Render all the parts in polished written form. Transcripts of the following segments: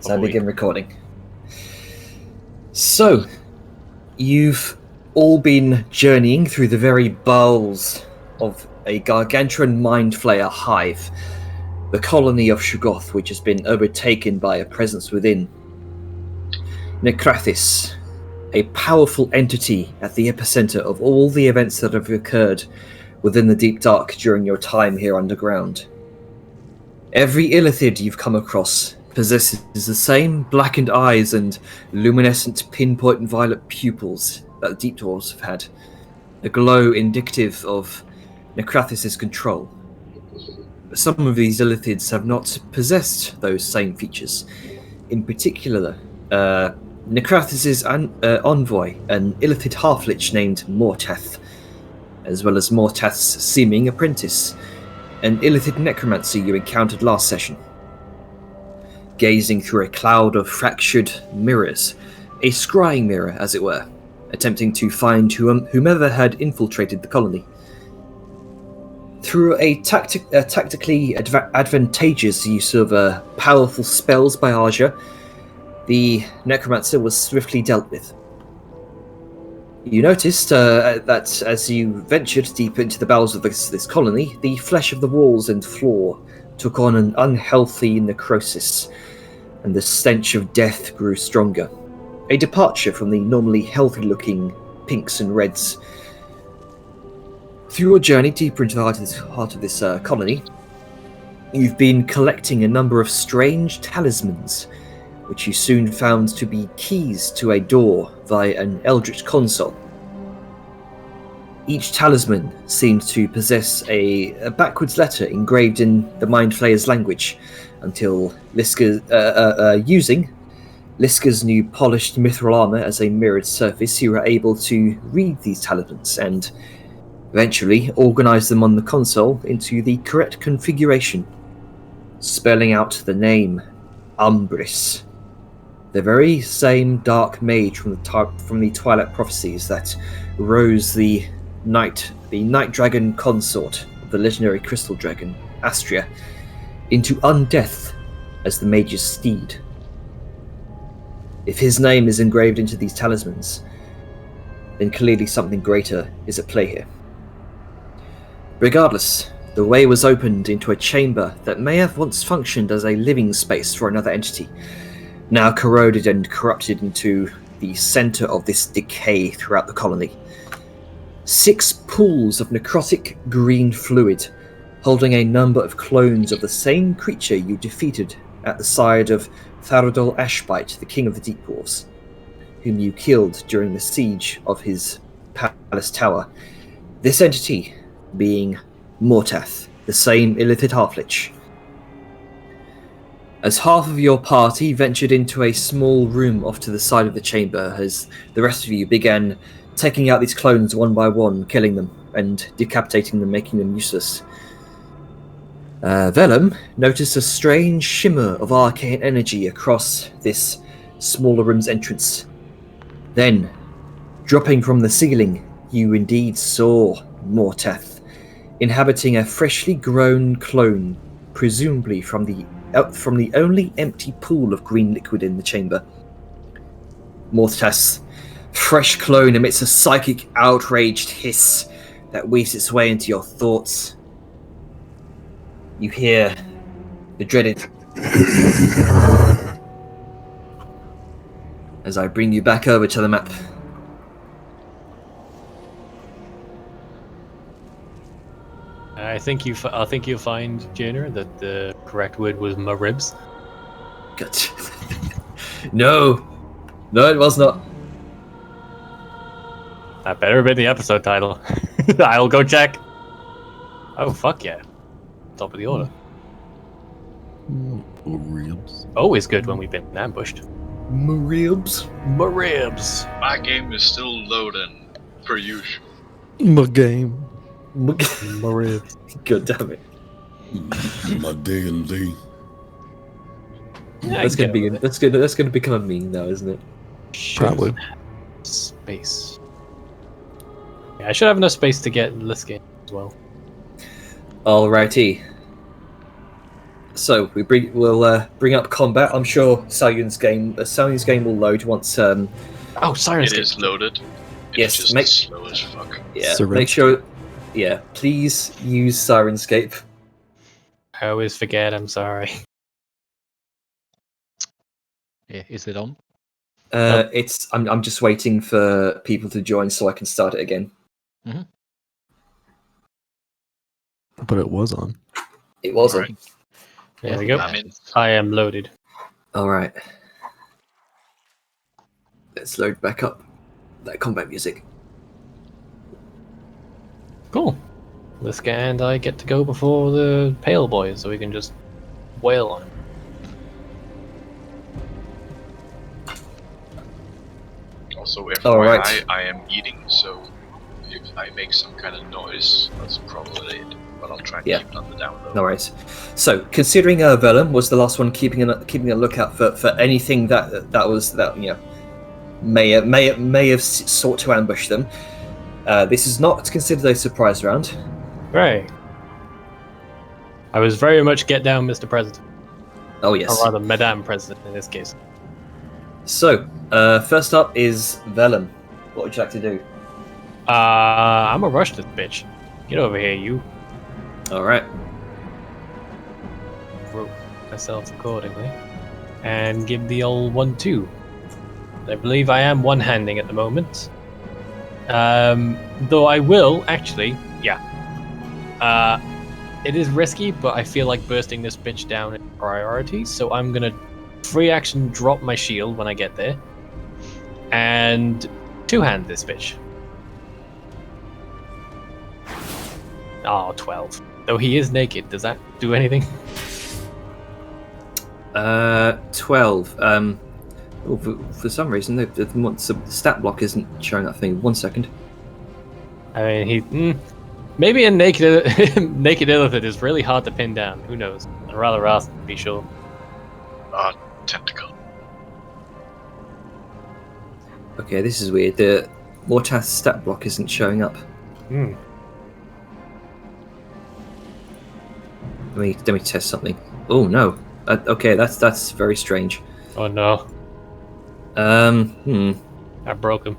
So I begin recording. So, you've all been journeying through the very bowels of a gargantuan mind flayer hive, the colony of Shoggoth, which has been overtaken by a presence within. Necrathis, a powerful entity at the epicenter of all the events that have occurred within the Deep Dark during your time here underground. Every Illithid you've come across possesses the same blackened eyes and luminescent pinpoint violet pupils that the Deep Dwarves have had, a glow indicative of Necrathis' control. But some of these Illithids have not possessed those same features. In particular, Necrathis' envoy, an Illithid half-lich named Morteth, as well as Morteth's seeming apprentice, an Illithid necromancer you encountered last session. Gazing through a cloud of fractured mirrors, a scrying mirror, as it were, attempting to find whomever had infiltrated the colony. Through a tactically advantageous use of powerful spells by Aja, the necromancer was swiftly dealt with. You noticed that as you ventured deep into the bowels of this colony, the flesh of the walls and floor took on an unhealthy necrosis, and the stench of death grew stronger. A departure from the normally healthy-looking pinks and reds. Through your journey deeper into the heart of this colony, you've been collecting a number of strange talismans, which you soon found to be keys to a door via an eldritch console. Each talisman seemed to possess a backwards letter engraved in the Mind Flayer's language, until using Liska's new polished mithril armor as a mirrored surface, you were able to read these talismans and eventually organize them on the console into the correct configuration, spelling out the name Umbris. The very same dark mage from the Twilight Prophecies that rose the night dragon consort of the legendary crystal dragon, Astria, into undeath as the mage's steed. If his name is engraved into these talismans, then clearly something greater is at play here. Regardless, the way was opened into a chamber that may have once functioned as a living space for another entity, now corroded and corrupted into the center of this decay throughout the colony. 6 pools of necrotic green fluid, holding a number of clones of the same creature you defeated at the side of Tharadol Ashbite, the king of the Deep Dwarves, whom you killed during the siege of his palace tower. This entity being Morteth, the same Illithid half-lich. As half of your party ventured into a small room off to the side of the chamber, as the rest of you began taking out these clones one by one, killing them, and decapitating them, making them useless. Vellum noticed a strange shimmer of arcane energy across this smaller room's entrance. Then, dropping from the ceiling, you indeed saw Morteth, inhabiting a freshly grown clone, presumably from the only empty pool of green liquid in the chamber. Morteth's fresh clone emits a psychic, outraged hiss that weaves its way into your thoughts. You hear the dreaded as I bring you back over to the map. I think you'll find, Janer, that the correct word was my ribs. Good. No, it was not. That better have been the episode title. I'll go check. Oh, fuck yeah. Top of the order. Ribs. Always good when we've been ambushed. Ribs. My ribs. My game is still loading, per usual. My game. My ribs. God damn it. My D&D. That's gonna become a meme now, isn't it? Probably. Space. Yeah, I should have enough space to get Liska as well. Alrighty. So we'll bring up combat. I'm sure Salyun's game will load once. Oh, Siren's It is loaded. Yes, It's just slow as fuck. Yeah, Sirenscape. make sure. Yeah, please use Sirenscape. I always forget. I'm sorry. Yeah, is it on? It's. I'm just waiting for people to join so I can start it again. But it was on. It wasn't. Alright. There we go. I'm in. I am loaded. All right. Let's load back up that combat music. Cool. Liska and I get to go before the Pale Boys, so we can just wail on him. Also, FYI, Alright. I am eating, so if I make some kind of noise, that's probably it. But I'll try and Yeah. keep it on the down low. No worries. So, considering Vellum was the last one keeping a lookout for anything that may have sought to ambush them, this is not considered a surprise round. Right. I was very much get down, Mr. President. Oh yes. Or rather, Madame President in this case. So, first up is Vellum. What would you like to do? I'm gonna rush this bitch. Get over here, you. All right. Rope myself accordingly. And give the old 1-2. I believe I am one-handing at the moment. Though I will, actually, it is risky, but I feel like bursting this bitch down is priority, so I'm gonna free action drop my shield when I get there. And two-hand this bitch. Oh, 12. Though he is naked, does that do anything? 12. For some reason, the stat block isn't showing that thing. 1 second. I mean, maybe a naked naked elephant is really hard to pin down. Who knows? I'd rather ask to be sure. Tentacle. Okay, this is weird. The Mortath's stat block isn't showing up. Hmm. Let me test something. Oh no. Okay, that's very strange. Oh no, I broke him.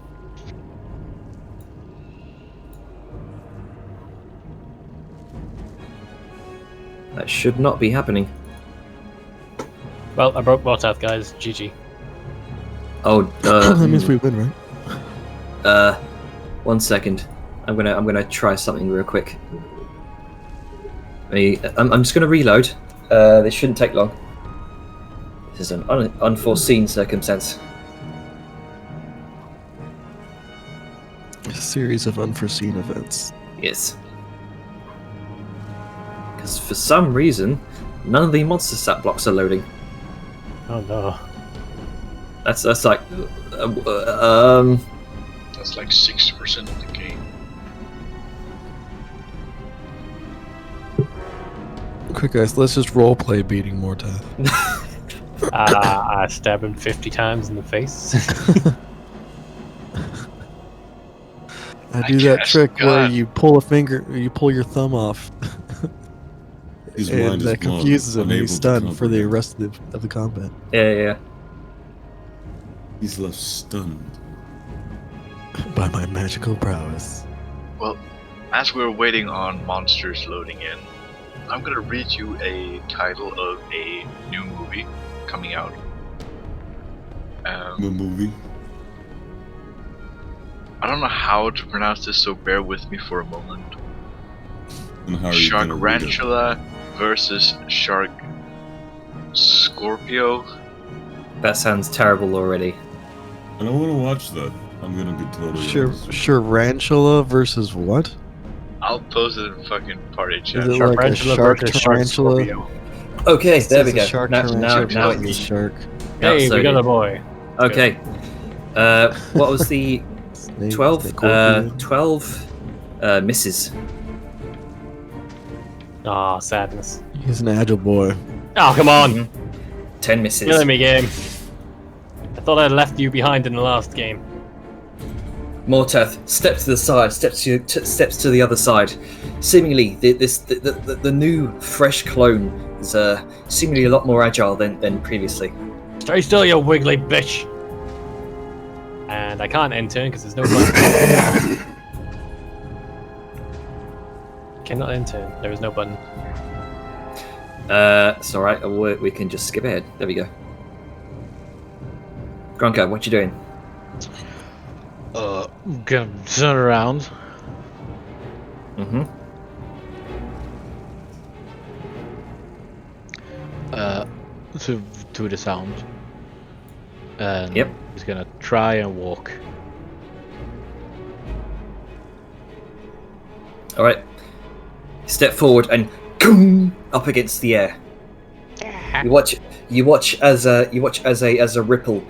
That should not be happening. Well, I broke Mortath, guys. GG. Oh, That means we win, right? 1 second. I'm gonna try something real quick. I'm just gonna reload. This shouldn't take long. This is an unforeseen circumstance. A series of unforeseen events. Yes. Because for some reason, none of the monster stat blocks are loading. Oh no. That's like, That's like 60% of the game. Quick guys, let's just roleplay beating Mortath. I stab him 50 times in the face. I do that guess, trick where God. you pull your thumb off. His And mind is that blown, confuses him and unable he's to stunned for the comprehend. rest of the combat. yeah. He's left stunned. By my magical prowess. Well, as we're waiting on monsters loading in, I'm gonna read you a title of a new movie coming out. The movie. I don't know how to pronounce this, so bear with me for a moment. And how are you gonna read it? Sharkrantula versus Shark Scorpio. That sounds terrible already. I don't want to watch that. I'm gonna be totally honest. Sharantula versus what? I'll post it in fucking party chat. Is it like a Tarantula shark versus Shark tarantula? Scorpio. Okay, there we It's a go. Shark Now tarantula it versus shark. Hey, so we got good. a boy. Okay. What was the Snake, 12? scorpion. 12 misses. Ah, sadness. He's an agile boy. Oh, come on. 10 misses. Killing me, game. I thought I left you behind in the last game. Mortath steps to the side, steps to the other side. Seemingly, the new fresh clone He's seemingly a lot more agile than previously. Stay still, you wiggly bitch! And I can't end turn because there's no button. Cannot end turn. There is no button. It's alright, we can just skip ahead. There we go. Gronka, what you doing? Gonna turn around. Mm-hmm. To the sound. And Yep. he's gonna try and walk. Alright. Step forward and boom, up against the air. You watch as a ripple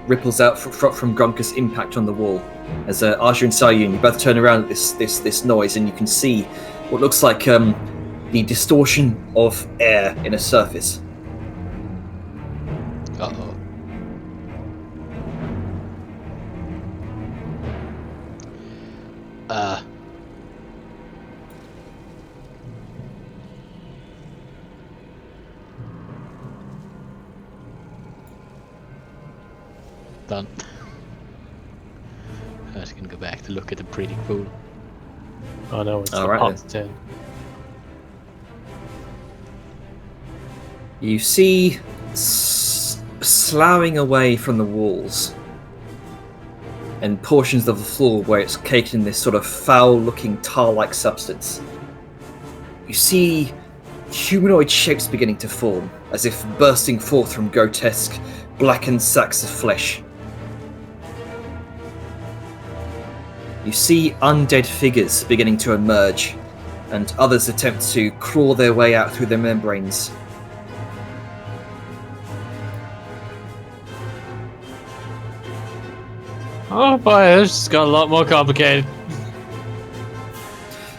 ripples out from Grunkus' impact on the wall. As Arjun and Sayun, you both turn around at this noise, and you can see what looks like the distortion of air in a surface. Uh-oh. Done. I was gonna go back to look at the pretty pool. Oh no, it's Alright Pot's turn. You see, sloughing away from the walls and portions of the floor where it's caked in this sort of foul-looking tar-like substance. You see humanoid shapes beginning to form, as if bursting forth from grotesque, blackened sacks of flesh. You see undead figures beginning to emerge, and others attempt to crawl their way out through the membranes. Oh boy, this just got a lot more complicated.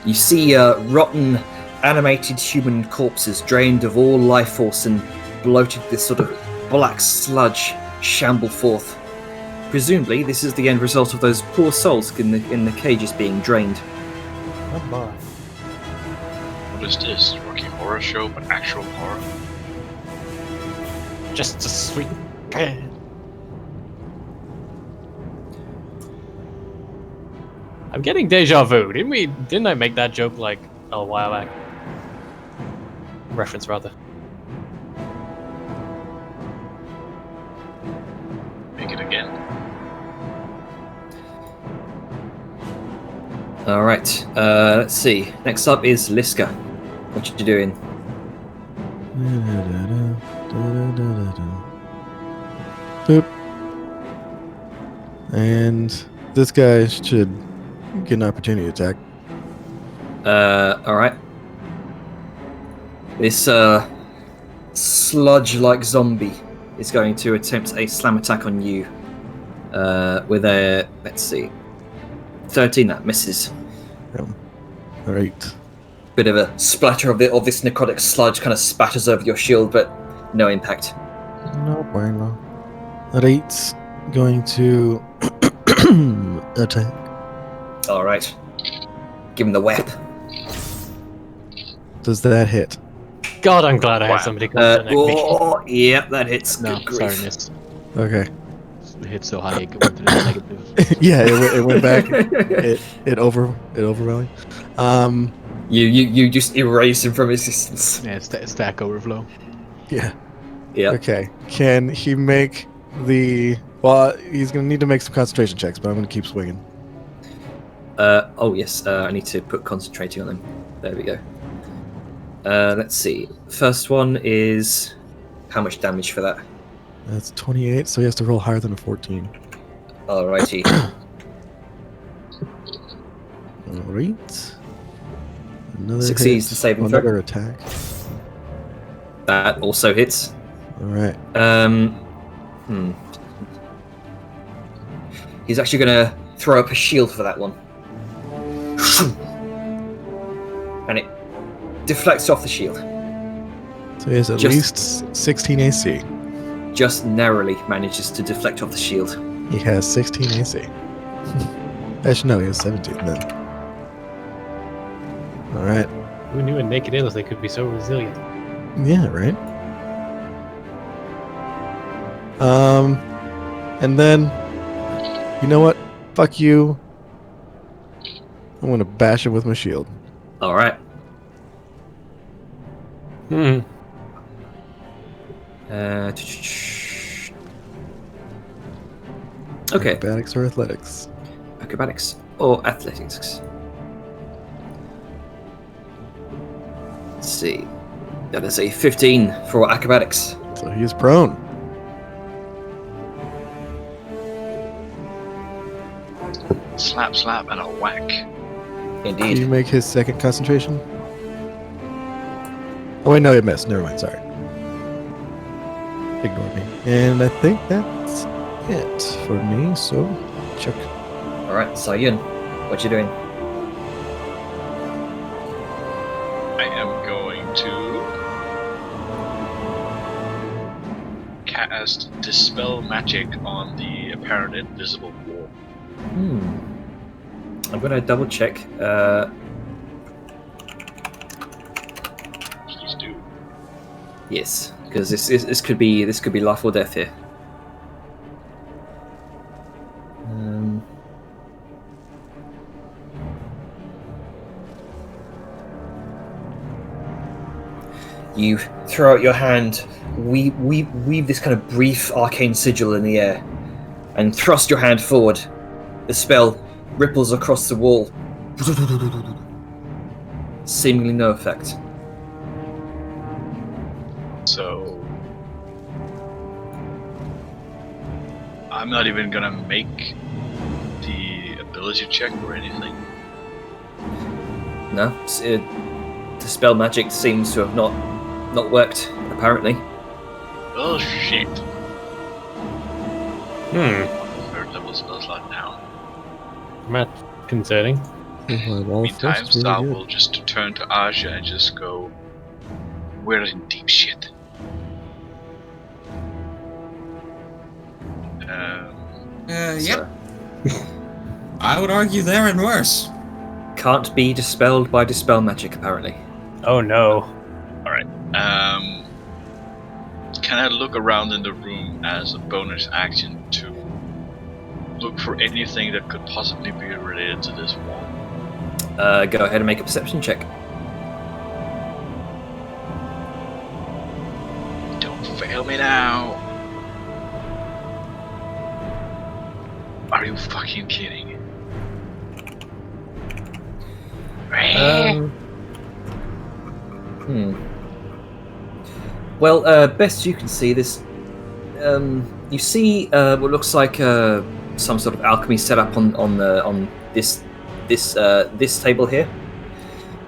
You see rotten, animated human corpses drained of all life force and bloated, this sort of black sludge shamble forth. Presumably, this is the end result of those poor souls in the cages being drained. Oh my. What is this? Rocky Horror Show, but actual horror? Just a sweet pan. I'm getting deja vu. Didn't I make that joke like a while back? Reference rather. Make it again. Alright, let's see. Next up is Liska. What you doing? Boop. And this guy should get an opportunity attack. Alright. This sludge-like zombie is going to attempt a slam attack on you. With a, let's see, 13, that misses. Alright. Bit of a splatter of this necrotic sludge kind of spatters over your shield, but no impact. No bueno. Alright. Going to attack. Alright. Give him the whip. Does that hit? God, I'm glad I had somebody connect me. Oh, yep, that hits. No, Good sorry, grief. missed. Okay. It hit so high it went to the negative. Yeah, it went back. it overvalued. You just erase him from existence. Yeah, stack overflow. Yeah. Yeah. Okay. Can he make the? Well, he's gonna need to make some concentration checks, but I'm gonna keep swinging. Oh yes. I need to put concentrating on them. There we go. Let's see. First one is how much damage for that? That's 28, so he has to roll higher than a 14. Alrighty. Alright. Another Succeeds hit. the saving throw. Another attack. That also hits. Alright. He's actually going to throw up a shield for that one. And it deflects off the shield. So he has at least 16 AC. Just narrowly manages to deflect off the shield. He has 16 AC. Actually, no, he has 17 then. Alright. Who knew a naked illithid could be so resilient? Yeah, right. And then, you know what? Fuck you. I'm gonna bash it with my shield. All right. Hmm. Okay. Acrobatics or athletics? Acrobatics or athletics? Let's see. That is a 15 for acrobatics. So he is prone. Slap, slap, and a whack. Can Indeed. you make his second concentration? Oh wait, no, it missed. Never mind. Sorry. Ignore me. And I think that's it for me. So, Chuck. All right, Sayun, what you doing? I am going to cast Dispel Magic on the apparent invisible wall. I'm gonna double check. Please do. Yes, because this could be life or death here. You throw out your hand, weave this kind of brief arcane sigil in the air, and thrust your hand forward. The spell ripples across the wall. Seemingly no effect. So I'm not even gonna make the ability check or anything. No, the spell magic seems to have not worked, apparently. Oh shit. Third level spell slot now. That's concerning. Meantime, Star will just turn to Aja and just go, "We're in deep shit." Yep. I would argue they're in worse. Can't be dispelled by dispel magic, apparently. Oh no. Can I look around in the room as a bonus action to look for anything that could possibly be related to this wall? Go ahead and make a perception check. Don't fail me now. Are you fucking kidding? Well, best you can see this. You see what looks like some sort of alchemy set up on this table here.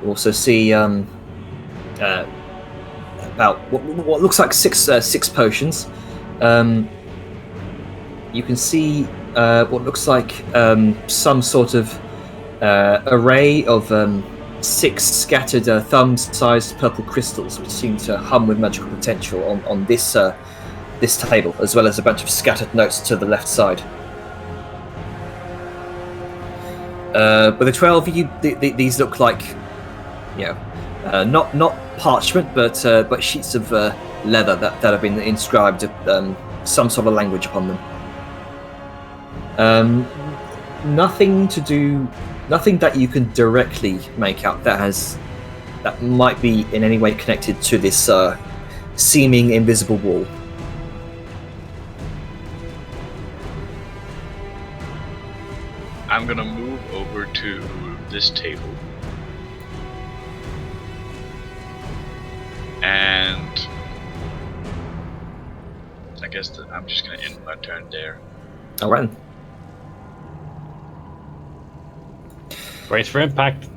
You also see about what looks like six potions. You can see what looks like some sort of array of 6 scattered thumb-sized purple crystals, which seem to hum with magical potential on this table, as well as a bunch of scattered notes to the left side. But the 12 of you, these look like, not parchment, but sheets of leather that have been inscribed some sort of language upon them. Nothing that you can directly make out that might be in any way connected to this seeming invisible wall. I'm gonna move over to this table. And I guess I'm just gonna end my turn there. Alright. Brace for impact.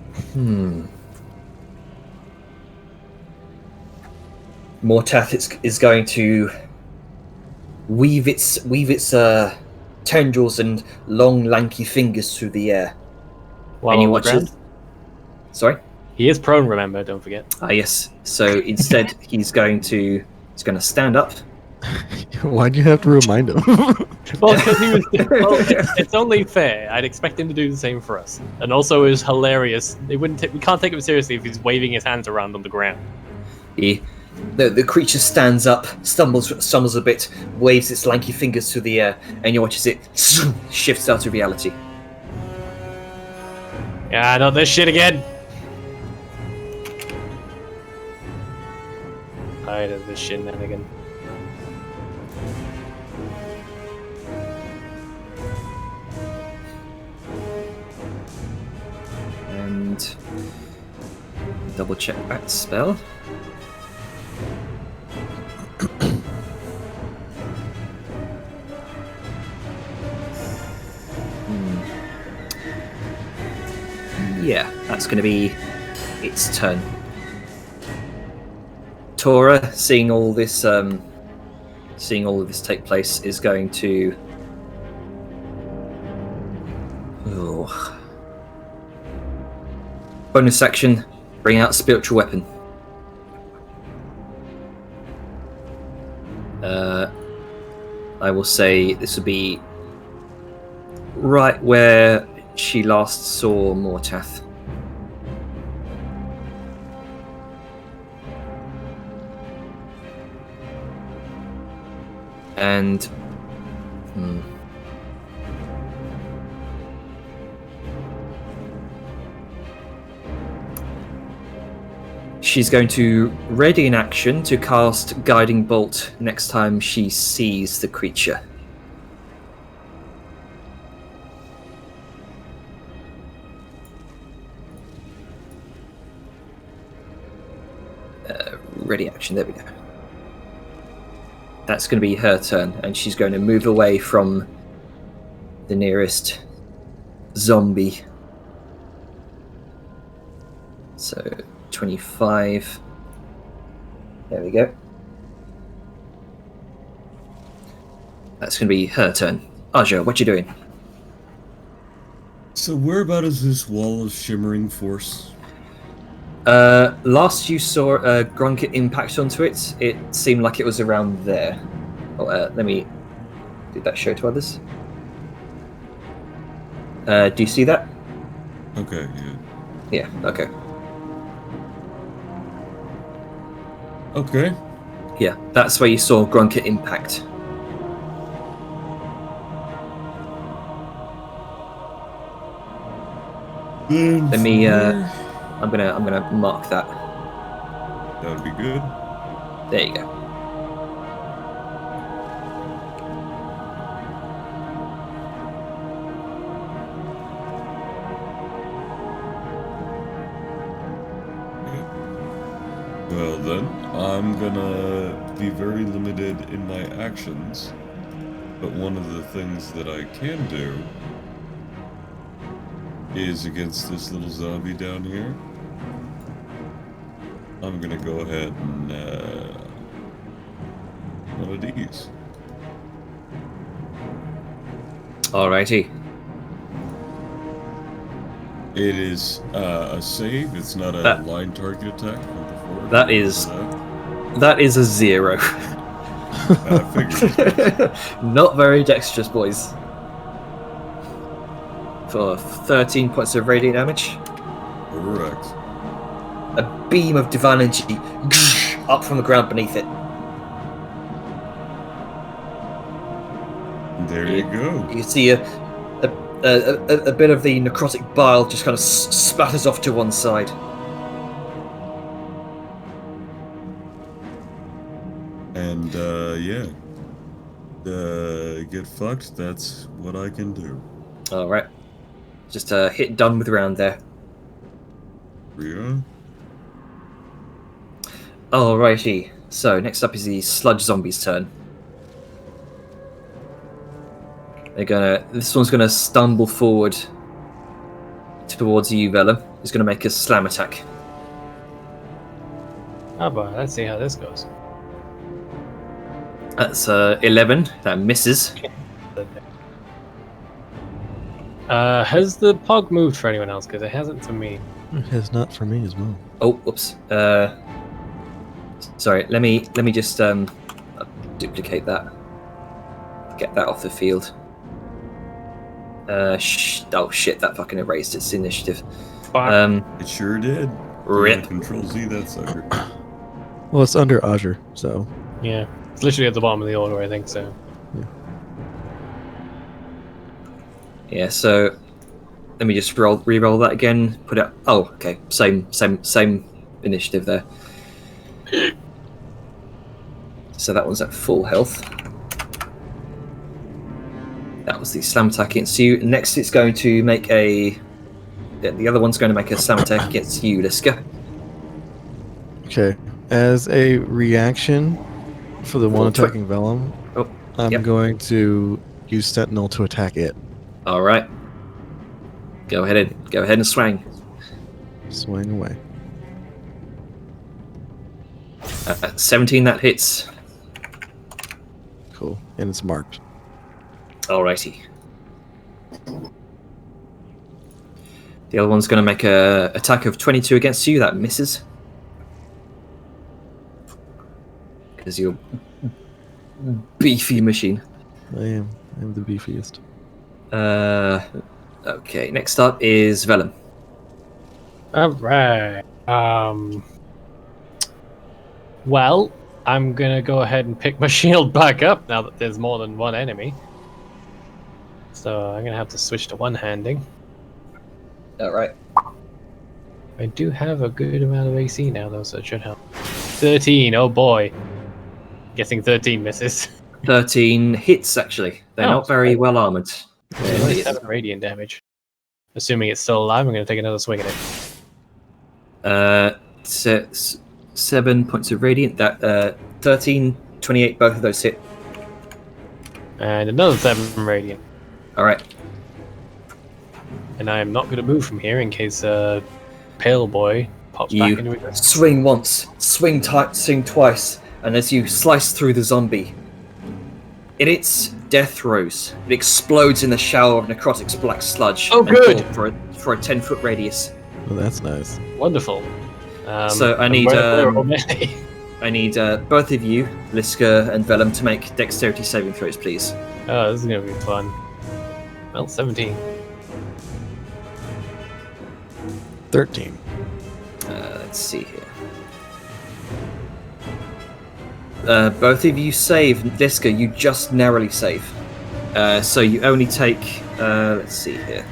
Mortath is going to weave its tendrils and long, lanky fingers through the air. While And you on the watch ground. it. Sorry? He is prone, remember, don't forget. Ah, yes. So instead, he's going to stand up Why'd you have to remind him? Well, because he was. Well, it's only fair. I'd expect him to do the same for us. And also, it was hilarious. We can't take him seriously if he's waving his hands around on the ground. The creature stands up, stumbles a bit, waves its lanky fingers through the air, and you watch as it shifts out of reality. Yeah, not this shit again. Tired of this shenanigan. And double check that spell. Yeah, that's going to be its turn. Tora, seeing all of this take place, is going to. Oh. Bonus action, bring out spiritual weapon. I will say this would be right where she last saw Mortath. And she's going to ready an action to cast Guiding Bolt next time she sees the creature. Ready action, there we go. That's going to be her turn, and she's going to move away from the nearest zombie. So 25. There we go. That's going to be her turn. Aja, what you doing? So whereabout is this wall of shimmering force? Last you saw Grunket impact onto it, it seemed like it was around there. Oh, let me... Did that show to others? Do you see that? Okay, yeah. Yeah, okay. Okay. Yeah, that's where you saw Grunket impact. Let me, I'm gonna mark that. That would be good. There you go. Well then, I'm gonna be very limited in my actions, but one of the things that I can do is against this little zombie down here. I'm gonna go ahead and one of these. Alrighty. It is a save. It's not a line target attack. That is a 0. I figured. Not very dexterous, boys. For 13 points of radiant damage. Correct. A beam of divine energy up from the ground beneath it. There you go. You see a bit of the necrotic bile just kind of splatters off to one side. And yeah, get fucked. That's what I can do. All right, just hit done with round there. Yeah. Alrighty. So next up is the sludge zombies' turn. This one's gonna stumble forward towards you, Vela. It's gonna make a slam attack. Oh boy, let's see how this goes. That's 11. That misses. Has the pug moved for anyone else? Because it hasn't for me. It has not for me as well. Oh, whoops. Sorry. Let me just do duplicate that. Get that off the field. Oh shit! That fucking erased its initiative. It sure did. Rip. Control Z that sucker. Well, it's under Azure, so Yeah, it's literally at the bottom of the order, I think. So Yeah. So let me just re-roll that again. Put it. Oh, okay. Same initiative there. So that one's at full health. That was the slam attack against you. Next, it's going to make a. The other one's going to make a slam attack against you, Liska. okay. As a reaction for the one Oh, attacking Vellum, Oh, I'm yep. going to use Sentinel to attack it. All right. Go ahead and swing. Swing away. 17, that hits. Cool. And it's marked. Alrighty. The other one's going to make a attack of 22 against you. That misses. Because you're beefy machine. I'm the beefiest. Okay, next up is Vellum. alright. Well, I'm gonna go ahead and pick my shield back up now that there's more than one enemy. So I'm gonna have to switch to one-handing. Alright. I do have a good amount of AC now, though, so it should help. 13, oh boy. Guessing 13 misses. 13 hits, actually. They're Oh, not very well armored. Only 7 radiant damage. Assuming it's still alive, I'm gonna take another swing at it. 7 points of radiant. That 13, 28, both of those hit. And another 7 radiant. Alright. And I am not gonna move from here in case Pale Boy pops You back into it. swing once, swing twice, and as you slice through the zombie, in its death throes, it explodes in the shower of necrotic black sludge. Oh, and good! For a 10-foot radius. Oh, that's nice. Wonderful. So I and need, where are melee? I need both of you, Liska and Vellum, to make dexterity saving throws, please. Oh, this is gonna be fun. Well, 17. 13. Let's see here. Both of you save. Liska, you just narrowly save. So you only take. Let's see here.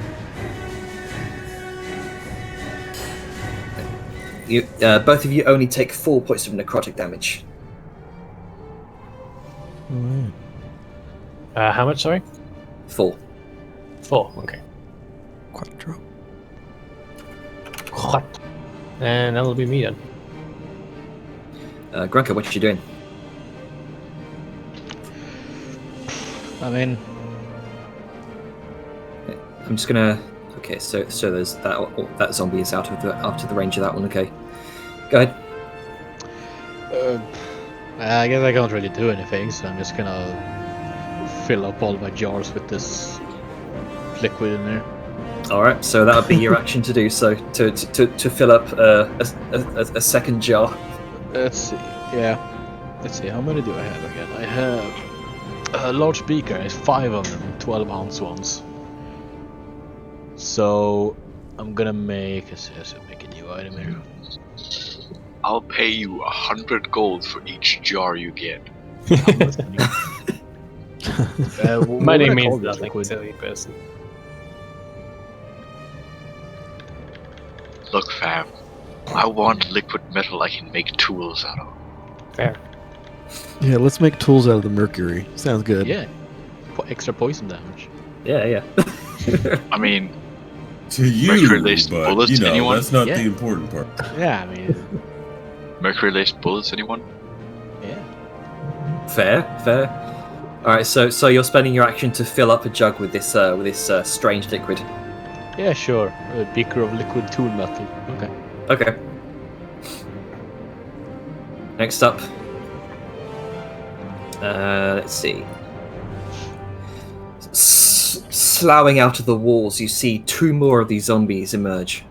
You both of you only take 4 points of necrotic damage. Alright. How much, sorry? 4. 4, okay. Quattro. What? And that'll be me then. Grunker, what you doing? I mean, I'm just gonna. Okay, so there's that zombie is out of the range of that one. Okay, go ahead. I guess I can't really do anything, so I'm just gonna fill up all my jars with this liquid in there. All right, so that would be your action to do so to fill up a second jar. Let's see. Yeah. Let's see. How many do I have again? I have a large beaker. There's 5 of them, 12-ounce ones. So I'm gonna make a new item here. I'll pay you 100 gold for each jar you get. Money means nothing, silly person. Look, fam, I want liquid metal I can make tools out of. Fair. Yeah, let's make tools out of the mercury. Sounds good. Yeah. Extra poison damage. Yeah. I mean, To you, Mercury-laced but bullets, you know, anyone? that's not Yeah. the important part. Yeah, I mean, mercury-laced bullets, anyone? yeah. Fair. All right, so you're spending your action to fill up a jug with this strange liquid. Yeah, sure. A beaker of liquid tool metal. Okay. Okay. Next up, let's see. Sloughing out of the walls, you see 2 more of these zombies emerge.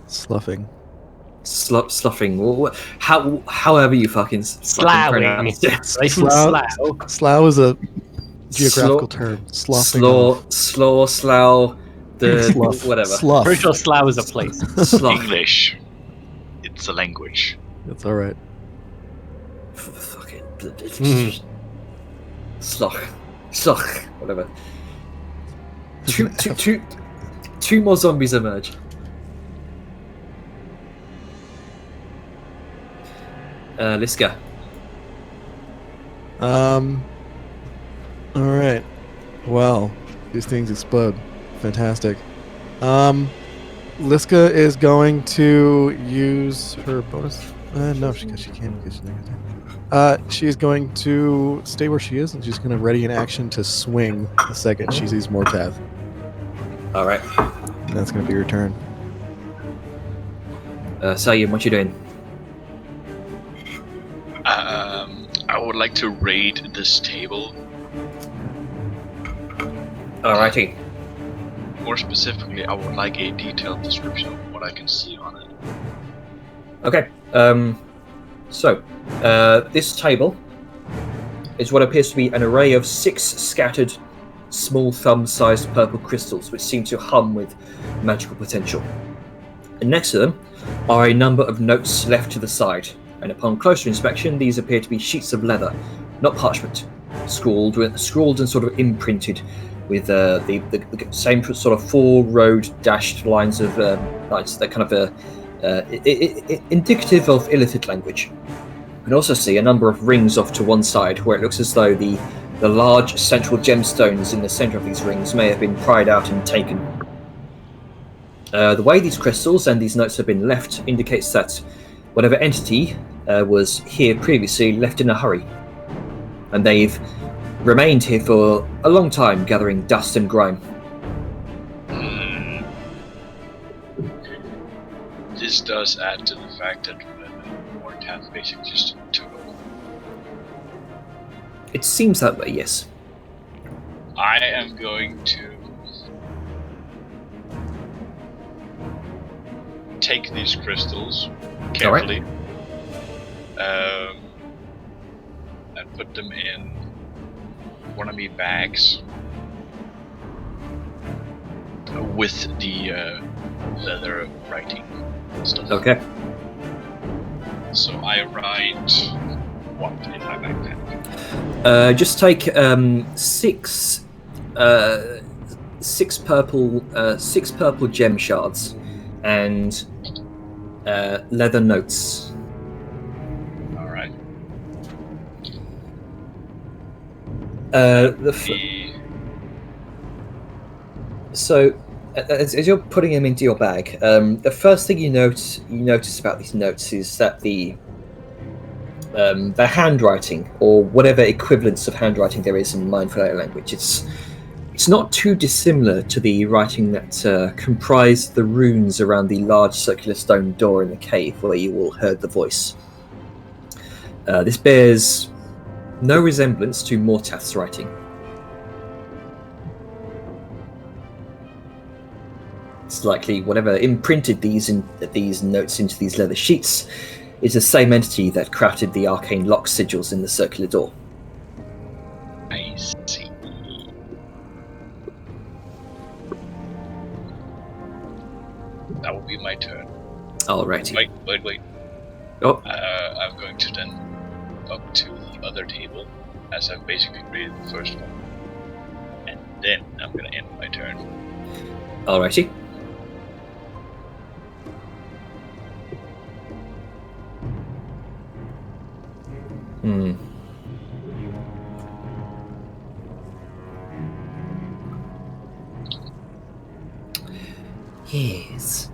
Sloughing. Sloughing. However you fucking pronounce it. Slough is a geographical term. Sloughing off. Slough, Slough. whatever. Slough. Pretty sure Slough is a place. Slough. English. It's a language. That's all right. Fucking Mm. Slough, whatever. Two more zombies emerge. Liska. All right. Well, these things explode. Fantastic. Liska is going to use her bonus. No, she can't because she's negative. She's going to stay where she is, and she's going to ready an action to swing the second she sees Mortath. All right. And that's going to be her turn. Sayyid, what you doing? I would like to raid this table. Alrighty. More specifically, I would like a detailed description of what I can see on it. Okay. So, this table is what appears to be an array of 6 scattered, small thumb-sized purple crystals, which seem to hum with magical potential. And next to them are a number of notes left to the side, and upon closer inspection, these appear to be sheets of leather, not parchment, scrawled and sort of imprinted with the same sort of 4-road dashed lines of lines that kind of indicative of Illithid language. You can also see a number of rings off to one side, where it looks as though the large central gemstones in the center of these rings may have been pried out and taken. The way these crystals and these notes have been left indicates that whatever entity was here previously left in a hurry, and they've remained here for a long time, gathering dust and grime. This does add to the fact that Mortath basically just took over. It seems that way, yes. I am going to take these crystals carefully, and put them in one of my bags with the leather writing stuff. Okay. So I write what in my backpack? Just take 6 purple gem shards and leather notes. All right. So, as you're putting them into your bag, the first thing you notice about these notes is that the handwriting, or whatever equivalence of handwriting there is in Mindful language, it's not too dissimilar to the writing that comprised the runes around the large circular stone door in the cave where you all heard the voice. This bears no resemblance to Mortath's writing. It's likely whatever imprinted these notes into these leather sheets is the same entity that crafted the arcane lock sigils in the circular door. I see. That will be my turn. Alrighty. Wait. Oh. I'm going to then up to the other table, as I've basically created the first one. And then I'm going to end my turn. Alrighty. Yes.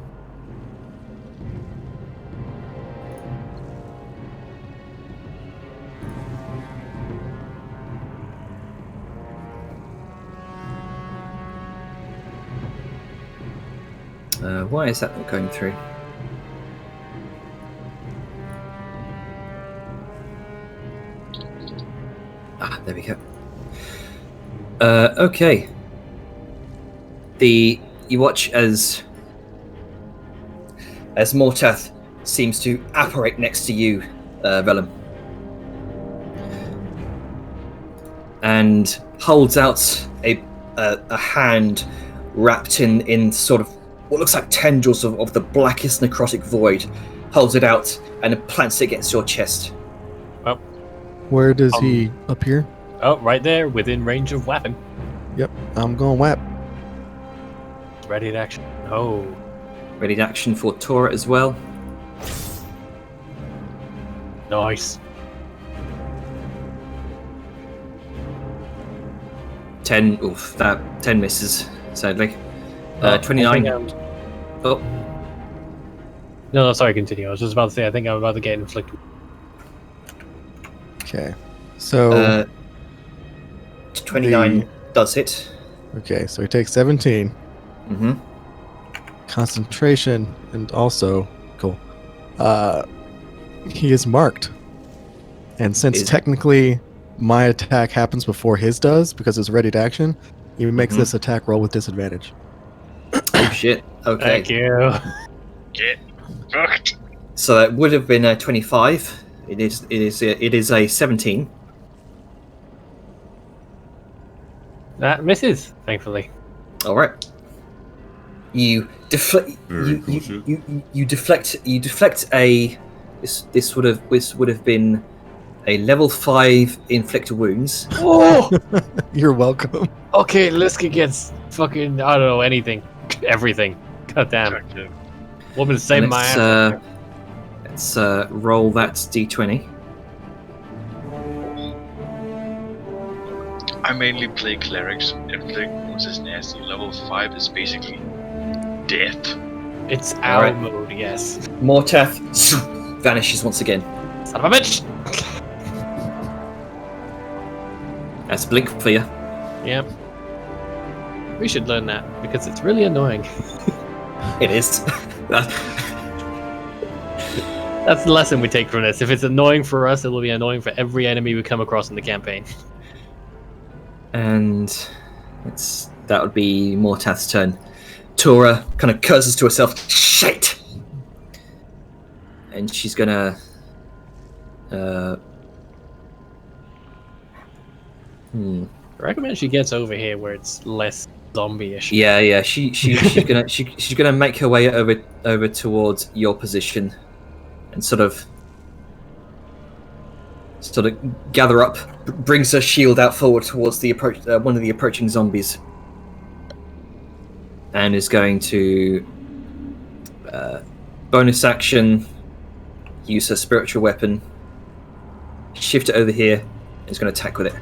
Why is that not going through? Ah, there we go. Okay. You watch as Mortath seems to apparate next to you, Vellum, and holds out a hand wrapped in sort of what looks like tendrils of the blackest necrotic void. Holds it out and plants it against your chest. Where does he appear? Oh, right there, within range of weapon. Yep, I'm going whap. Ready to action. Oh. Ready to action for Tora as well. Nice. 10. Oof, that 10 misses, sadly. I 29. think Oh, No, sorry, continue. I was just about to say, I think I'm about to get inflicted. Okay. So 29 does hit. okay, so he takes 17 Mm-hmm. concentration, and also cool. He is marked, and since Is- technically my attack happens before his does because it's ready to action, he makes Mhm. this attack roll with disadvantage. Oh shit. Okay. Thank you. Get fucked. So that would have been a 25. It is a 17. That misses, thankfully. All right. You deflect. Very cool shit. You deflect a. This would have been a level 5 inflict wounds. Oh! You're welcome. Okay, Liska gets fucking, I don't know, anything. Everything. God damn. Effective. Woman saved my ass. Let's roll that d20. I mainly play clerics. Inflict wounds is nasty. Level 5 is basically death. It's All owl right. mode, yes. Mortath vanishes once again. Son of a bitch! That's blink for you. Yep. We should learn that, because it's really annoying. It is. That's the lesson we take from this. If it's annoying for us, it will be annoying for every enemy we come across in the campaign. And that would be Mortath's turn. Tora kind of curses to herself, shit! And she's gonna I recommend she gets over here where it's less zombie-ish. yeah, she's gonna make her way over towards your position and sort of gather up, brings her shield out forward towards the one of the approaching zombies, and is going to bonus action, use her spiritual weapon, shift it over here, and is going to attack with it.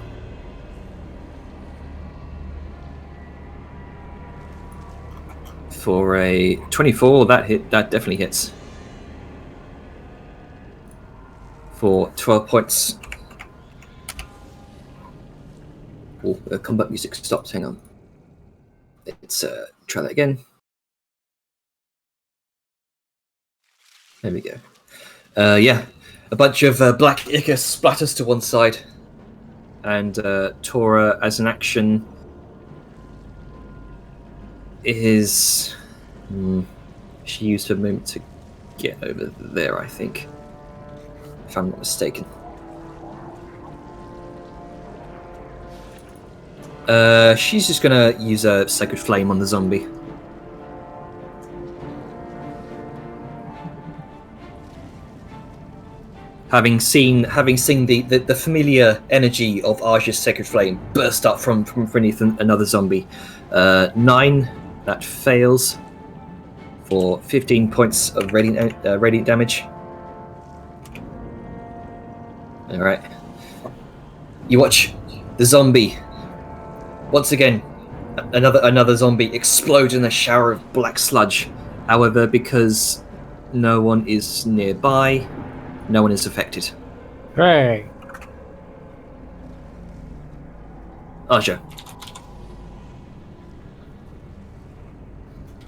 For a 24, that definitely hits. For 12 points. Oh, the combat music stopped. Hang on. Let's try that again. There we go. Yeah, a bunch of black ichor splatters to one side, and Tora, as an action, is she used her movement to get over there, I think, if I'm not mistaken. She's just gonna use a Sacred Flame on the zombie. Having seen the familiar energy of Arja's Sacred Flame burst up from beneath another zombie. 9, that fails for 15 points of radiant damage. All right. You watch the zombie. Once again, another zombie explodes in a shower of black sludge. However, because no one is nearby, no one is affected. Hey! Arja.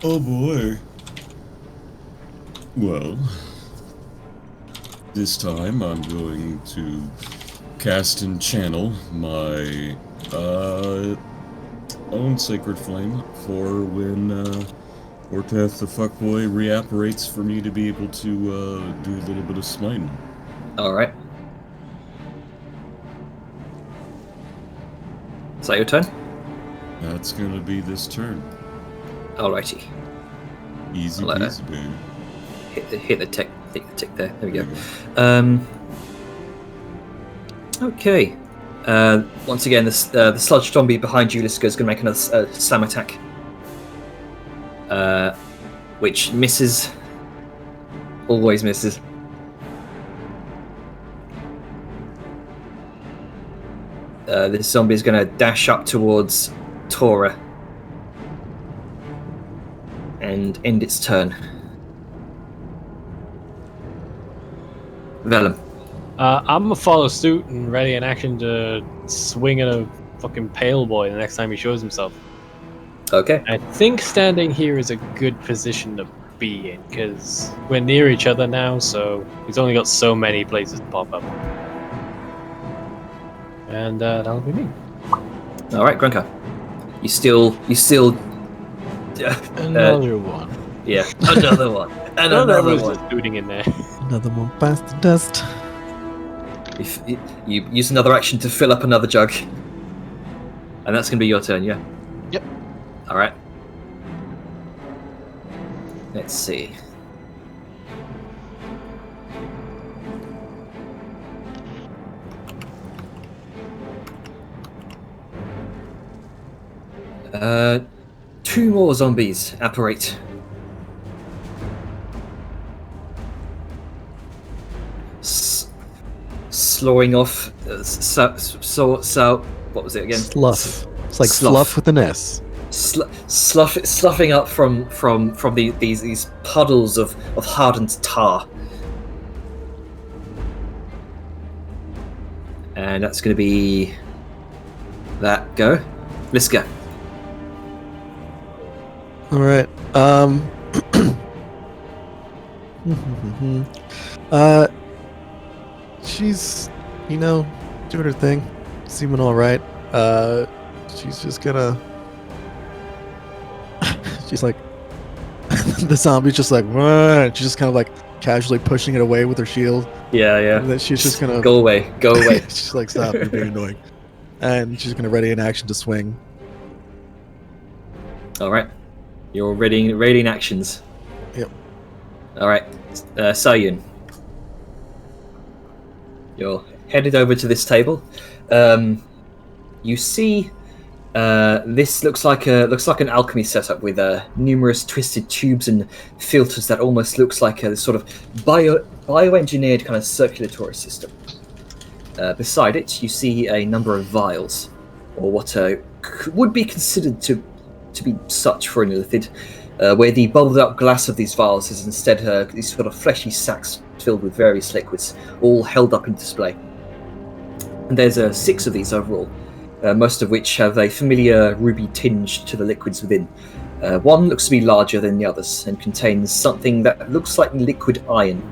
Oh boy. Well, this time I'm going to cast and channel my own Sacred Flame for when Ortath the fuckboy reapparates for me to be able to do a little bit of smiting. Alright. Is that your turn? That's gonna be this turn. Alrighty. Easy I'll let peasy, baby. Hit the tick there. There we go. Okay. Once again, the sludge zombie behind you, Liska, is going to make another slam attack. Which misses. Always misses. This zombie is going to dash up towards Tora and end its turn. Vellum. I'm gonna follow suit and ready in action to swing at a fucking pale boy the next time he shows himself. Okay. I think standing here is a good position to be in because we're near each other now, so he's only got so many places to pop up. And that'll be me. All right, Grunka. You still. Another one. Yeah, another one, and another one. Just shooting in there. Another one past the dust. If you use another action to fill up another jug, and that's gonna be your turn, yeah. Yep. All right. Let's see. Two more zombies apparate. Slowing off. So what was it again? Slough. It's like Slough. fluff with an S. Sloughing up from these puddles of hardened tar. And that's going to be that go. Liska. All right. She's, doing her thing, seeming all right. She's just gonna. She's like, the zombie's just like, "Run!" She's just kind of like casually pushing it away with her shield. Yeah. And then she's just gonna Go away. she's like, "Stop! You're being annoying." And she's gonna ready in action to swing. All right. You're ready in actions. Yep. All right. Sayun. You're headed over to this table. You see, this looks like an alchemy setup with numerous twisted tubes and filters that almost looks like a sort of bioengineered kind of circulatory system. Beside it, you see a number of vials, or what would be considered to be such for an illithid, where the bubbled up glass of these vials is instead these sort of fleshy sacks filled with various liquids, all held up in display. And there's 6 of these overall, most of which have a familiar ruby tinge to the liquids within. One looks to be larger than the others and contains something that looks like liquid iron.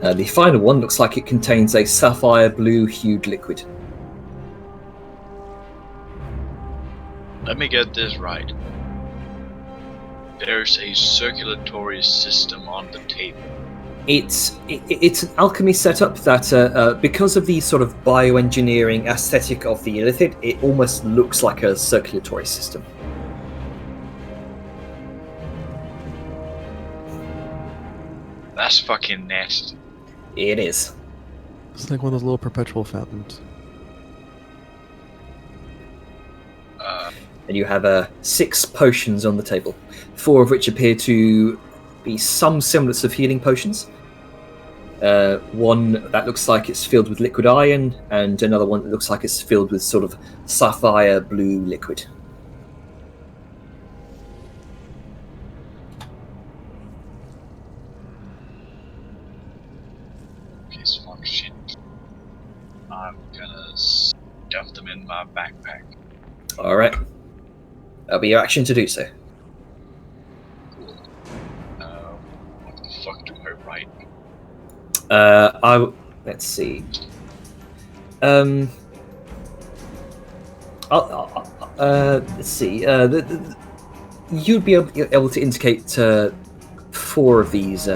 The final one looks like it contains a sapphire blue-hued liquid. Let me get this right. There's a circulatory system on the table. It's an alchemy setup that, because of the sort of bioengineering aesthetic of the illithid, it almost looks like a circulatory system. That's fucking nasty. It is. It's like one of those little perpetual fountains. And you have 6 potions on the table, 4 of which appear to be some semblance of healing potions. One that looks like it's filled with liquid iron, and another one that looks like it's filled with sort of sapphire blue liquid. Piece of shit. I'm gonna stuff them in my backpack. Alright. That'll be your action to do so. Cool. What the fuck do I write? Let's see. Let's see. you'd be able to indicate four of these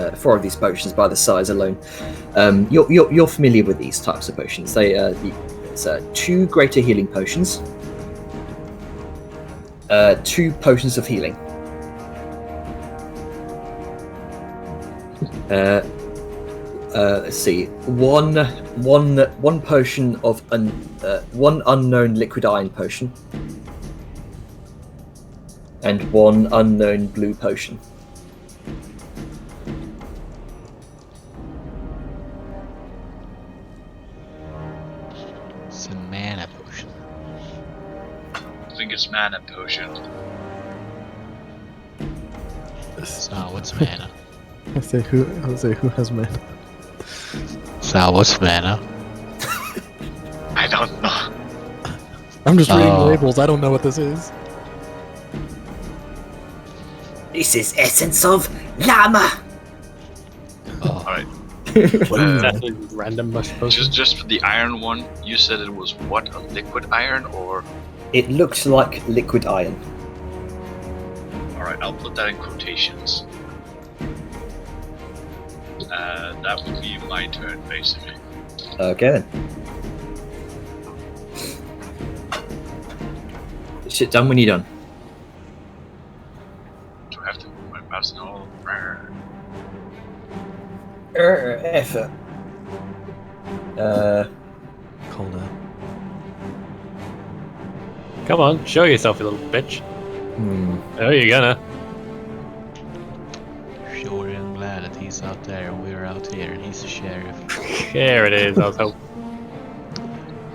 potions by the size alone. You're familiar with these types of potions. It's 2 greater healing potions, 2 potions of healing, let's see, one potion of one unknown liquid iron potion, and 1 unknown blue potion. It's a mana potion. I think it's mana potion. So what's mana? I say who has mana? So what's mana? I don't know. I'm just reading Oh. labels. I don't know what this is. This is essence of llama. Oh, Alright. Exactly, random mush potion. Just for the iron one, you said it was what? A liquid iron or? It looks like liquid iron. Alright, I'll put that in quotations. That would be my turn, basically. Okay then. Shit done when you're done. Do I have to move my mouse now? Effort. Called out. Come on, show yourself, you little bitch. Oh, you're gonna. sure am glad that he's out there and we're out here and he's the sheriff. There it is, I was hoping.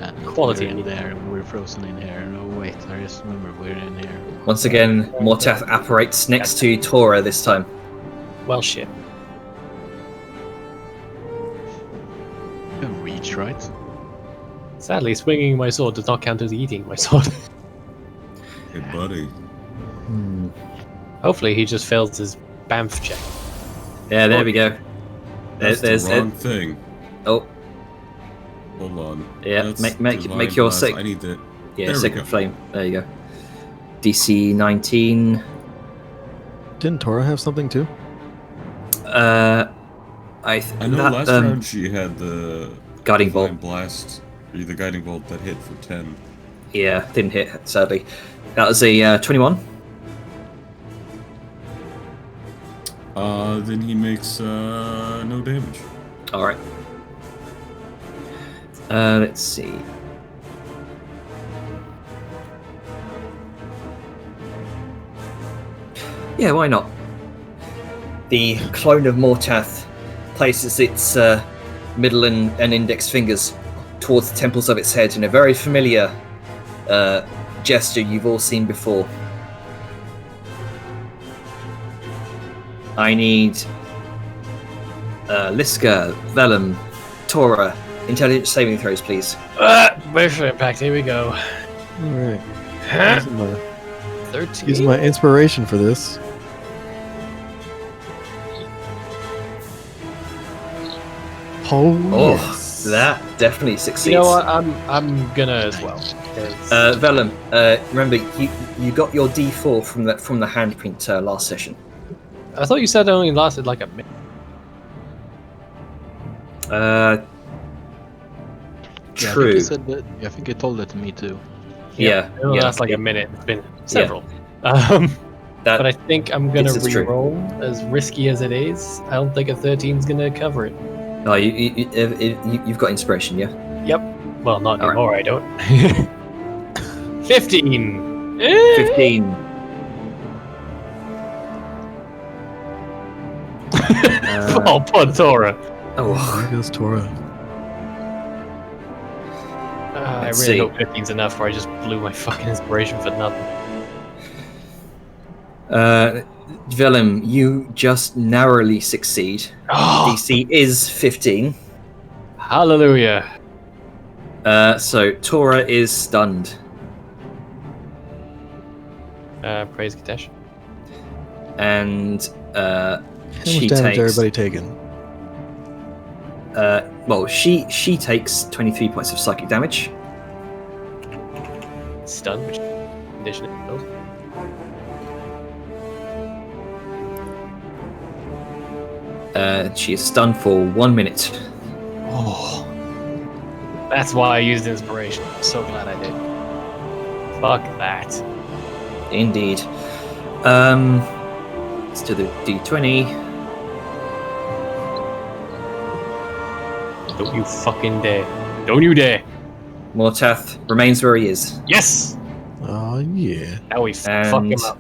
And Quality we're in anyway. there and we're frozen in here. No wait, I just remember we're in here. Once again, Mortath apparates next to Tora this time. Well, shit. You have reach, right? Sadly, swinging my sword does not count as eating my sword. Hey, buddy. Hopefully, he just fails his BAMF check. Yeah, there we go. That's There's the wrong thing. oh Hold on. yeah, That's make Divine your Blast. sec. I need to. Yeah, There we second go. flame. There you go. DC 19. Didn't Tora have something too? I know that, last round she had the guiding Divine bolt. Blast, or the guiding bolt that hit for 10. Yeah, didn't hit sadly. That was a 21. Then he makes no damage. All right. Let's see. Yeah, why not? The clone of Mortath places its middle and index fingers towards the temples of its head in a very familiar gesture you've all seen before. I need Liska, Vellum, Tora, intelligence saving throws, please. Visual impact, here we go. Alright. Using my, 13. using my inspiration for this. Oh, Oh, yes. that definitely succeeds. You know what? I'm gonna as well. 'cause- Vellum, remember you got your D4 from the handprint last session. I thought you said it only lasted like a minute. Yeah, I think True. you said that. Yeah, I think you told that to me too. Yeah, It only yeah. lasts like a minute. It's been several. But I think I'm gonna This is true. re-roll. As risky as it is, I don't think a 13's gonna cover it. Oh, you've got inspiration, yeah. Yep. Well, not All right. anymore. I don't. 15. Eh. 15. Oh, poor Tora. Oh, There goes Tora. I Let's really see. hope 15's enough, or I just blew my fucking inspiration for nothing. Vellum, you just narrowly succeed. Oh, DC is 15. hallelujah. So Tora is stunned. Praise Katesh. And How she much damage takes everybody taking? well, she takes 23 points of psychic damage. Stun, which condition it built. She is stunned for 1 minute. Oh, That's why I used inspiration. I'm so glad I did. Fuck that. Indeed. Let's do the d20. Don't you fucking dare. Don't you dare. Mortath remains where he is. Yes! oh yeah. Now we fuck him up.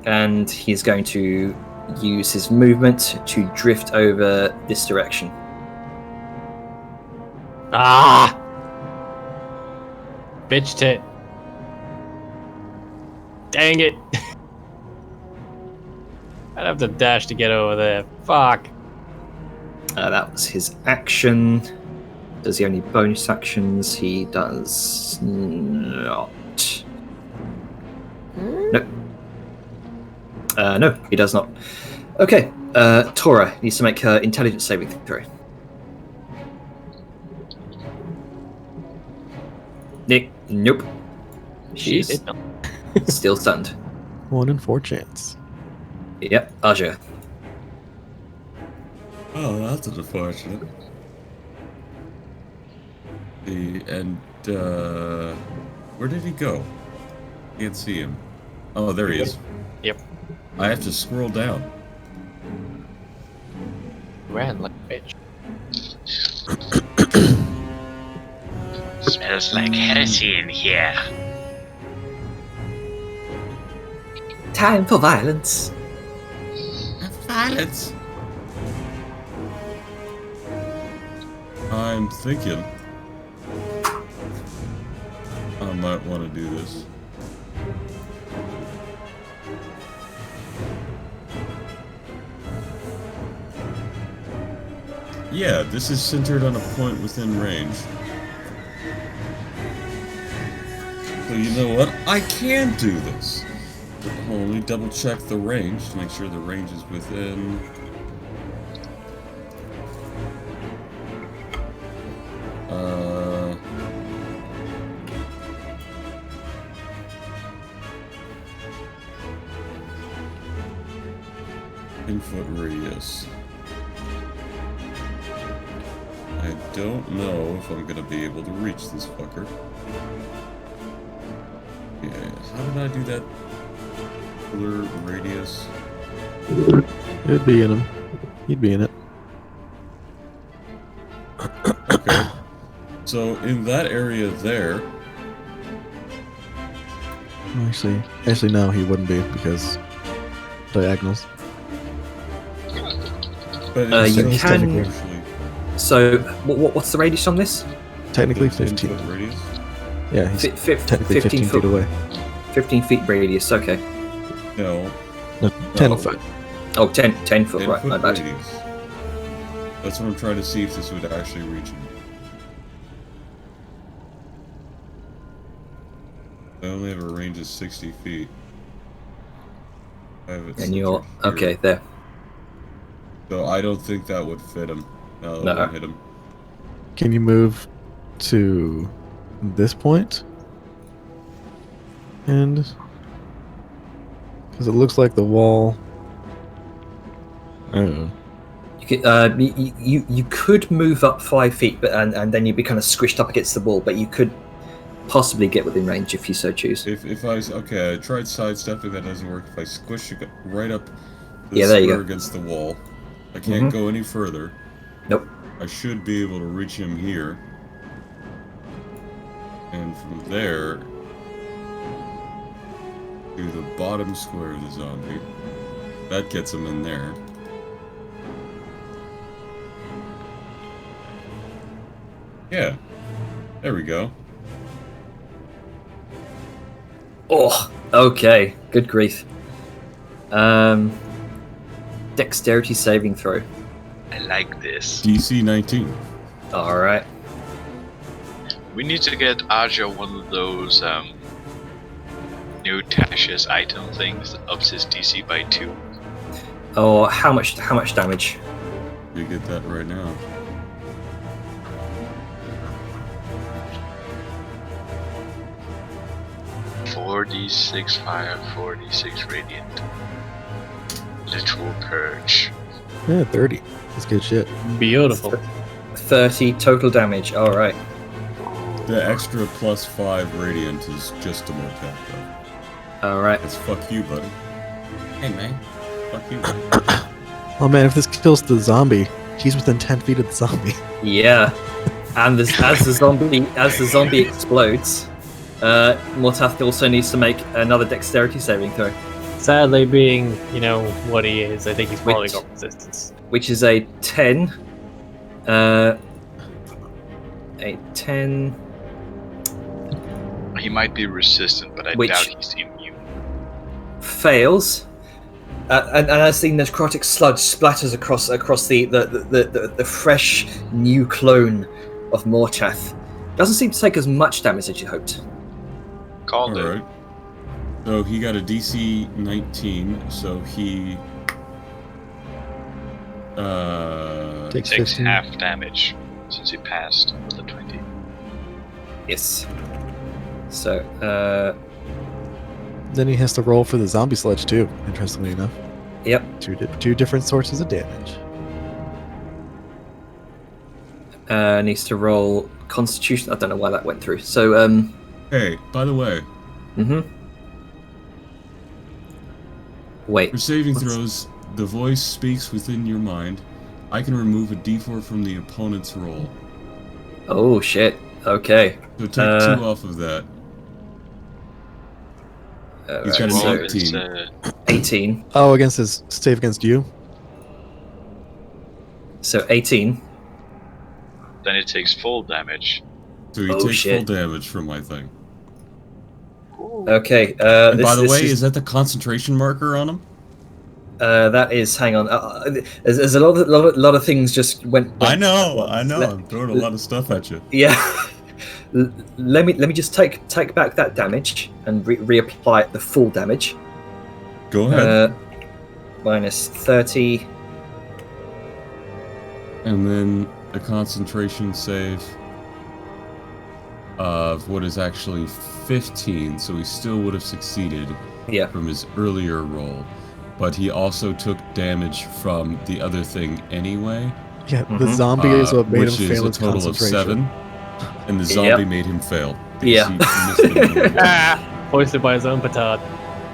And he's going to use his movement to drift over this direction. Ah! Bitch tit. Dang it. I'd have to dash to get over there. Fuck. That was his action. Does he have any bonus actions? He does not. Nope. No, he does not. Okay, Tora needs to make her intelligence saving throw. Nick, nope. She She's did not. still stunned. 1 in 4 chance. Yep, Aja. Oh, that's unfortunate. Where did he go? Can't see him. Oh, there he is. Yep. I have to scroll down. Ran like a bitch. Smells like heresy in here. Time for violence. Violence. I'm thinking I might want to do this. Yeah, this is centered on a point within range. So you know what? I can do this. But hold on, let me double check the range to make sure the range is within. Foot radius. I don't know if I'm gonna be able to reach this fucker. Yeah, how did I do that? Color radius. It'd be in him. He'd be in it. Okay. So in that area there. Actually, no, he wouldn't be because diagonals. But You it's can- actually So, what's the radius on this? Technically 10 15. foot radius. Yeah, he's technically 15 feet foot, away. 15 feet radius, okay. No. No, 10 No. foot. Oh, 10 foot, 10 right, foot my bad. radius. That's what I'm trying to see if this would actually reach him. I only have a range of 60 feet. I have it And you're, centered here. okay, there. So I don't think that would fit him. No, that No. won't hit him. Can you move to this point? And because it looks like the wall. I don't know. You could move up 5 feet, but and then you'd be kind of squished up against the wall. But you could possibly get within range if you so choose. If I okay, I tried sidestepping, that doesn't work. If I squish it right up the Yeah, there you square go. against the wall, I can't go any further. Nope. I should be able to reach him here, and from there to the bottom square of the zombie. That gets him in there. Yeah, there we go. Oh, okay. Good grief. Dexterity saving throw. I like this. DC 19. All right. We need to get Aja one of those new Tasha's item things that ups his DC by 2. Oh, how much damage? We get that right now. .4d6 fire, 4d6 radiant. Literal purge. Yeah, 30. That's good shit. Beautiful. 30 total damage. All right. The extra +5 radiant is just to Morteth, though. All right. It's fuck you, buddy. Hey, man. Fuck you, buddy. Oh man, if this kills the zombie, he's within 10 feet of the zombie. Yeah. And as the zombie explodes, Mortath also needs to make another dexterity saving throw, Sadly, being, what he is, I think he's probably Which- got resistance. which is a 10. A 10. He might be resistant, but I Which- doubt he's immune. Fails, and as the necrotic sludge splatters across the fresh new clone of Mortath, doesn't seem to take as much damage as you hoped. Called it. Alright. So he got a DC 19, so he... Takes Takes 15. half damage since he passed with a 20. Yes. So, Then he has to roll for the zombie sludge too, interestingly enough. yep. Two different sources of damage. Needs to roll Constitution. I don't know why that went through. So, Hey, by the way, wait. for saving What's- throws, the voice speaks within your mind. I can remove a d4 from the opponent's roll. Oh shit. Okay. So take 2 off of that. He's got an so 18. 18. Oh, against his save against you? So 18. Then it takes full damage. So he Oh, takes shit. full damage from my thing. Okay. And by the way, is that the concentration marker on him? That is. Hang on. There's a lot of things just went. I know. Let- I'm throwing a lot of stuff at you. Yeah. Let me just take back that damage and reapply the full damage. Go ahead. Minus 30. And then a concentration save of what is actually 15, so he still would have succeeded Yeah. from his earlier roll. But he also took damage from the other thing anyway. Yeah, the zombie is what made which him is fail a his total of concentration. 7. And the zombie made him fail. because Yeah. he missed the number. Hoisted by his own petard.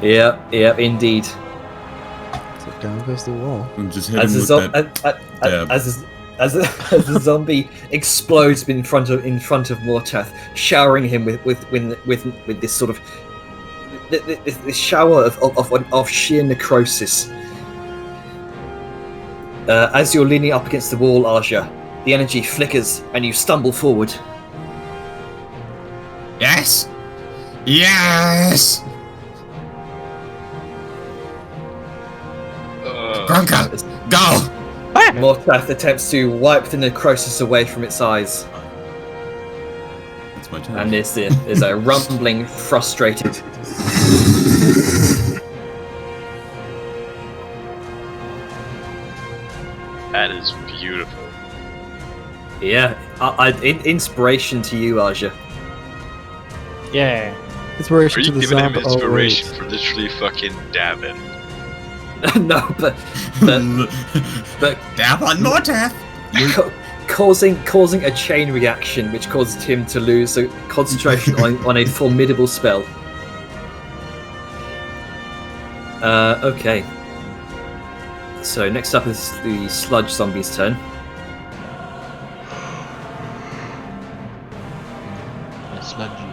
Yep, indeed. So down goes the wall. And just hit As him the, with that. dab. as the zombie explodes in front of Mortath, showering him with this sort of this shower of sheer necrosis. As you're leaning up against the wall, Arja, the energy flickers and you stumble forward. Yes! Yes! Grunka, go! Mortath attempts to wipe the necrosis away from its eyes, That's my turn. and there's a rumbling, frustrated. That is beautiful. Yeah, inspiration to you, Arja. Yeah. Inspiration Are to you the giving him zombie. inspiration for literally fucking dabbing? No, but Dab on Mortath! causing a chain reaction, which caused him to lose concentration on a formidable spell. Okay. So next up is the sludge zombie's turn. Sludgy.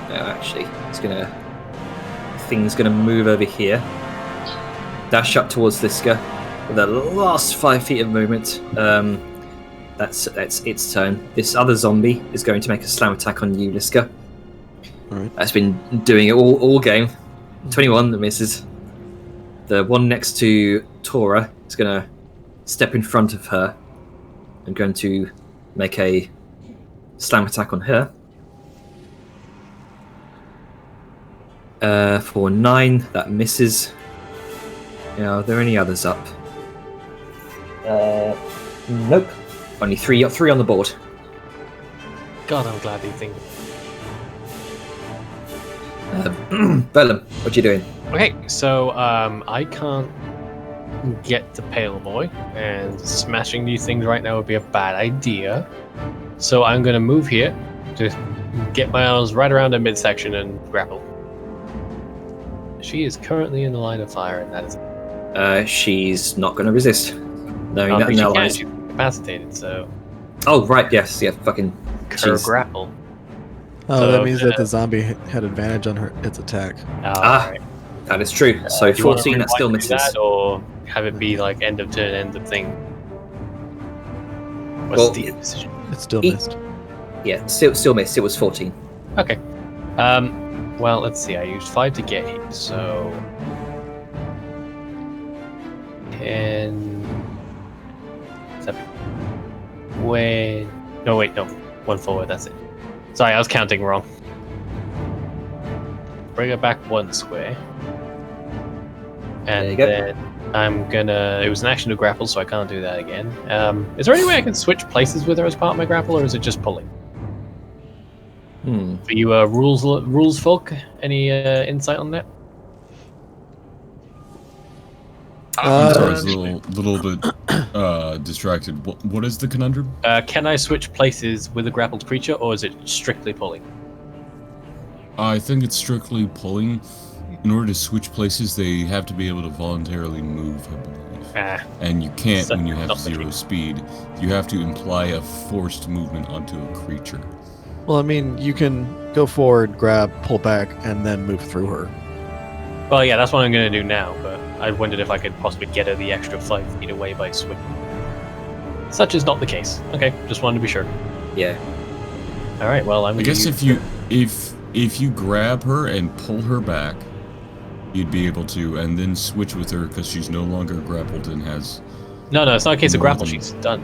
No, actually, thing's gonna move over here, dash up towards Liska with the last 5 feet of movement. That's its turn. This other zombie is going to make a slam attack on you, Liska. Alright. That's been doing it all game. 21 that misses. The one next to Tora is going to step in front of her and going to make a slam attack on her. For 9, that misses. Are there any others up? Nope. Only three on the board. God, I'm glad these things. Vellum, what you doing? Okay, so I can't get to Pale Boy, and smashing these things right now would be a bad idea. So I'm gonna move here to get my arms right around her midsection and grapple. She is currently in the line of fire, and that is. She's not going to resist. No, Oh, but she no can. lies. She's incapacitated, so Oh, right, yes, yeah, fucking. her Jeez. grapple. Oh, So, that means that the zombie had advantage on her its attack. Alright. That is true. So Do you wanna 14, that still rewind to misses. that, or have it be like end of turn, end of thing? What's Well, the decision? It still Eat. missed. Yeah, still missed. It was 14. Okay. Well, let's see. I used 5 to get here, so 10. 7. Wait. No, wait, no. 1 forward. That's it. Sorry, I was counting wrong. Bring it back 1 square. There you And go. then I'm gonna. It was an action to grapple, so I can't do that again. Is there any way I can switch places with her as part of my grapple, or is it just pulling? For you, rules folk, any insight on that? I'm sorry, I Uh, was a little bit distracted. What is the conundrum? Can I switch places with a grappled creature, or is it strictly pulling? I think it's strictly pulling. In order to switch places, they have to be able to voluntarily move, I believe. Ah, And you can't So- when you have not the 0 truth. speed. You have to imply a forced movement onto a creature. Well, I mean, you can go forward, grab, pull back, and then move through her. well, yeah, that's what I'm gonna do now. But I wondered if I could possibly get her the extra 5 feet away by swinging. Such is not the case. Okay, just wanted to be sure. Yeah. All right, well, I'm. I Gonna guess use- if you grab her and pull her back, you'd be able to, and then switch with her because she's no longer grappled and has. No, it's not a case of grapple. Mm. She's done.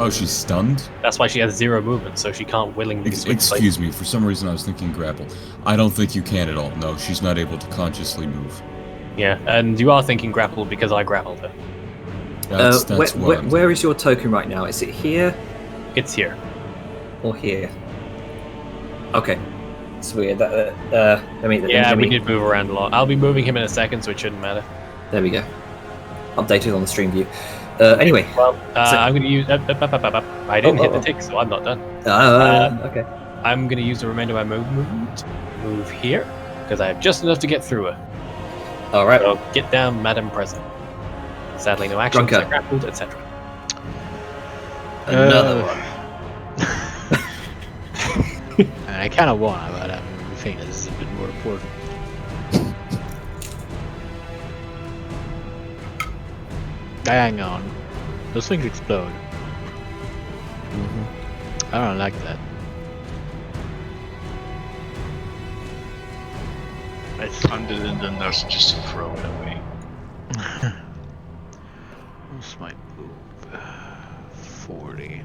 Oh, she's stunned. That's why she has 0 movement, so she can't willingly switch Excuse me. For some reason, I was thinking grapple. I don't think you can at all. No, she's not able to consciously move. places. Yeah, and you are thinking grapple because I grappled her. That's what I'm where is your token right now? Is it here It's here. or here? Okay. It's weird. Let me, Yeah, let me, we did move around a lot. I'll be moving him in a second, so it shouldn't matter. There we go. Updated on the stream view. Anyway. Well, So- I'm going to use. I didn't hit the tick, so I'm not done. Okay. I'm going to use the remainder of my movement to move here because I have just enough to get through her. All right. So get down, Madam President. Sadly, no action. Drunker. Grappled, etc. Another one. I kind of want, but I think this is a bit more important. Hang on. Those things explode. I don't like that. I thunder in the nuts just to throw it away. What's my move? 40.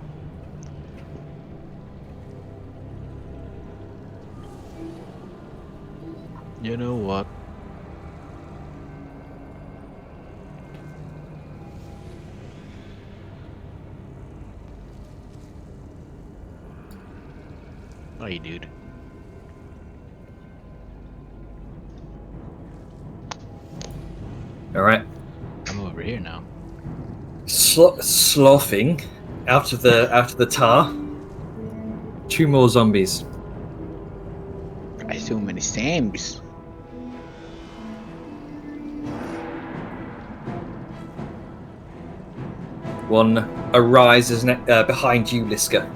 You know what? Hey, dude. All right. I'm over here now. Sloughing out of the tar. 2 more zombies. I so many Sams. One arises behind you, Liska.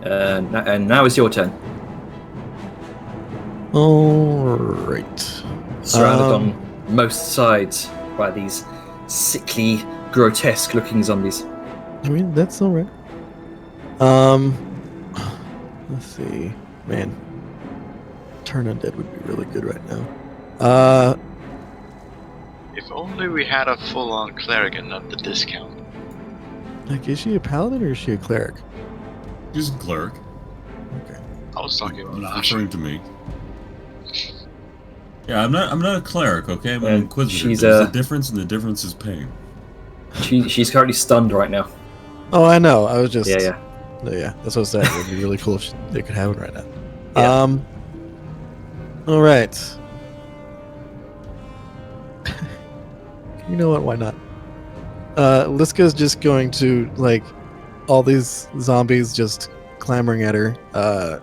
And now is your turn. All right. Surrounded on most sides by these sickly, grotesque-looking zombies. I mean, that's all right. Let's see. Man, turn undead would be really good right now. If only we had a full-on cleric and not the discount. Like, is she a paladin or is she a cleric? She's a cleric. Okay. I was talking about He's Asher. referring to me. Yeah, I'm not a cleric, okay? I'm an And inquisitor. she's There's a- a difference, and the difference is pain. She's currently stunned right now. Oh, I know. I was just Yeah. Yeah, that's what I said. It would be really cool if they could have it right now. Yeah. All right. You know what? Why not? Liska's just going to, like, all these zombies just clamoring at her.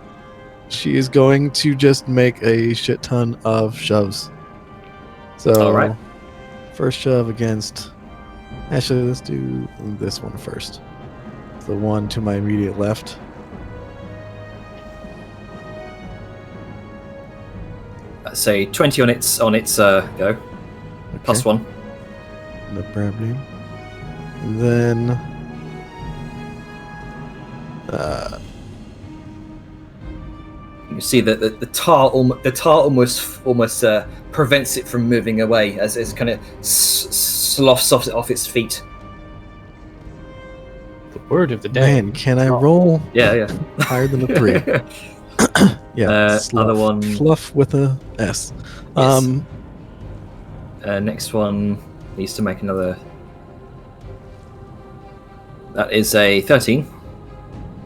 She is going to just make a shit ton of shoves. So, All right. first shove against. Actually, let's do this one first. The one to my immediate left. Say 20 on its go. Plus Okay. 1. No problem. Then You can see that the tar almost prevents it from moving away as it kind of sloughs off its feet. The word of the day. man, can I roll Yeah. higher than a 3? Yeah. Other one. Fluff with a S. Yes. Next one needs to make another. That is a 13.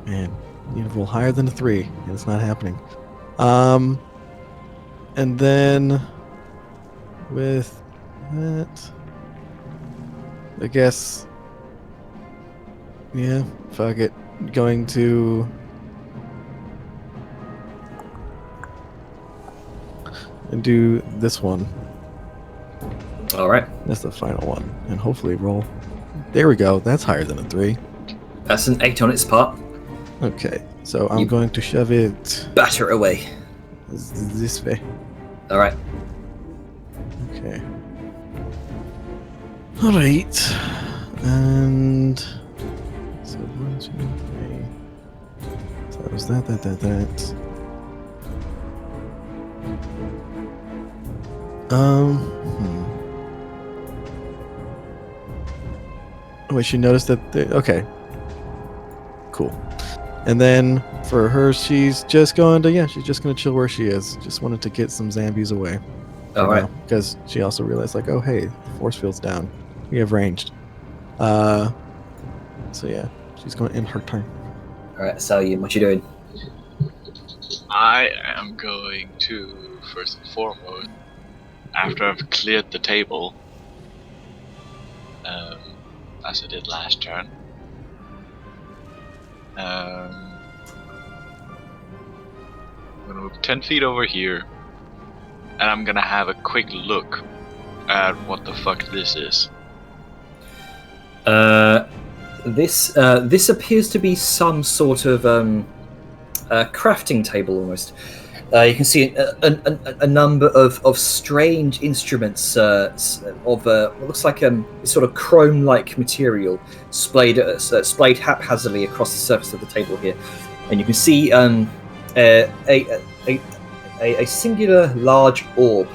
Man, you need to roll higher than a 3, and it's not happening. And then with that, I guess, yeah, fuck it. Going to and do this one. All right. That's the final one, and hopefully roll. There we go. That's higher than a 3. That's an 8 on its part. Okay, so I'm You- going to shove it Batter it away. this way. All right. Okay. All right. And so 1, 2, 3. So that was that. Wait, she noticed that. Okay. Cool. And then for her, she's just going to she's just going to chill where she is. Just wanted to get some zombies away. All right. Because she also realized, like, oh hey, the force field's down. We have ranged. So yeah, she's going to end her turn. All right. Salian, what you doing? I am going to, first and foremost, after I've cleared the table, as I did last turn, I'm gonna move 10 feet over here, and I'm gonna have a quick look at what the fuck this is. This appears to be some sort of crafting table almost. You can see a number of strange instruments of what looks like sort of chrome-like material splayed haphazardly across the surface of the table here, and you can see a singular large orb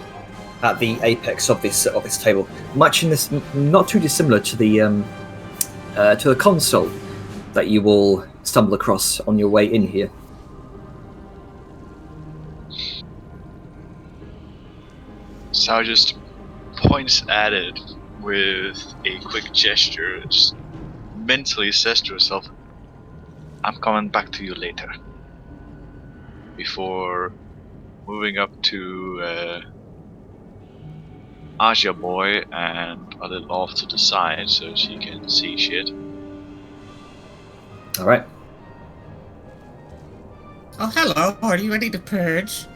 at the apex of this table, much in this not too dissimilar to the console that you will stumble across on your way in here. Sal just points at it with a quick gesture, just mentally says to herself, I'm coming back to you later. Before moving up to Aja Boy and a little off to the side so she can see shit. All right. Oh, hello. Are you ready to purge?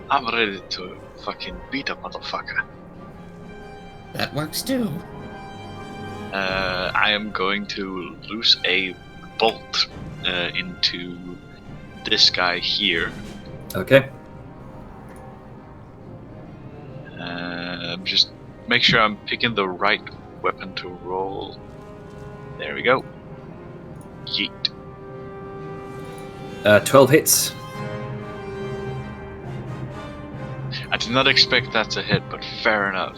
I'm ready to fucking beat a motherfucker. That works too. I am going to loose a bolt into this guy here. Okay. Just make sure I'm picking the right weapon to roll. There we go. Yeet. 12 hits. I did not expect that to hit, but fair enough.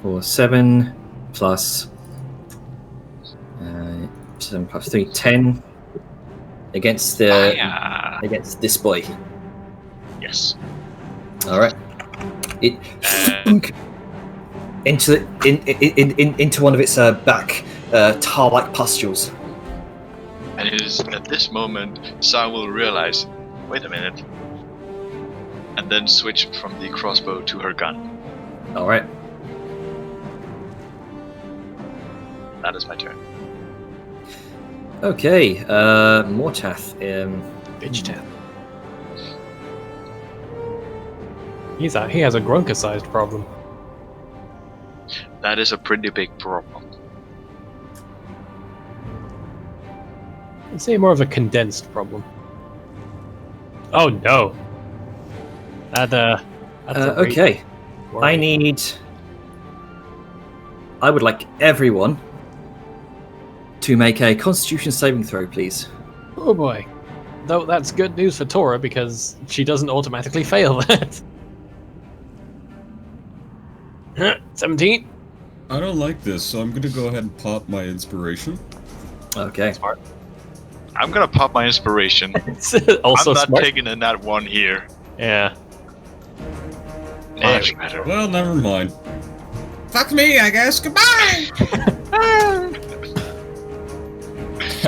For 7 plus 7 plus 3, 10 against against this boy. Yes. All right. It into one of its back tar-like pustules, And it is at this moment Sao will realize, wait a minute, and then switch from the crossbow to her gun. All right. That is my turn. Okay. Mortath. Bitch town. He has a Grunker-sized problem. That is a pretty big problem. I'd say more of a condensed problem. Oh no. That's a great Okay. worry. I would like everyone to make a Constitution saving throw, please. Oh boy. Though that's good news for Tora because she doesn't automatically fail that. 17. I don't like this, so I'm gonna go ahead and pop my inspiration. Okay. Smart. I'm gonna pop my inspiration. Also I'm not smart. taking a nat 1 here. Yeah. Much better. Well, never mind. Fuck me, I guess. Goodbye!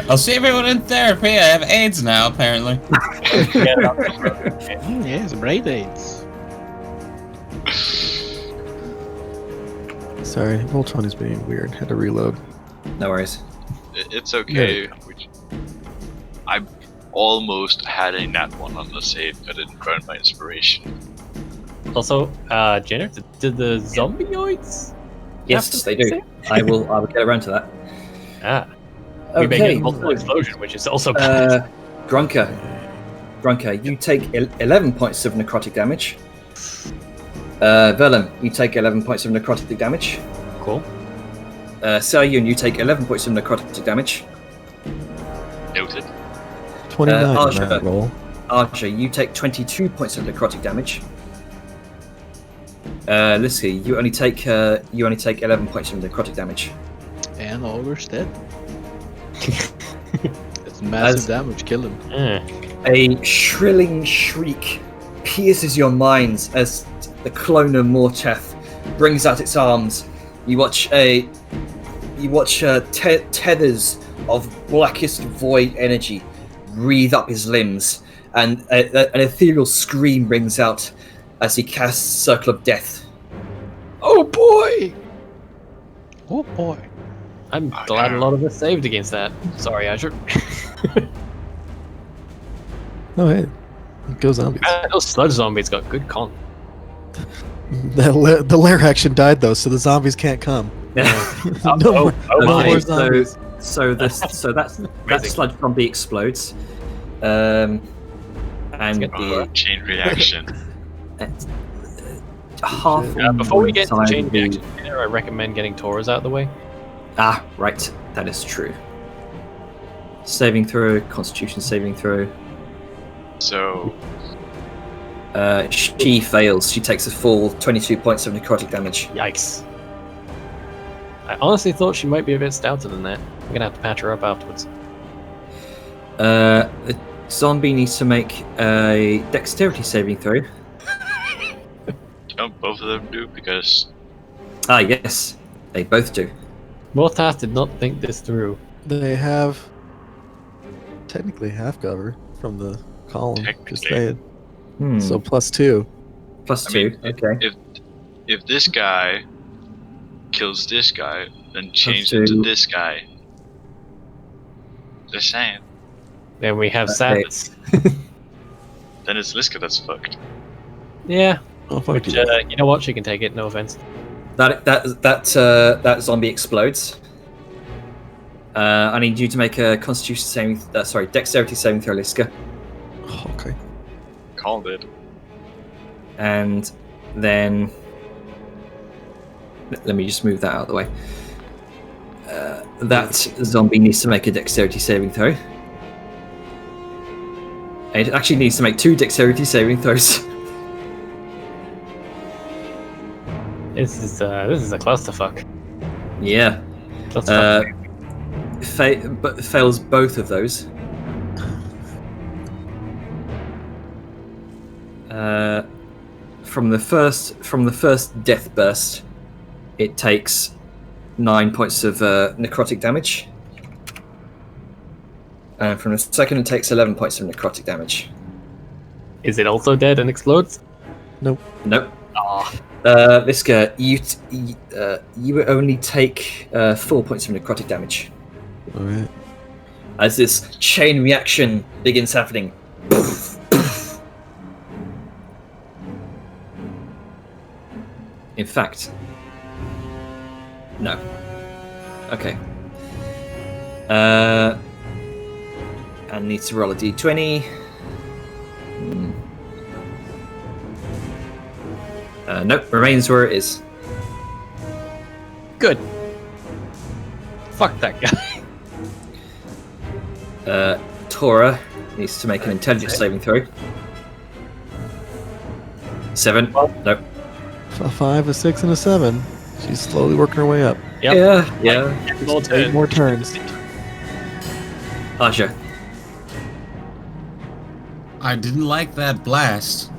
I'll see everyone in therapy. I have AIDS now, apparently. Yes, brain aids. Sorry, Voltron is being weird. Had to reload. No worries. It's okay. I almost had a nat 1 on the save, but I didn't burn my inspiration. Also, Jenner, did the zombioids? Yes, they do. I will get around to that. Ah. We may Okay. get multiple explosion, which is also bad. Grunker, you take 11 points of necrotic damage. Vellum, you take 11 points of necrotic damage. Cool. Seryun, you take 11 points of necrotic damage. Noted. 29 on Archer. that roll. Archer, you take 22 points of necrotic damage. Lissy, you only take 11 points of necrotic damage. And Ogre's dead. It's massive As- damage, kill him. A shrilling shriek pierces your minds as the cloner Morteth brings out its arms. You watch tethers of blackest void energy breathe up his limbs, and an ethereal scream rings out as he casts Circle of Death. Oh boy! Oh boy. I'm glad a lot of us saved against that. Sorry, Azure. Oh, hey. Go zombies. Those sludge zombies got good con. The lair action died, though, so the zombies can't come. No more Okay, zombies. so that Amazing. sludge zombie explodes, and the Chain reaction. half. Before we get to inside chain the- reaction, I recommend getting Taurus out of the way. Ah, right, that is true. Saving throw, Constitution saving throw. So, She fails. She takes a full 22 points of necrotic damage. Yikes. I honestly thought she might be a bit stouter than that. I'm gonna have to patch her up afterwards. The zombie needs to make a dexterity saving throw. don't both of them do? Because Ah, yes, they both do. Mortath did not think this through. They have technically half cover from the column. Just Technically. saying. So +2. Plus I 2. mean, Okay. if this guy kills this guy, then change two. it to this guy. Just saying. Then we have Okay. Samus. Then it's Liska that's fucked. Yeah, Oh, fuck which, you. you know what? She can take it, no offense. That zombie explodes. I need you to make a Constitution saving. Dexterity saving throw, Liska. Oh, okay. Called it. And then let me just move that out of the way. That zombie needs to make a dexterity saving throw. It actually needs to make 2 dexterity saving throws. This is a clusterfuck. Yeah, Clusterfuck. but fails both of those. From the first death burst, it takes 9 points of necrotic damage. And from the second, it takes 11 points of necrotic damage. Is it also dead and explodes? Nope. Ah, Liska, you only take 4 points of necrotic damage. All right. As this chain reaction begins happening. In fact, no. Okay. I need to roll a d20. Nope, remains where it is. good. Fuck that guy. Tora needs to make an intelligence saving throw. 7. Nope. A 5, a 6, and a 7. She's slowly working her way up. Yep. Yeah. More 8 turns. more turns. Aja. I didn't like that blast.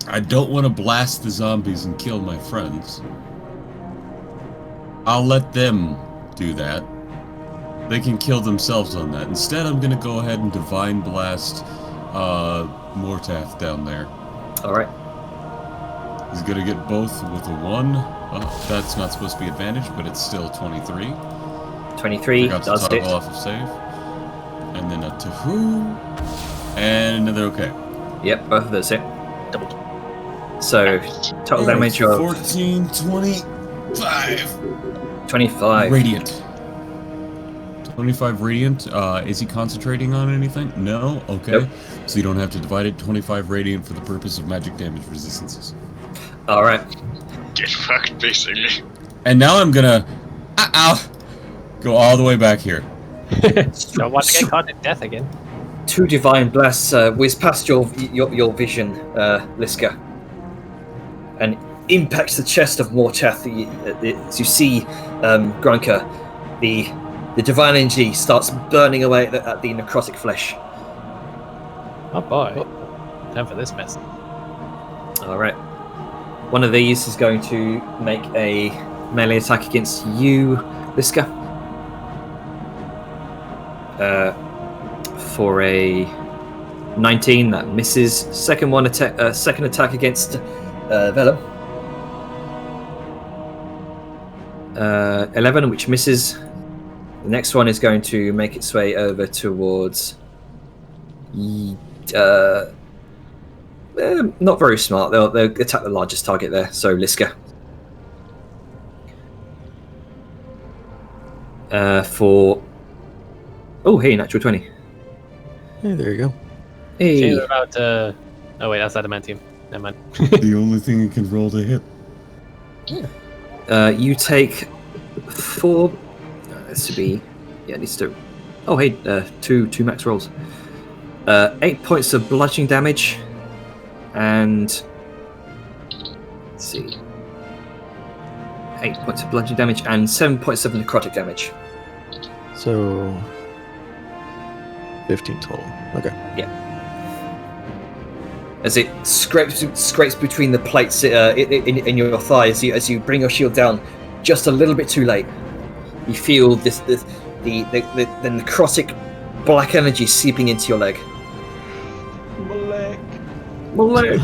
I don't want to blast the zombies and kill my friends. I'll let them do that. They can kill themselves on that. Instead, I'm going to go ahead and Divine Blast Mortath down there. Alright. He's going to get both with a 1. That's not supposed to be advantage, but it's still 23. 23 Forgot to does toggle hit. off of save. And then a Tahoo. And they're okay. Yep, both of those hit. So, total damage of 14, 25. 25. Radiant. 25 radiant. Is he concentrating on anything? No? Okay. Nope. So you don't have to divide it. 25 radiant for the purpose of magic damage resistances. Alright. Get fucked, basically. And now I'm gonna go all the way back here. Don't want to get caught in death again. 2 divine blasts whiz past your vision, Liska, and impacts the chest of Mortath. As you see, Grunker, the divine energy starts burning away at the necrotic flesh. Oh boy. Time for this mess. All right. One of these is going to make a melee attack against you, Liska. For a 19, that misses. Second attack against Vellum. 11, which misses. The next one is going to make its way over towards. Not very smart. They'll attack the largest target there. So Liska. For. Oh, hey, natural 20. Hey, there you go. She's Hey. about to... Oh wait, that's adamantium. Never mind. The only thing you can roll to hit. You take 4. This to be. Yeah, it needs to. Oh, hey, two max rolls. 8 points of bludgeoning damage, and let's see, 8 points of bludgeoning damage and 7 points of necrotic damage. So 15 total. Okay. As it scrapes between the plates in your thighs, as you bring your shield down just a little bit too late. You feel the necrotic black energy seeping into your leg. My leg.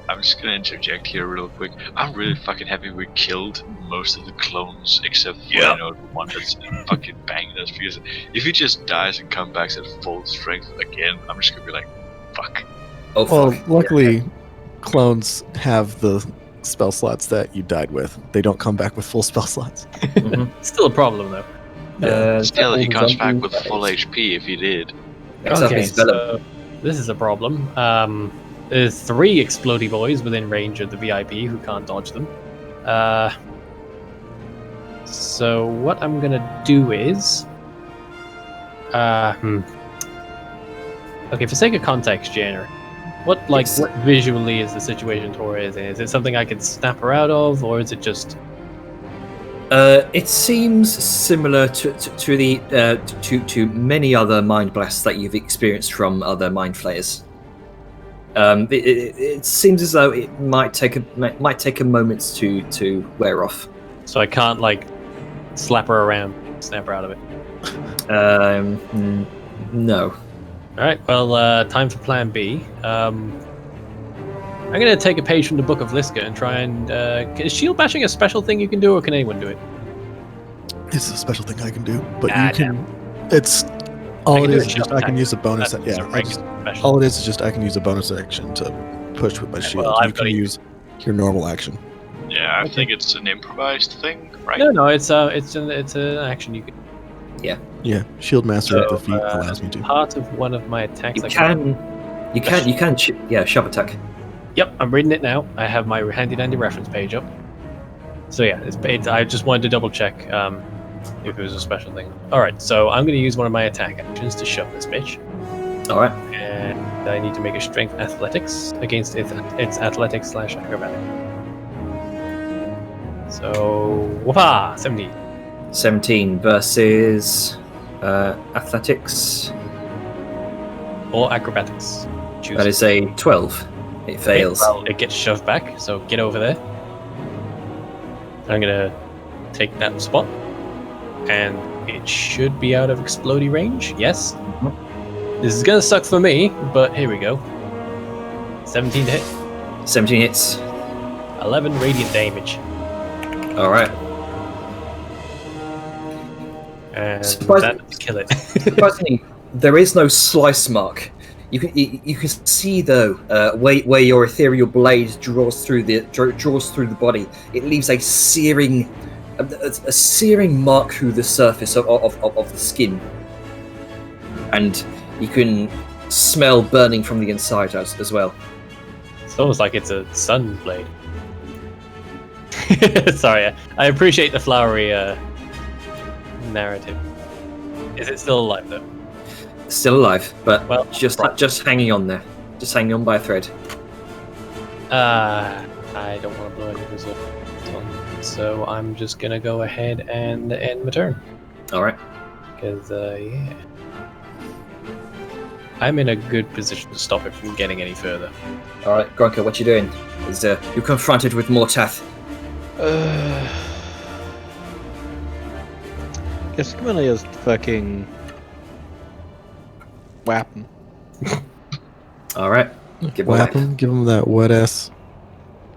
I'm just gonna interject here real quick. I'm really fucking happy we killed most of the clones except for the one that's fucking banging us, because if he just dies and comes back at full strength again, I'm just gonna be like, fuck. Oh, Well, fuck. luckily, clones have the spell slots that you died with. They don't come back with full spell slots. Mhm. Still a problem though. Still, he comes back zombie with full dies. HP if he did. Next up Okay, is Vellum. so this is a problem. There's 3 explodey boys within range of the VIP who can't dodge them. So what I'm gonna do is, okay, for sake of context, Janer, what visually is the situation Tora is in? Is it something I could snap her out of, or is it just? It seems similar to many other mind blasts that you've experienced from other mind flayers. It seems as though it might take a moment to wear off. So I can't slap her around, snap her out of it. No. All right. Well, time for Plan B. I'm gonna take a page from the Book of Liska and try and. Is shield bashing a special thing you can do, or can anyone do it? It's a special thing I can do, but Ah, you can. It's all can it do is. a Just shield I can attack. use a bonus. That's Yeah, a regular special. all it is just I can use a bonus action to push with my shield. well, I've you got can it. use your normal action. Yeah, I think it's an improvised thing, right? No, it's an action you can. Yeah, shield master at So, the feet allows me to. Part of one of my attacks. You I can. Yeah, shove attack. Yep, I'm reading it now. I have my handy dandy reference page up. So yeah, I just wanted to double check if it was a special thing. All right, so I'm going to use one of my attack actions to shove this bitch, All right. and I need to make a strength athletics against its athletics/acrobatic. So whoopah, 17. 17 versus athletics. Or acrobatics. Choose. That is a 12. It fails. Well, it gets shoved back, so get over there. I'm gonna take that spot, and it should be out of explodey range. Yes. This is gonna suck for me, but here we go. 17 to hit, 17 hits. 11 radiant damage, All right. and Surprising- that kill it. Surprisingly, there is no slice mark. You can see though where your ethereal blade draws through the body. It leaves a searing mark through the surface of the skin, and you can smell burning from the inside as well. It's almost like it's a sun blade. Sorry, I appreciate the flowery narrative. Is it still alive though? Still alive, but Well, just hanging on there, just hanging on by a thread. I don't want to blow any reserve, so I'm just gonna go ahead and end my turn. All right. Because, yeah. I'm in a good position to stop it from getting any further. All right, Gronka, what you doing? Is you're confronted with Mortath. Guess I'm gonna just fucking whap him. All right. Give Whap away. him, give him that wet ass.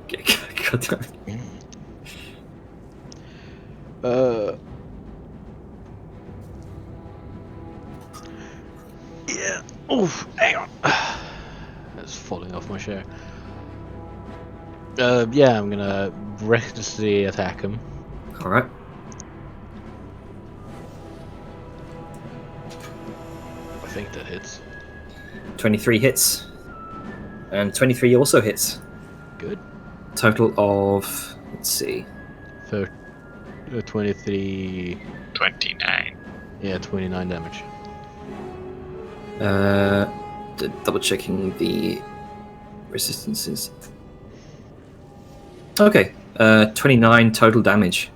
God damn it. Yeah. Oof. Hang on. It's falling off my chair. Yeah, I'm gonna recklessly attack him. All right. I think that hits. 23 hits, and 23 also hits. Good. Total of, let's see, 23. 29. Yeah, 29 damage. double checking the resistances. Okay, 29 total damage.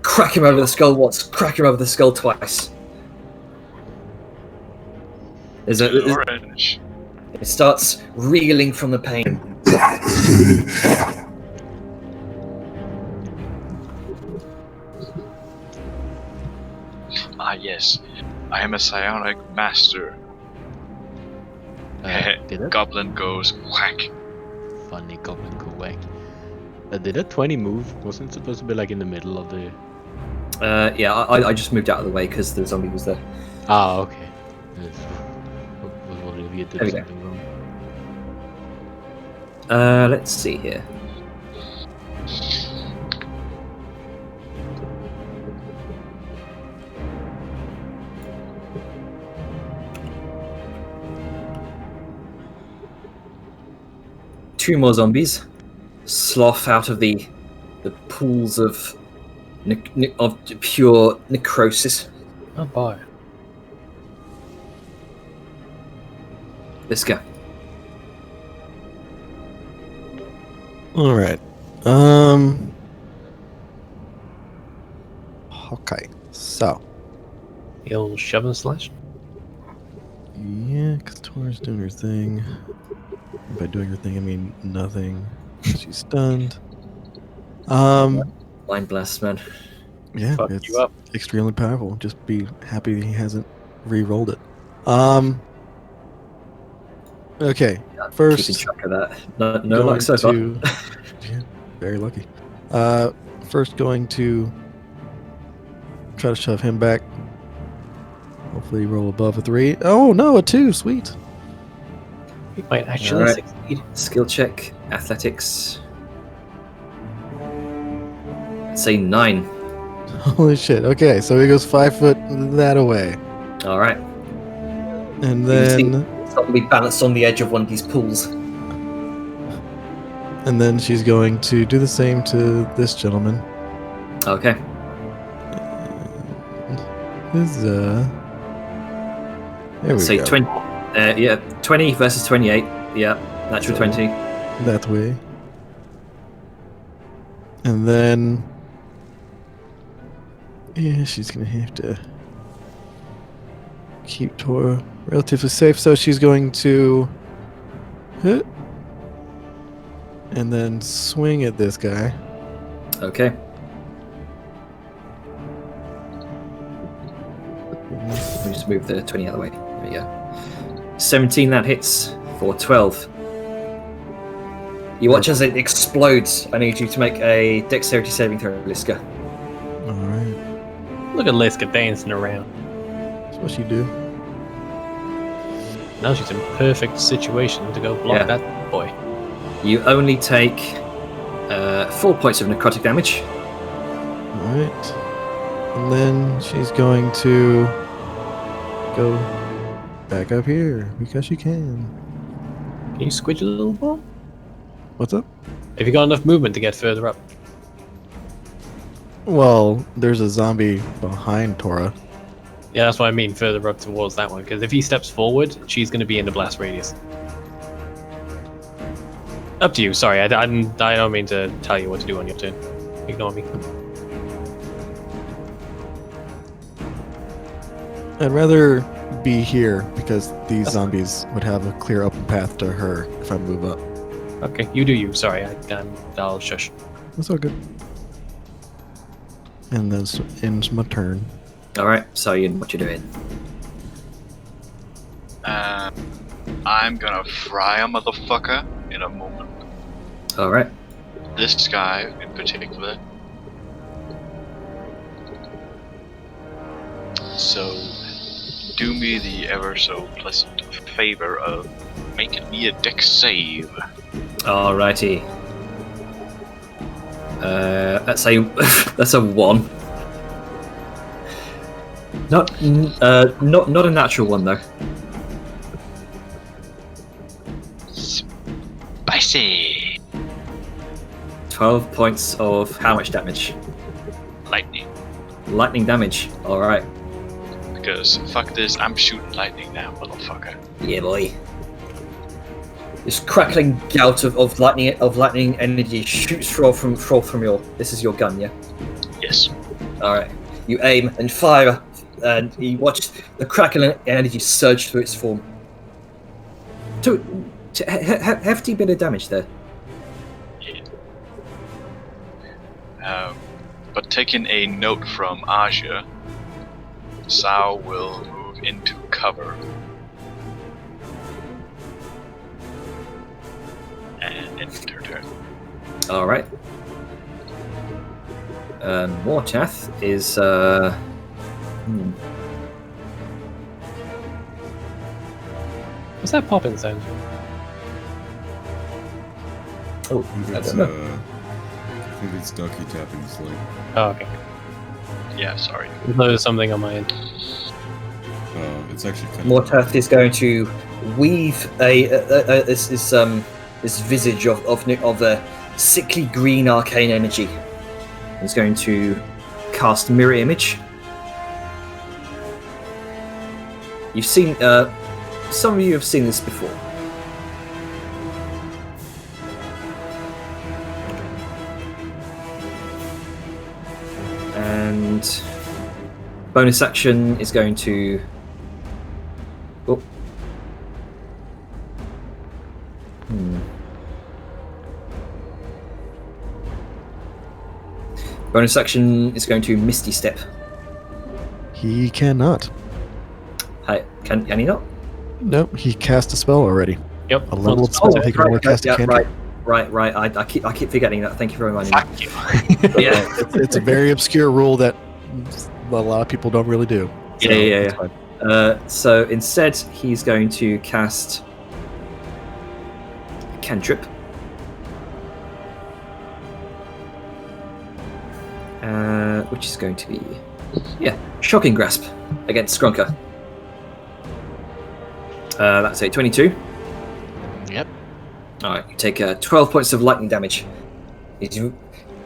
Crack him over the skull once, crack him over the skull twice. Orange. It starts reeling from the pain. Ah, yes. I am a psionic master. Did it? Goblin goes whack. Funny goblin go whack. Did a 20 move? Wasn't it supposed to be like in the middle of the... Yeah, I just moved out of the way because the zombie was there. Ah, okay. Yes. Was wondering if you There we did go. something wrong. Let's see here. Two more zombies slough out of the pools of pure necrosis. Oh boy. Let's go. All right. Okay. So, The old shove and slash. yeah, Kator's doing her thing. By doing her thing, I mean nothing. She's stunned. Mind blast, man. Yeah, Fuck it's you up. extremely powerful. Just be happy he hasn't re-rolled it. Okay. Keeping First, track of that. No going luck so far. to yeah, very lucky. First going to try to shove him back. Hopefully roll above a 3. Oh no, a 2. Sweet. We might actually Alright. succeed. Skill check, athletics. Let's say 9. Holy shit. Okay, so he goes 5 foot that away. All right. And You can then Suddenly balanced on the edge of one of these pools. she's going to do the same to this gentleman. Okay. There we Say go. 20. Yeah, 20 versus 28. Yeah, natural 20. That way. And then yeah, she's gonna have to keep Tora relatively safe, so she's going to hit and then swing at this guy. Okay. Let me just move the 20 out of the way. There we go. 17, that hits for 12. You watch as it explodes. I need you to make a dexterity saving throw, Liska. Alright. Look at Liska dancing around. That's what she do. Now she's in perfect situation to go block Yeah. that boy. You only take 4 points of necrotic damage. Alright. And then she's going to go back up here because she can. Can you squidge a little more? What's up? Have you got enough movement to get further up? Well, there's a zombie behind Tora. Yeah, that's what I mean, further up towards that one. Because if he steps forward, she's going to be in the blast radius. Up to you. Sorry, I don't mean to tell you what to do on your turn. Ignore me. I'd rather be here because these zombies would have a clear open path to her if I move up. Okay, you do you. Sorry, I'll shush. That's all good. And then ends my turn. Alright, so you know what you're doing. I'm gonna fry a motherfucker in a moment. Alright. This guy in particular. So, do me the ever so pleasant favor of making me a dex save. Alrighty. That's a that's a 1. Not a natural one though. Spicy! 12 points of how much damage? Lightning. Lightning damage. Alright. Because fuck this, I'm shooting lightning now, motherfucker. Yeah, boy. This crackling gout of lightning energy shoots from your. This is your gun, yeah. Yes. All right. You aim and fire, and you watch the crackling energy surge through its form. Hefty bit of damage there. But taking a note from Aja, Sao will move into cover. And end her turn. All right. Mortath is. What's that popping sound? Oh, I I think don't know. I think it's Ducky tapping the slate. Oh, okay. Yeah, sorry. There's something on my end. It's actually kind of. Mortath is going to weave this visage of a sickly green arcane energy. He's going to cast Mirror Image. You've seen, some of you have seen this before. And bonus action is going to. Oh. Bonus action is going to Misty Step. He cannot. Hi, can he not? Nope, he cast a spell already. Yep. A level of spell. spell. He can only cast a cantrip. Right. I keep forgetting that. Thank you for reminding me. Fuck you. Yeah. It's a very obscure rule that a lot of people don't really do. So Yeah. it's fine. So instead, he's going to cast cantrip. Which is going to be, Shocking Grasp against Grunker. That's a 22. Yep. Alright, you take 12 points of lightning damage. He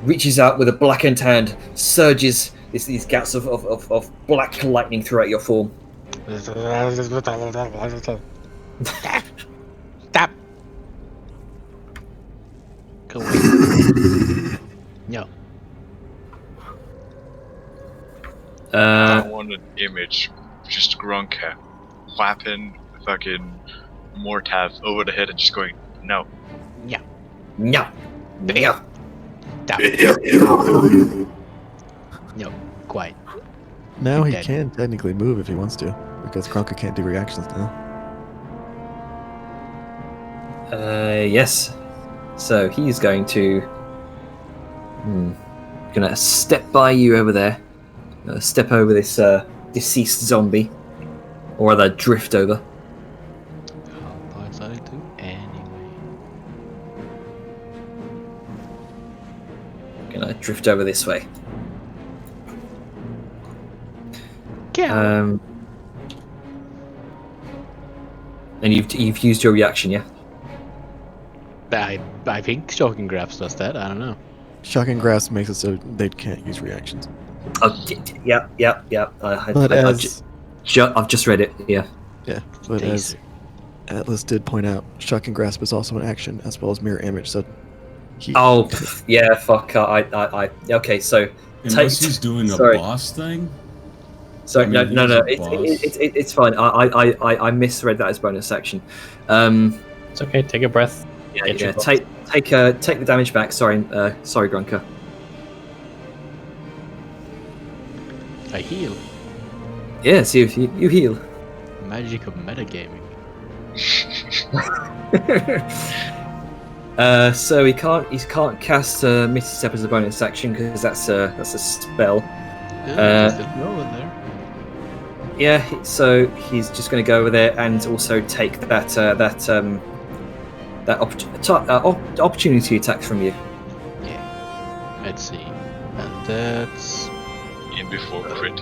reaches out with a blackened hand, surges these gouts of black lightning throughout your form. Stop. Go away. No. I want an image, just Grunker whapping fucking Mortath over the head and just going, no. No. Stop. No. Quiet. Now he Dead. can technically move if he wants to, because Krunka can't do reactions now. Yes. So he's going to gonna step by you over there. Step over this deceased zombie, or rather drift over. How parts I do anyway? Gonna drift over this way. Yeah. And you've used your reaction, yeah? I think Shocking Grasp does that. I don't know. Shocking Grasp makes it so they can't use reactions. Oh, yeah. But as I've just read it. Yeah. but as Atlas did point out, Shocking Grasp is also an action as well as Mirror Image. So he Oh, yeah. Fuck. Okay. So Unless he's doing a sorry. boss thing. Sorry. I mean, No. he's a boss. It's fine. I misread that as bonus section. It's okay. Take a breath. Yeah. Get your Yeah. buff. Take the damage back. Sorry. Sorry, Grunker. I heal. Yeah. See if you heal. Magic of metagaming. So he can't cast Misty Step as a bonus action because that's a spell. Yeah, just go over there. Yeah, so he's just going to go over there and also take that opportunity attack from you. Yeah. Let's see. And that's In before crit.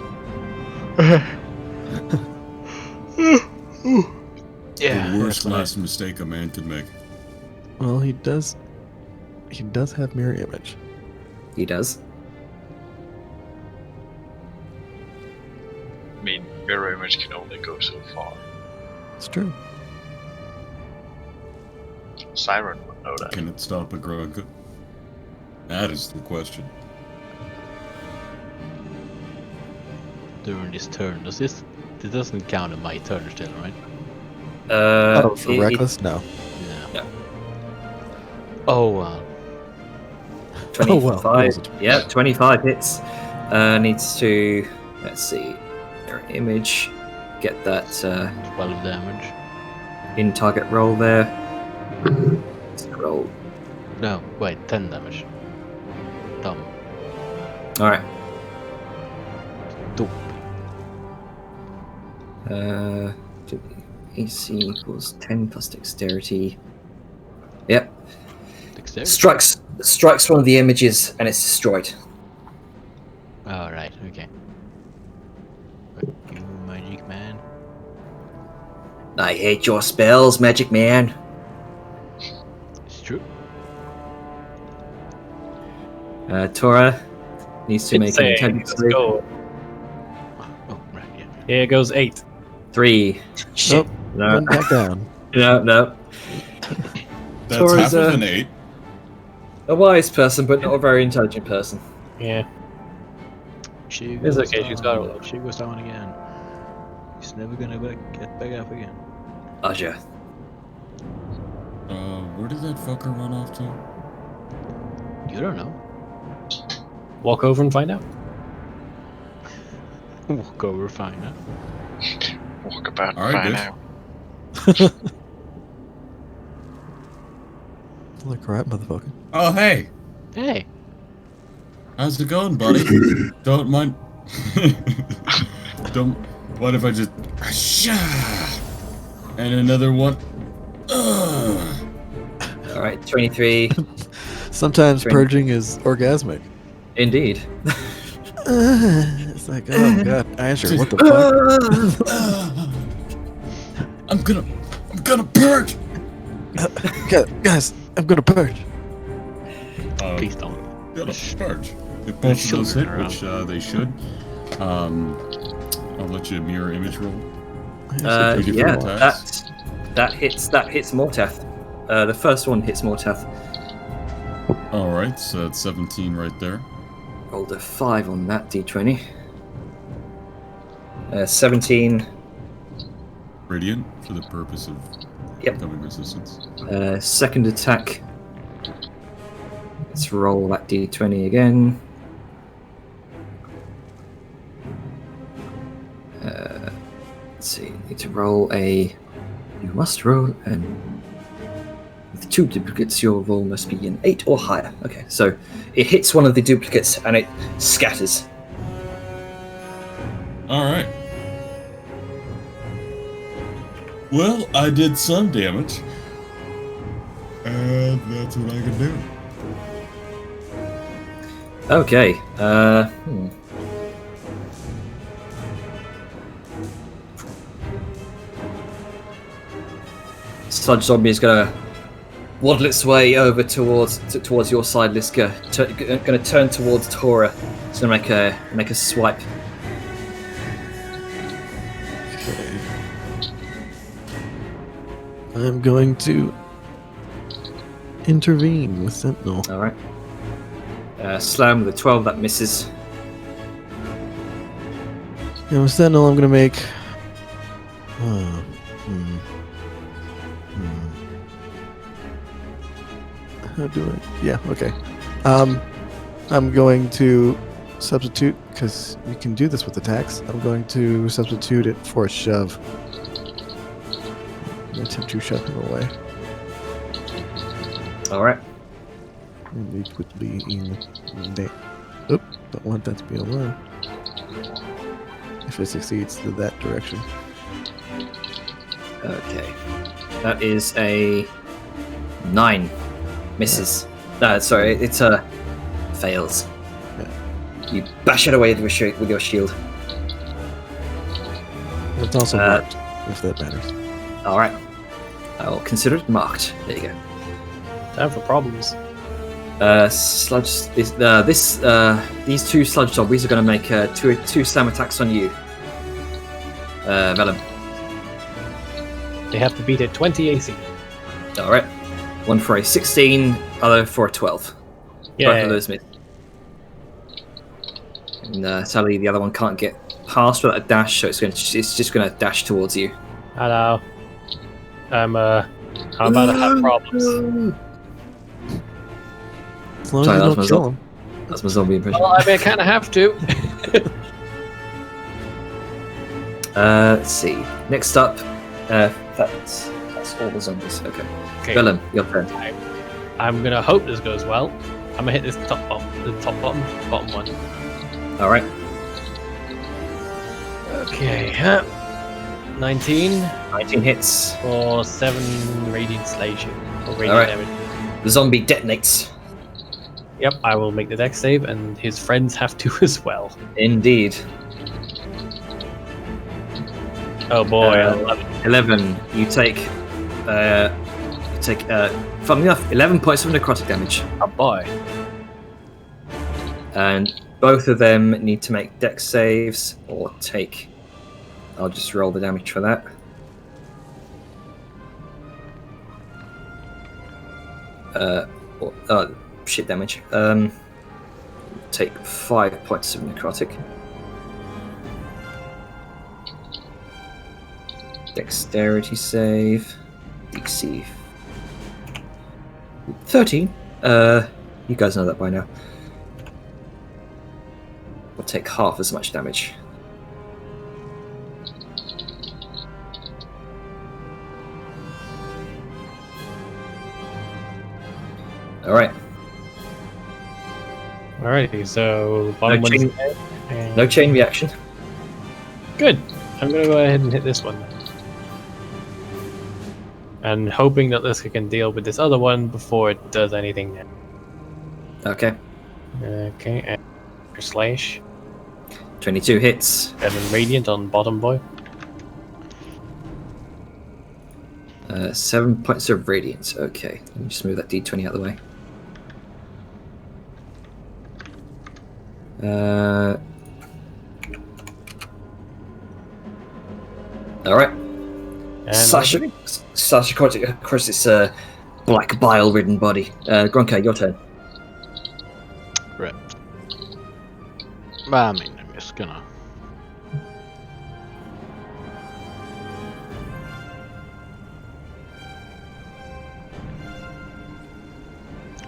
yeah. The worst that's what I- last mistake a man could make. well, he does have Mirror Image. He does. I mean, mirror image can only go so far. It's true. Siren would know that. Can it stop a Grunka? That is the question. During this turn, does this doesn't count in my turn still, right? For Reckless? No. Yeah. No. Oh wow. 25. well. Yeah, 25 hits. Needs to, let's see, mirror image, get that 12 damage. in target roll there. Roll. No, wait, 10 damage. Dumb. Alright. Dope. AC equals 10 plus dexterity. Yep. Dexterity. Strikes one of the images and it's destroyed. Alright, okay. Fuck you, magic man. I hate your spells, Magic Man. It's true. Tora needs to make an intelligence Let's save. go. Oh, right, yeah. Here goes 8. 3. Nope. No, Went back down. no. That's Tora's, half of an 8. A wise person, but not a very intelligent person. Yeah. She It's goes okay, she's got down. it. She goes down again. He's never gonna get back up again. Aja. Where did that fucker run off to? You don't know. walk over and find out. Walk over, find out. Walk about All right, and dude. find out. Holy crap, motherfucker. Oh, hey. Hey. How's it going, buddy? Don't mind. Don't. What if I just. And another one. All right, 23. Sometimes Drink. purging is orgasmic. Indeed. It's like, oh god, Asher, what the fuck? I'm gonna purge. Guys, I'm gonna purge. Please don't. Gonna purge. If both of those hit, Children which they should, I'll let you mirror image roll. Two different Yeah, attacks. that hits Mortath. The first one hits Mortath. All right, so that's 17 right there. Rolled a 5 on that d20. 17. Radiant for the purpose of Yep. becoming resistance. Second attack. Let's roll that d20 again. Let's see. Need to roll a. You must roll, and with 2 duplicates, your roll must be an 8 or higher. Okay, so it hits one of the duplicates and it scatters. All right. Well, I did some damage, and that's what I can do. Okay. Sludge Zombie is gonna waddle its way over towards your side, Liska. Gonna turn towards Tora. It's gonna make a swipe. Okay. I'm going to intervene with Sentinel. All right. Slam with a 12. That misses. And with Sentinel, I'm going to make. How do I? Yeah, okay. I'm going to substitute, because you can do this with attacks. I'm going to substitute it for a shove. I'm going to attempt to shove him away. All right. And it would be in that. Oop, don't want that to be a line. If it succeeds to that direction. Okay. That is a 9. Misses. Sorry, it's a fails. Yeah. You bash it away with your shield. It's also marked, if that matters. All right. I will consider it marked. There you go. Time for problems. Sludge. These 2 sludge zombies are going to make two slam attacks on you. Vellum. They have to beat a 20 AC. All right. One for a 16, other for a 12. Both Yeah. of those miss. And sadly, the other one can't get past without a dash, so it's just going to dash towards you. Hello. I'm about to have problems. As long Sorry, as that you was don't my kill him. That's my zombie impression. Well, I mean, I kind of have to. Let's see. Next up, that's all the zombies. Okay. Okay. Vellum, your turn. I'm gonna hope this goes well. I'm gonna hit this bottom one. All right. Okay. 19 19 hits. for 7 radiant slashing. Or radiant Alright. damage. The zombie detonates. Yep, I will make the dex save, and his friends have to as well. Indeed. Oh boy, Uh, 11. 11. You take. Funnily enough, 11 points of necrotic damage, Oh boy. and both of them need to make dex saves or take. I'll just roll the damage for that. Shit damage. Take 5 points of necrotic. Dexterity save. DC 13. You guys know that by now. will take half as much damage. Alright, Alrighty, so bottom No one is chain- dead, and- no chain reaction. Good. I'm gonna go ahead and hit this one. And hoping that this can deal with this other one before it does anything. Okay, Okay, and slash. 22 hits. 7 radiant on bottom boy. 7 points of radiance. Okay, let me just move that d20 out of the way. Alright. And Sasha across its black bile-ridden body. Gronka, your turn. Right. I mean, I'm just gonna.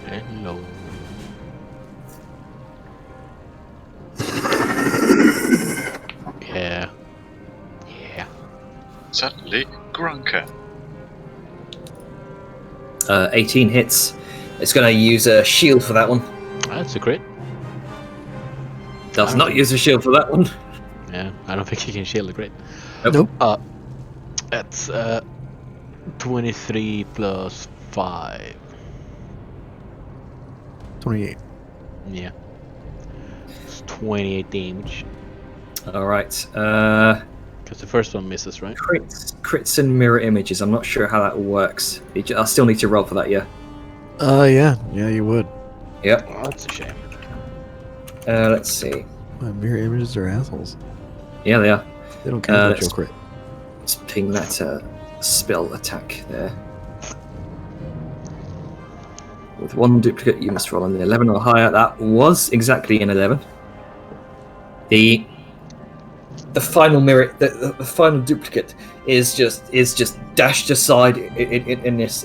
Hello. Yeah. Yeah. Suddenly, Grunker. 18 hits. It's going to use a shield for that one. That's a crit. Does not use a shield for that one. Yeah, I don't think he can shield a crit. Nope. That's 23 plus 5. 28. Yeah. It's 28 damage. Alright. Because the first one misses, right? Crits and mirror images. I'm not sure how that works. I still need to roll for that, yeah. Yeah. Yeah, you would. Yep. Oh, that's a shame. Let's see. Mirror images are assholes. Yeah, they are. They don't care about let's- your crit. Let's ping that spell attack there. With one duplicate, you must roll on the 11 or higher. That was exactly an 11. The final mirror, the final duplicate is just dashed aside in this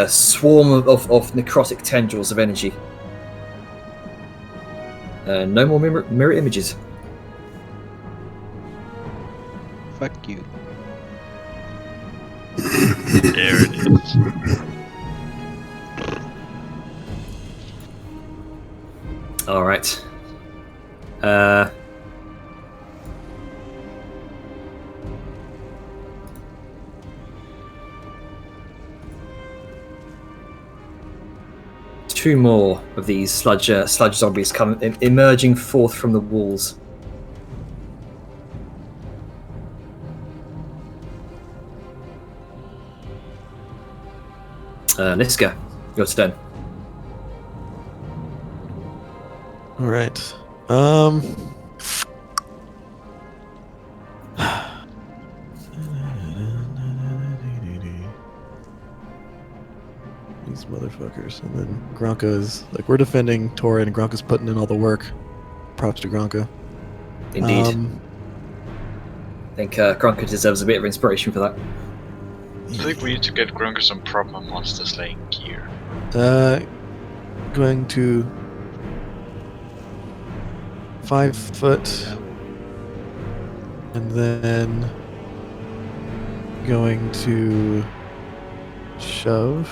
swarm of necrotic tendrils of energy. No more mirror images. Fuck you. There it is. All right. Two more of these sludge zombies come emerging forth from the walls. Niska, your turn. All right. These motherfuckers. And then Gronka is like, we're defending Tora, and Gronka's putting in all the work. Props to Gronka. Indeed. I think Gronka deserves a bit of inspiration for that. I think we need to get Grunker some proper monster slaying gear. Going to 5 foot, and then going to shove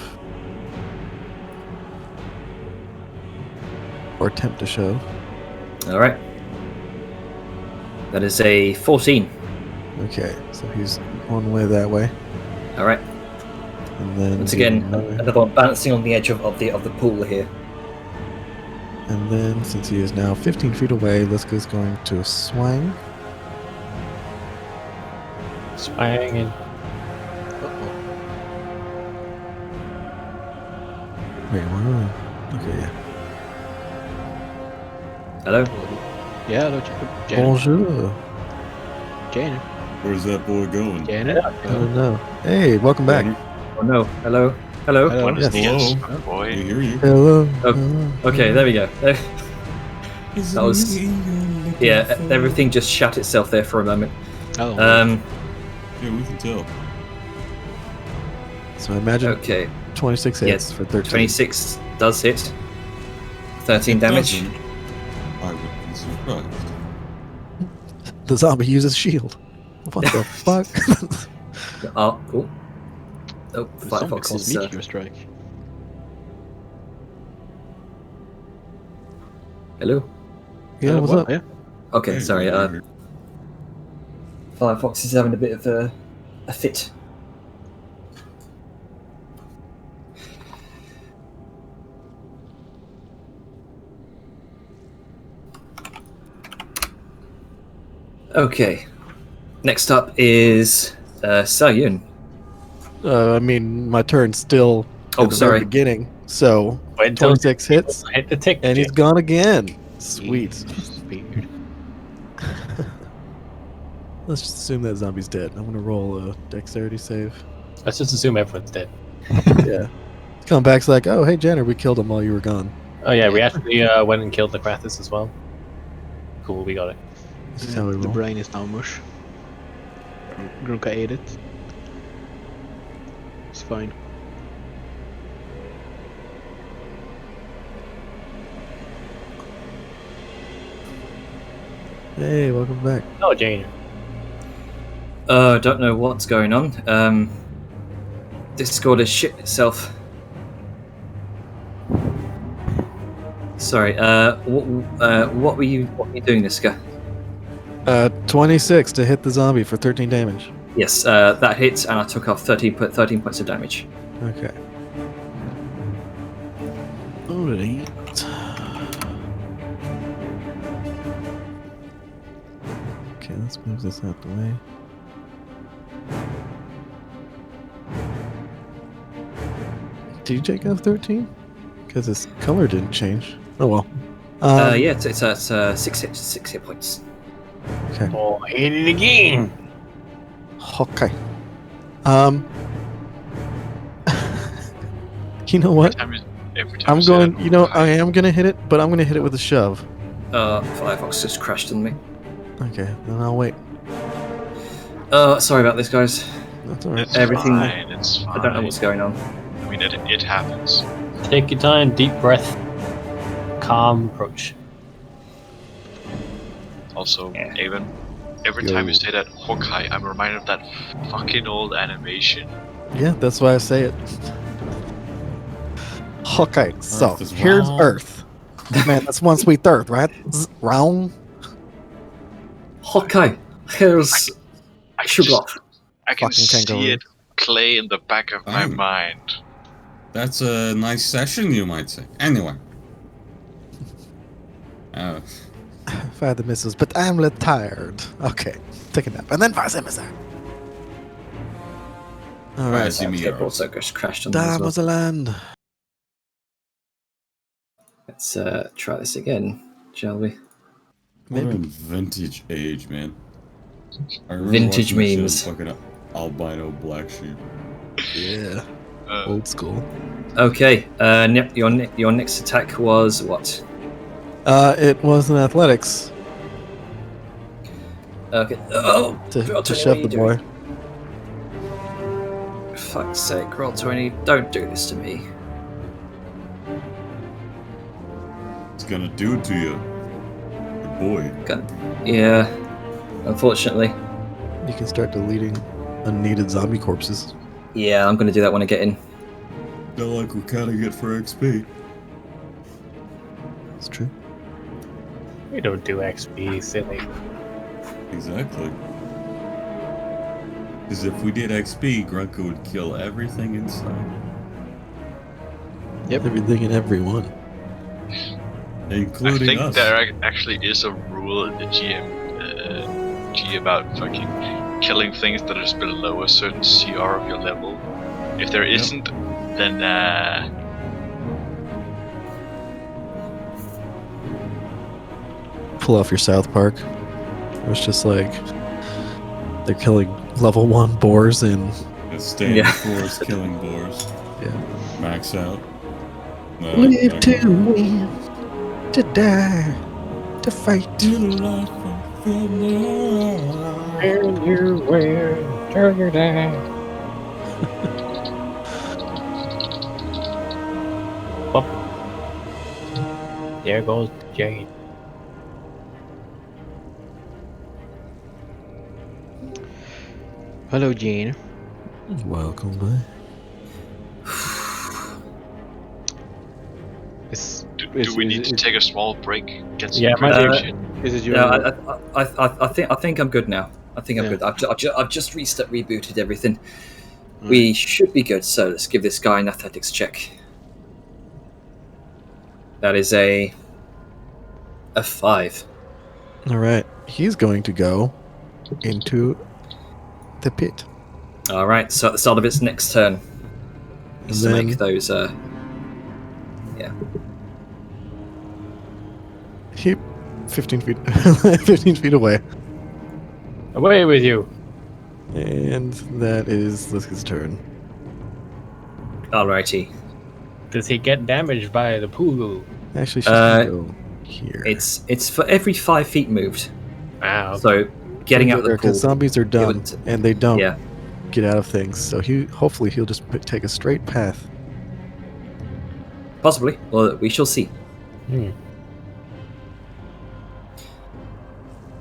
or attempt to shove. All right. That is a 14. Okay, so he's one way that way, All right. and then Once again, another- another one balancing on the edge of the pool here. and then since he is now 15 feet away, Liska's going to swing. Swang and Wait, where are we? Okay, yeah. Hello. Yeah, hello, Jacob. Janet. Bonjour. Janet. Where's that boy going? Janet. I don't know. Hey, welcome back. Oh no. Hello. Hello. Hello. Buenos Yes. dias, Hello. boy. We hear you. Hello. Oh, Hello. Okay, there we go. That was yeah. Everything just shut itself there for a moment. Oh, Yeah, we can tell. So I imagine Okay. 26 hits Yes, for 13. 26 does hit. 13 damage. Doesn't, I would Right. The zombie uses shield. What the fuck? Oh, oh. Oh, The zombie Firefox calls is. meteor strike. Hello? Yeah, what's up? Yeah. Okay, Hey, sorry. we're- Firefox is having a bit of a fit. Okay. Next up is Sayun. I mean, my turn's still Oh, at the sorry. very beginning. So, Wait until 26 hits, hit the tick. and he's Jake. gone again. Sweet. Weird. Let's just assume that zombie's dead. I'm gonna roll a dexterity save. Let's just assume everyone's dead. Yeah. Come back's like, oh, hey, Jenner, we killed him while you were gone. Oh yeah, we actually went and killed the Krathus as well. Cool, we got it. This is how we The roll. brain is now mush. Grunka ate it. It's fine. Hey, welcome back. Oh, Jane. Don't know what's going on. Discord has shit itself. Sorry. What were you doing, Niska? 26 to hit the zombie for 13 damage. Yes, that hits, and I took off 13 points of damage. Okay. Alright. Okay, let's move this out the way. Did you take off 13? Because his color didn't change. Oh well. Yeah, it's 6 hit points. Okay. Oh, I hit it again. Okay. You know what? Every time I'm you say going. that, You know, I am gonna hit it, but I'm gonna hit it with a shove. Firefox just crashed on me. Okay, then I'll wait. Sorry about this, guys. That's alright. It's everything- Fine, it's fine. I don't know what's going on. I mean, it happens. Take your time, deep breath, calm approach. Also, Yeah. Avon, every time you Yo. say that Hawkeye, I'm reminded of that fucking old animation. Yeah, that's why I say it. Okay, so Earth is here's round. Earth. Man, that's one sweet Earth, right? Round. Hawkeye, here's I sugar. I can Fucking see kangaroo. it play in the back of my Fine. mind. That's a nice session, you might say. Anyway. Fire the missiles, but I'm retired. Okay, take a nap, and then fire the missile. All Right. right, See me, It also just crashed on me as that well. was a land. Let's try this again, shall we? We're Maybe. in vintage age, man. I remember Vintage watching that shit memes. on fucking albino black sheep. Yeah, Uh, old school. Okay, your next attack was what? It was an athletics Okay. Oh, to Roll 20, shove what the are you boy. fuck's sake, roll 20. Don't do this to me. It's gonna do it to you. Good boy. Yeah, unfortunately. You can start deleting unneeded zombie corpses. Yeah, I'm gonna do that when I get in. Not like we kinda get for XP. It's true. We don't do XP, silly. Exactly. Because if we did XP, Grunka would kill everything inside. Everything and everyone. Including I think us. there actually is a rule in the G about fucking killing things that are just below a certain CR of your level. If there isn't, then Pull off your South Park. It was just like they're killing level 1 boars and Stay in Yeah. the forest killing boars. Yeah. Max out. No, live not to gonna- win, to die, to fight. Turn your way, turn your day. Whoop. There goes Jane. Hello, Gene. Welcome back. Do we need to take a small break? Get some Yeah, my hydration? Is it your? Yeah, I think I'm good now. I think I'm Yeah. good. I've just rebooted everything. Right. We should be good. So let's give this guy an athletics check. That is a 5. All right, he's going to go into the pit. All right. So at the start of its next turn, is to Then- make those. He 15 feet 15 feet away. Away with you. And that is his turn. Alrighty. Does he get damaged by the pool? Actually, she's gonna go here. It's for every 5 feet moved. Wow. So getting out of the pool. Because zombies are dumb, would- and they don't Yeah. get out of things. So hopefully he'll just take a straight path. Possibly. Well, we shall see.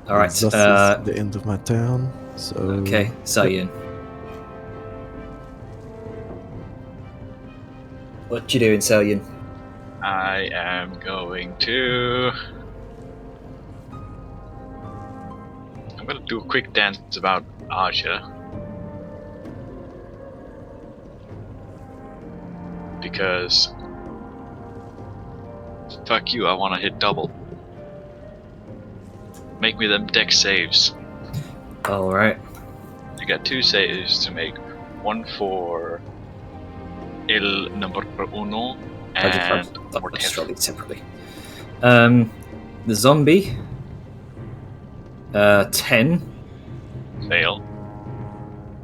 All right. Thus is the end of my town. So Okay, Sayan. What you doing, Sayan? I am going to. I'm gonna do a quick dance about Archer. Because. Fuck you, I wanna hit double. Make me them deck saves. All right. You got 2 saves to make. One for El Number Uno and I'll just Mortef. roll it separately. The zombie. 10 Fail.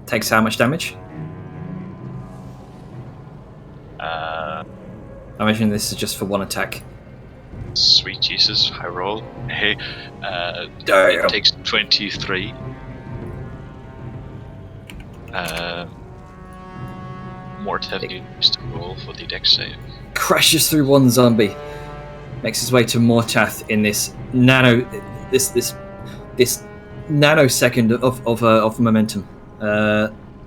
takes how much damage? Uh, I imagine this is just for one attack. Sweet Jesus, high roll. Hey, Damn. it takes 23. Mortef needs to roll for the dex save. Crashes through one zombie, makes his way to Mortath in this nanosecond of momentum.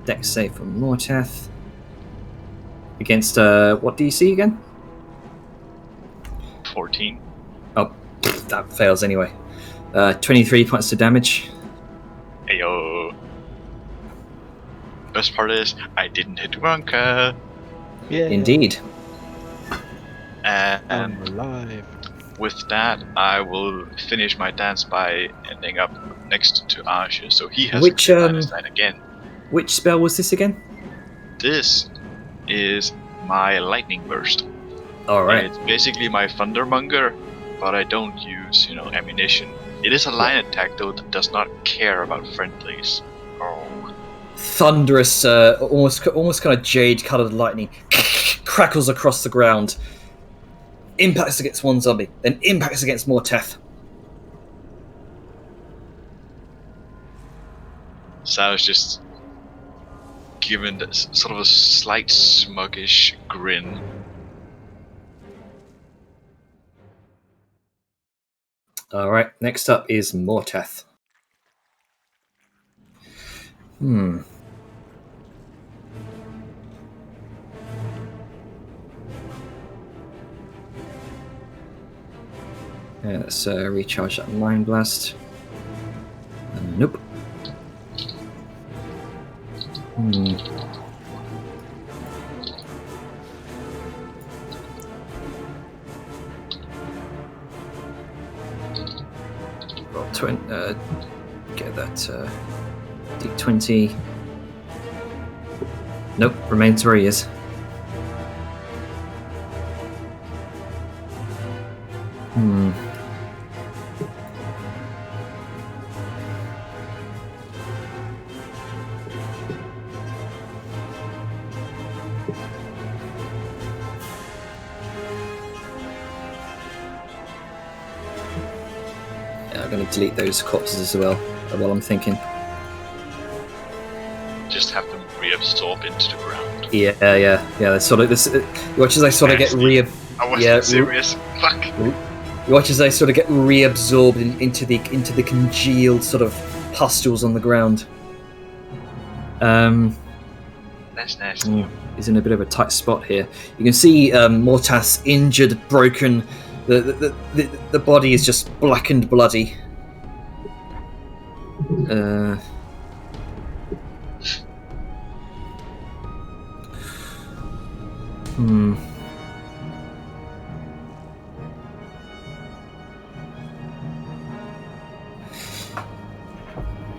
Dex save from Mortath against what DC again? 14. Oh, that fails anyway. 23 points to damage. Ayo. Best part is, I didn't hit Wonka. Yeah. Indeed. I'm And alive. with that, I will finish my dance by ending up next to Asha, so he has Which, a minus 9 again. Which spell was this again? This is my lightning burst. All right. It's basically my thundermonger, but I don't use, ammunition. It is a line attack though that does not care about friendlies. Oh. Thunderous, almost kind of jade-colored lightning crackles across the ground. Impacts against one zombie, then impacts against Morteth. So I was just given this sort of a slight smuggish grin. All right. Next up is Morteth. Let's recharge that Mind Blast. Nope. Roll get that D20. Nope, remains where he is. Yeah, I'm going to delete those corpses as well while I'm thinking. Just have them reabsorb into the ground. Yeah. They sort of this. Watch as they sort of get I wasn't serious. Fuck. Watch as they sort of get reabsorbed into the congealed sort of pustules on the ground. That's nasty. He's in a bit of a tight spot here. You can see Mortas injured, broken. The body is just black and bloody.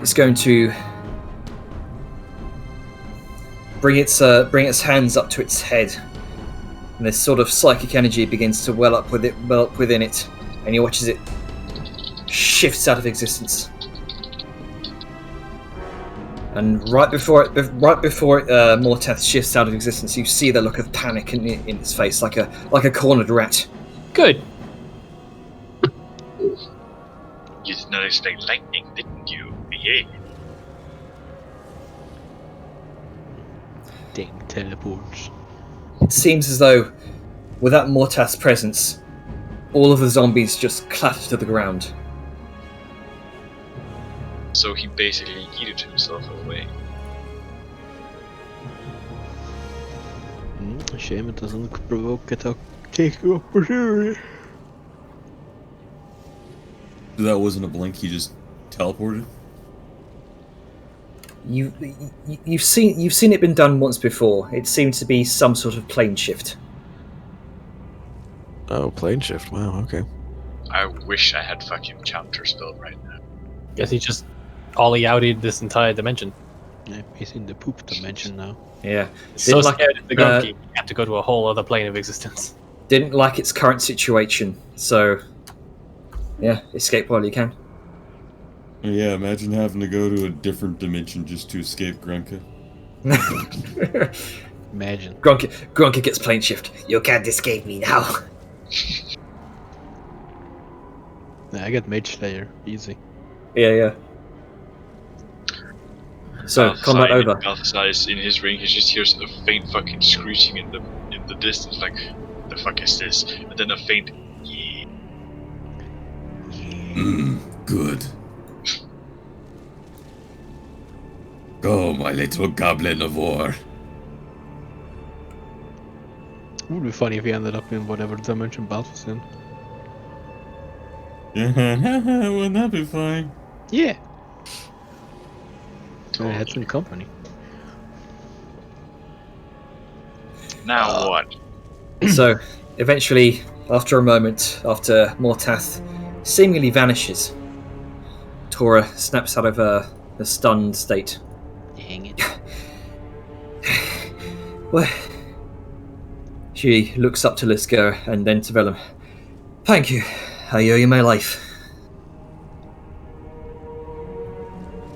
It's going to bring its hands up to its head, and this sort of psychic energy begins to well up within it, and he watches it shifts out of existence. And right before Morteth shifts out of existence, you see the look of panic in its face, like a cornered rat. Good. You did not expect lightning, didn't you? Yeah. Dang teleports. It seems as though, without Mortath's presence, all of the zombies just clattered to the ground. So he basically yeeted himself away. Shame it doesn't provoke a take opportunity. So that wasn't a blink, he just teleported? You've seen it been done once before. It seemed to be some sort of plane shift. Oh, plane shift. Wow, okay. I wish I had fucking counter spell right now. Guess he just ollie outed this entire dimension. Yeah, he's in the poop dimension now. Yeah. So Didn't like- scared of the Grumpy, he had to go to a whole other plane of existence. Didn't like its current situation, so yeah, escape while you can. Yeah, imagine having to go to a different dimension just to escape Grunka. Imagine. Grunka gets plane shift. You can't escape me now. Yeah, I got Mage Slayer. Easy. Yeah. So combat over. Balthasar is in his ring. He just hears a faint fucking screeching in the distance, like, the fuck is this? And then a faint. Good. Go, my little goblin of war. It would be funny if he ended up in whatever dimension Balth was in. Yeah, wouldn't that be fine? Yeah. I had some company. Now what? So eventually, after a moment, after Mortath seemingly vanishes, Tora snaps out of a stunned state. Dang it. Well, she looks up to Liska and then to Vellum. Thank you. I owe you my life.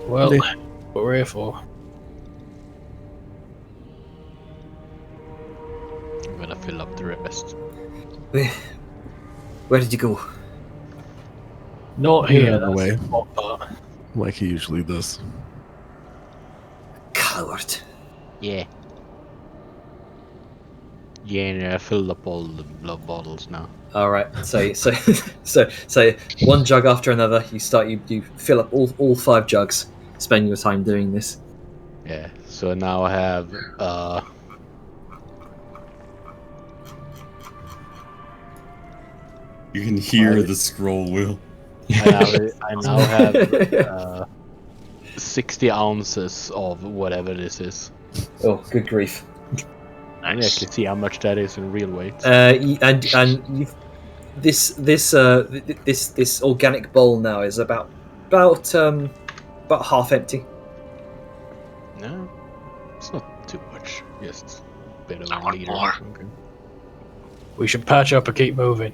Well, Yeah. what we're here for. I'm gonna fill up the rest. Where did you go? Not Get here. out of the That's way. the important part. Like he usually does. Coward. Yeah. Yeah, and I filled up all the blood bottles now. All right. So one jug after another. You fill up all 5 jugs. Spend your time doing this. Yeah, so now I have You can hear the scroll wheel. I now have 60 ounces of whatever this is. Oh, good grief! I mean, I can see how much that is in real weight. And you've this organic bowl now is about half empty. No, it's not too much. Just a bit of I a want liter. more. Okay. We should patch up and keep moving.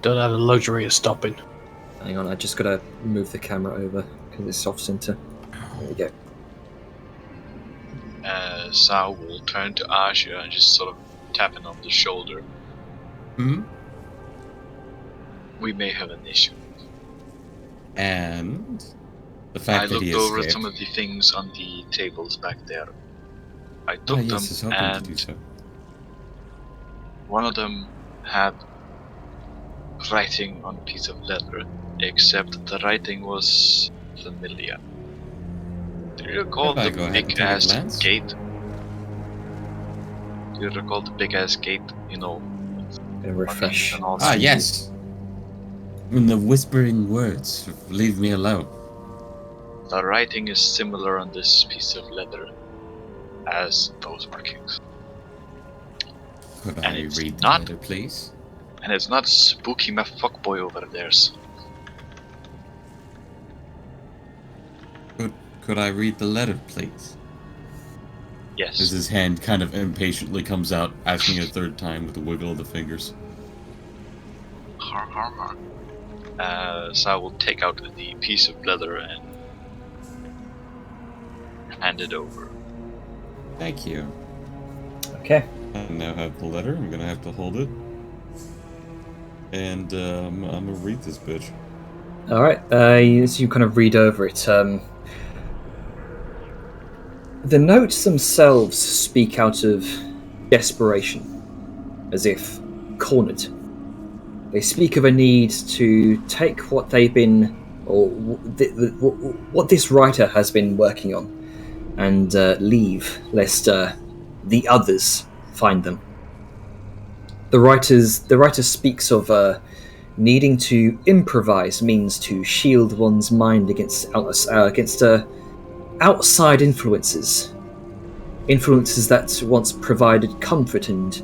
Don't have the luxury of stopping. Hang on, I just gotta move the camera over because it's off center. There we go. Sao will turn to Asha and just sort of tap him on the shoulder. Hmm? We may have an issue. And the I fact that looked he over at escaped. some of the things on the tables back there. I took Ah, yes, I was them, hoping to do and so. one of them had writing on a piece of leather except the writing was familiar. Do you recall If I the go ahead and big take a ass glance? gate? Do you recall the big ass gate? You know, Gonna refresh. and all Ah, that? yes. In the whispering words, leave me alone. The writing is similar on this piece of leather as those markings. Could And I it's read the not- letter, please? And it's not spooky my fuckboy over there's. Could I read the letter, please? Yes. As his hand kind of impatiently comes out, asking a third time with a wiggle of the fingers. Har har har. So I will take out the piece of leather and hand it over. Thank you. Okay. I now have the letter. I'm gonna have to hold it. And I'm gonna read this bitch. All right. As you kind of read over it, the notes themselves speak out of desperation, as if cornered. They speak of a need to take what they've been, or what this writer has been working on, and leave, lest the others find them. The writer speaks of needing to improvise means to shield one's mind against outside influences that once provided comfort and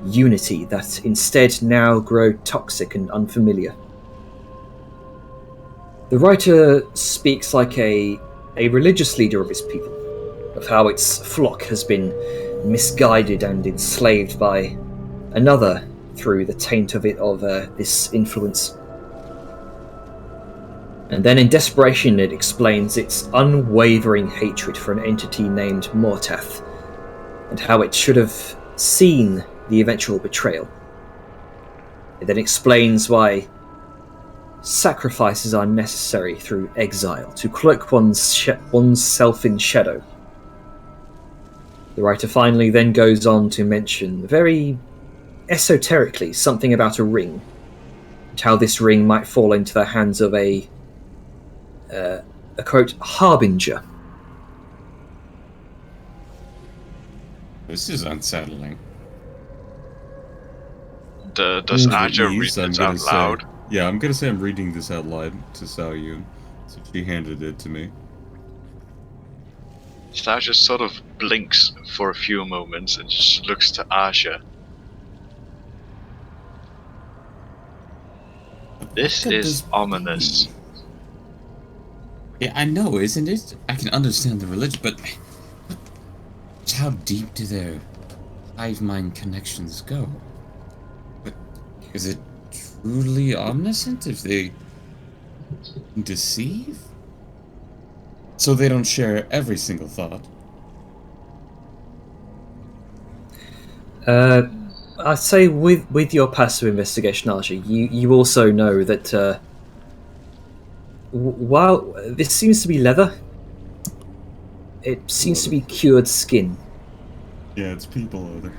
unity that instead now grow toxic and unfamiliar. The writer speaks like a religious leader of his people, of how its flock has been misguided and enslaved by another through the taint of this influence. And then in desperation it explains its unwavering hatred for an entity named Mortath, and how it should have seen the eventual betrayal. It then explains why sacrifices are necessary through exile to cloak one's self in shadow. The writer finally then goes on to mention, very esoterically, something about a ring, and how this ring might fall into the hands of a quote, harbinger. This is unsettling. Does Aja read Leaves, I'm this gonna out say- loud? Yeah, I'm gonna say I'm reading this out loud to Sao Yun. So she handed it to me. Aja sort of blinks for a few moments and just looks to Aja. This What could is this ominous. be? Yeah, I know, isn't it? I can understand the religion, but how deep do their hive mind connections go? But is it truly omniscient if they deceive? So they don't share every single thought. I'd say with your passive investigation, Archie, you also know that while this seems to be leather, it seems to be cured skin. Yeah, it's people leather.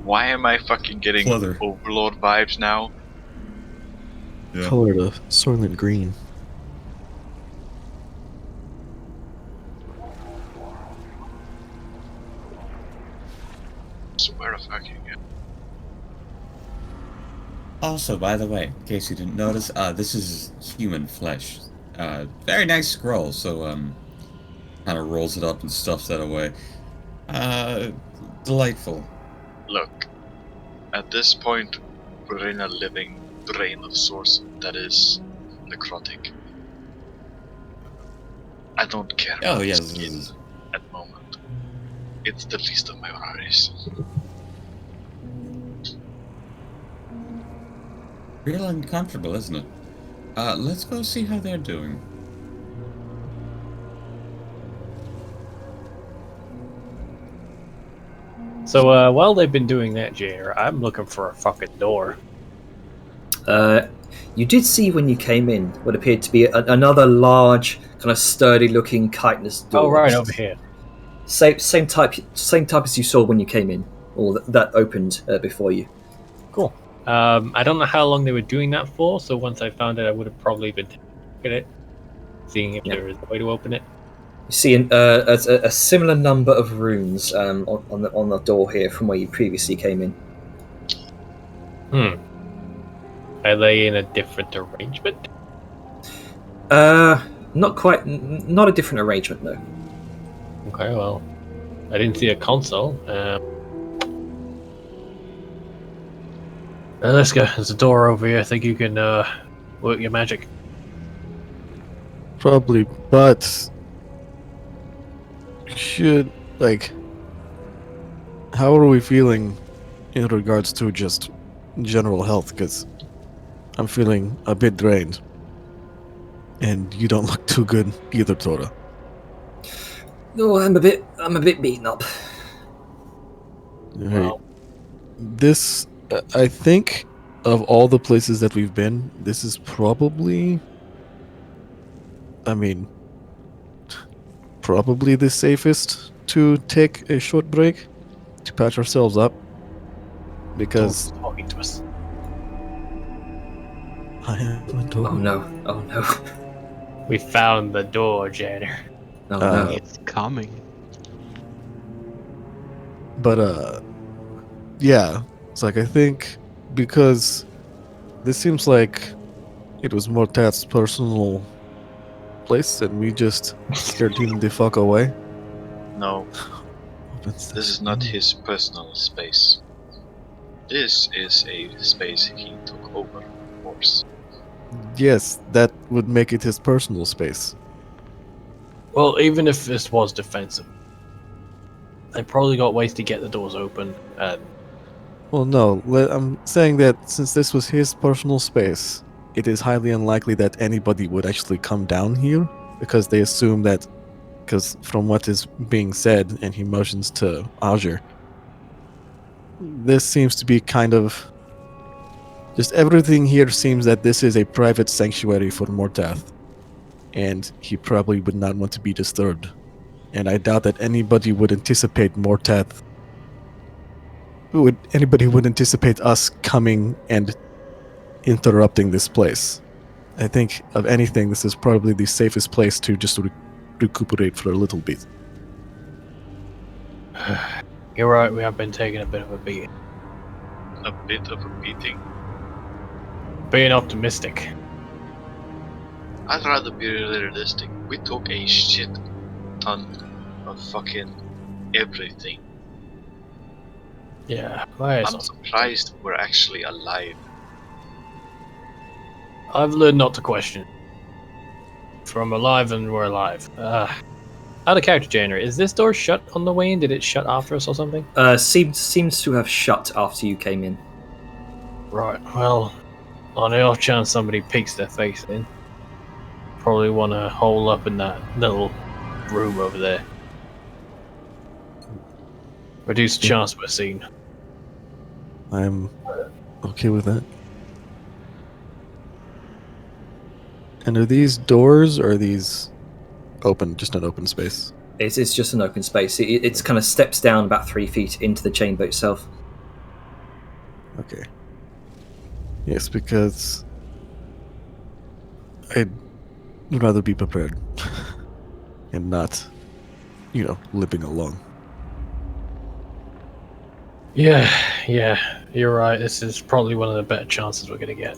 Why am I fucking getting Pleather. Overlord vibes now? Yeah. Colored a Soylent green. Swear to fucking God. Also, by the way, in case you didn't notice, this is human flesh. Very nice scroll, so, kind of rolls it up and stuffs that away. Delightful. Look, at this point, we're in a living drain of source that is necrotic. I don't care Oh, about yes, the skin this is- at the moment. It's the least of my worries. Real uncomfortable, isn't it? Let's go see how they're doing. So while they've been doing that, Jair, I'm looking for a fucking door. You did see when you came in what appeared to be another large, kind of sturdy-looking chitinous door. Oh, right over here. Same type as you saw when you came in, or that opened before you. Cool. I don't know how long they were doing that for, so once I found it, I would have probably been taking a look at it, seeing if there is a way to open it. You see a similar number of runes on the door here from where you previously came in. Are they in a different arrangement? Not quite. Not a different arrangement, no. Okay, well, I didn't see a console. Let's go. There's a door over here. I think you can work your magic. Probably, but should how are we feeling in regards to just general health? Because I'm feeling a bit drained, and you don't look too good either, Tora. No, I'm a bit beaten up. Right. This, I think, of all the places that we've been, this is probably, probably the safest to take a short break to patch ourselves up. Because Talking to us. I haven't Oh told. no! Oh no! We found the door, Janner. Oh no! It's coming. But yeah, it's I think because this seems like it was Mortat's personal place, and we just scared him the fuck away. No, this is not his personal space. This is a space he took over, of course. Yes, that would make it his personal space. Well, even if this was defensive, they probably got ways to get the doors open. And Well, no, I'm saying that since this was his personal space, it is highly unlikely that anybody would actually come down here because they assume that, because from what is being said, and he motions to Azure, this seems to be kind of just everything here seems that this is a private sanctuary for Mortath, and he probably would not want to be disturbed. And I doubt that anybody would anticipate Mortath. Anybody would anticipate us coming and interrupting this place. I think, of anything, this is probably the safest place to just recuperate for a little bit. you're right, we have been taking a bit of a beating. A bit of a beating. Being optimistic. I'd rather be realistic. We took a shit ton of fucking everything. Yeah, I'm surprised we're actually alive. I've learned not to question. From alive and we're alive. Out of character, Janner, is this door shut on the way in? Did it shut after us or something? Seems to have shut after you came in. Right, well, on the off chance somebody peeks their face in, probably want to hole up in that little room over there. Reduce the chance we're seen. I'm okay with that. And are these doors, or are these open, just an open space? It's just an open space. It's kind of steps down about 3 feet into the chamber itself. Okay. Yes, because I'd rather be prepared and not, limping along. Yeah, you're right. This is probably one of the better chances we're going to get.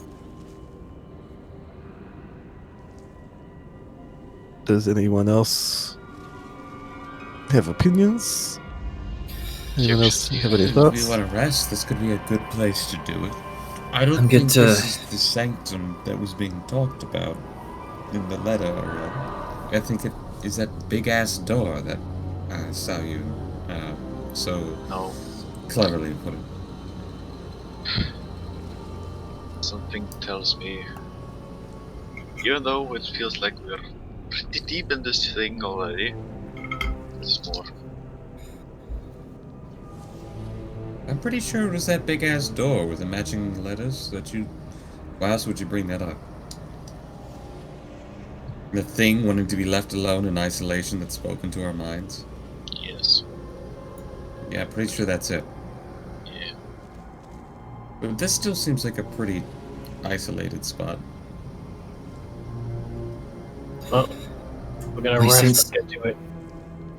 Does anyone else have opinions? Anyone else have any If thoughts? we want to rest, this could be a good place to do it. I don't I'm think good to- this is the sanctum that was being talked about in the letter. I think it is that big-ass door that I saw you so No, cleverly put it. something tells me, even though it feels like we're pretty deep in this thing already, there's more. I'm pretty sure it was that big-ass door with the matching letters that you... Why else would you bring that up? The thing wanting to be left alone in isolation that spoke into our minds? Yes. Yeah, pretty sure that's it. Yeah. But this still seems like a pretty isolated spot. Well, we're gonna My rest sense- and get to it.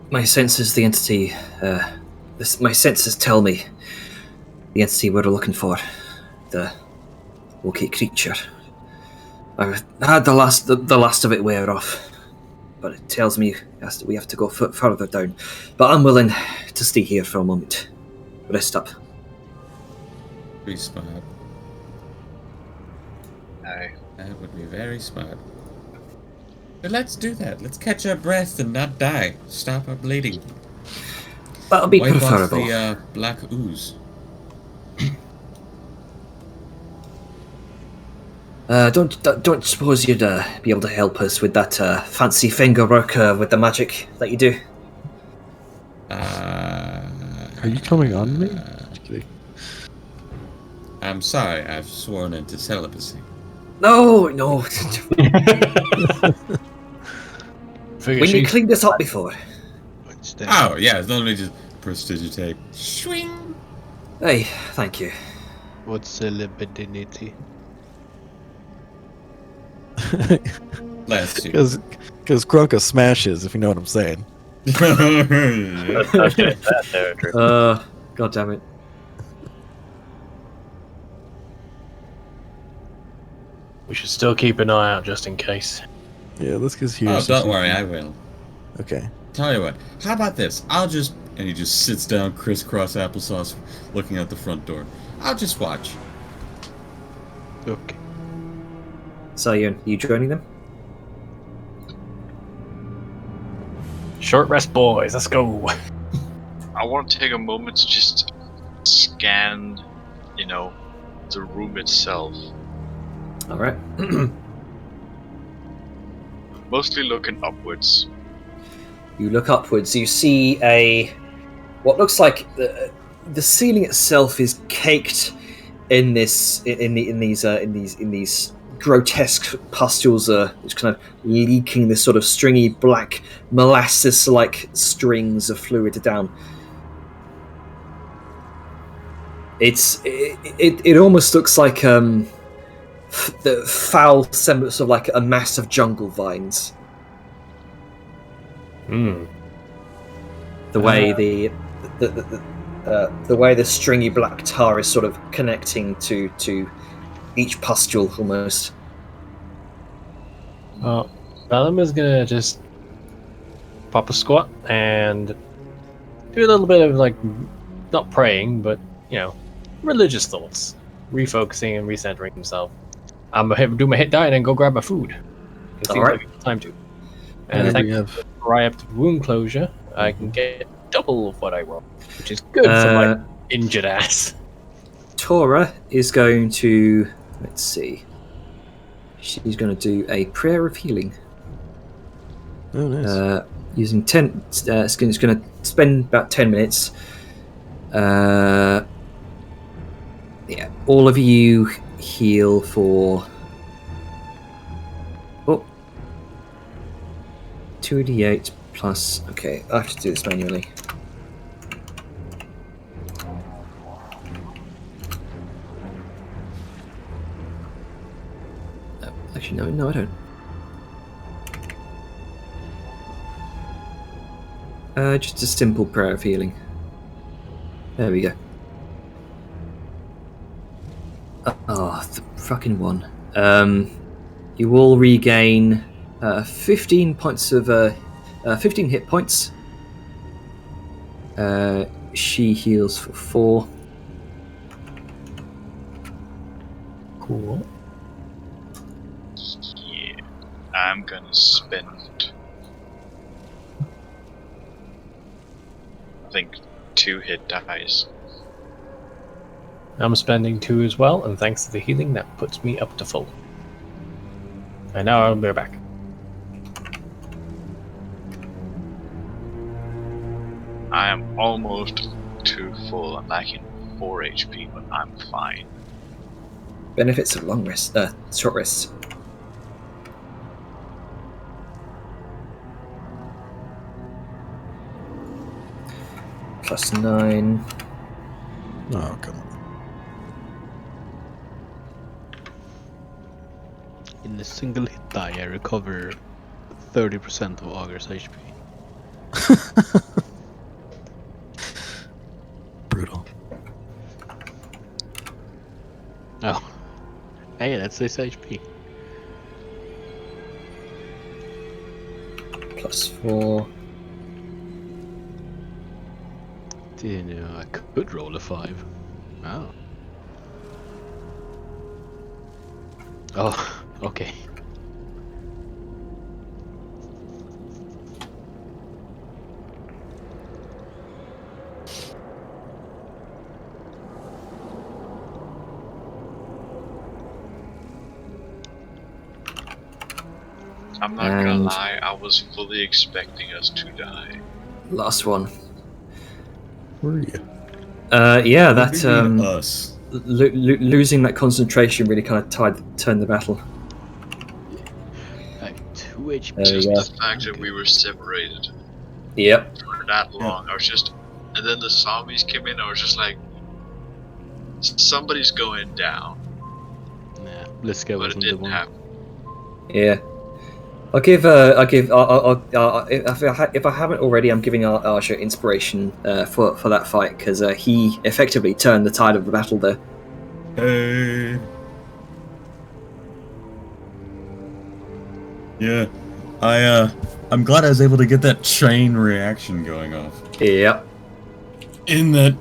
My senses, the entity. My senses tell me the entity we're looking for, the Wookiee creature. I had the last of it wear off, but it tells me we have to go further down. But I'm willing to stay here for a moment. Rest up. Pretty smart. Aye. That would be very smart. But let's do that. Let's catch our breath and not die. Stop our bleeding. That'll be Wipe preferable. off the black ooze. Don't suppose you'd be able to help us with that fancy finger work with the magic that you do? Are you coming on me? Just kidding. I'm sorry, I've sworn into celibacy. No. Figure When you she's- cleaned this up before. What's that? Oh, yeah, it's literally just prestidigitate. Swing! Hey, thank you. What's celibacy? Last two. Because Grunka smashes, if you know what I'm saying. That's it, that there, Drew. God damn it. We should still keep an eye out just in case. Yeah, let's get here. Oh, don't worry, I will. Okay. Tell you what, how about this? I'll just... And he just sits down, crisscross applesauce, looking out the front door. I'll just watch. Okay. So you joining them? Short rest, boys. Let's go. I want to take a moment to just scan, the room itself. All right. Mostly looking upwards. You look upwards. You see what looks like the ceiling itself is caked in these grotesque pustules, which kind of leaking this sort of stringy black molasses-like strings of fluid down. It almost looks like the foul semblance of like a mass of jungle vines. Hmm. The way the way the stringy black tar is sort of connecting to each pustule almost. Well, Valima's gonna just pop a squat and do a little bit of like, not praying, but religious thoughts, refocusing and recentering himself. I'm gonna do my hit die and then go grab my food. It seems Alright. like it's time to. And And then we thanks have to Riot wound closure, I can get double of what I roll, which is good for my injured ass. Tora is going to, let's see, she's going to do a prayer of healing. oh nice. Using 10, it's going to spend about 10 minutes. Yeah, all of you heal for 2d8 plus. Okay, I have to do this manually. Actually, no, I don't. Just a simple prayer of healing. There we go. Oh, the fucking one. You will regain 15 points of 15 hit points. She heals for 4. Cool. Yeah. I'm gonna spend, I think, 2 hit dice. I'm spending 2 as well, and thanks to the healing, that puts me up to full. And now I'll be back. I am almost to full. I'm lacking 4 HP, but I'm fine. Benefits of long rest, short rests. Plus 9. Oh come on. In a single hit die, I recover 30% of Augur's HP. Brutal. Oh. Hey, that's his HP. +4. Didn't know I could roll a 5. Oh. Oh, okay. I'm not gonna And- lie, I was fully expecting us to die. Last one. Where are you? Yeah, What that do you mean, us. losing that concentration really kind of turned the battle. I have 2 HP. There we Just go. the fact that we were separated Yep. for that long, I was just, and then the zombies came in, I was just like, somebody's going down, Nah, Bliska but it wasn't the didn't one. happen. Yeah. if I haven't already, I'm giving Arsha inspiration for that fight because he effectively turned the tide of the battle there. Hey. Yeah. I'm glad I was able to get that chain reaction going off. Yep. In that,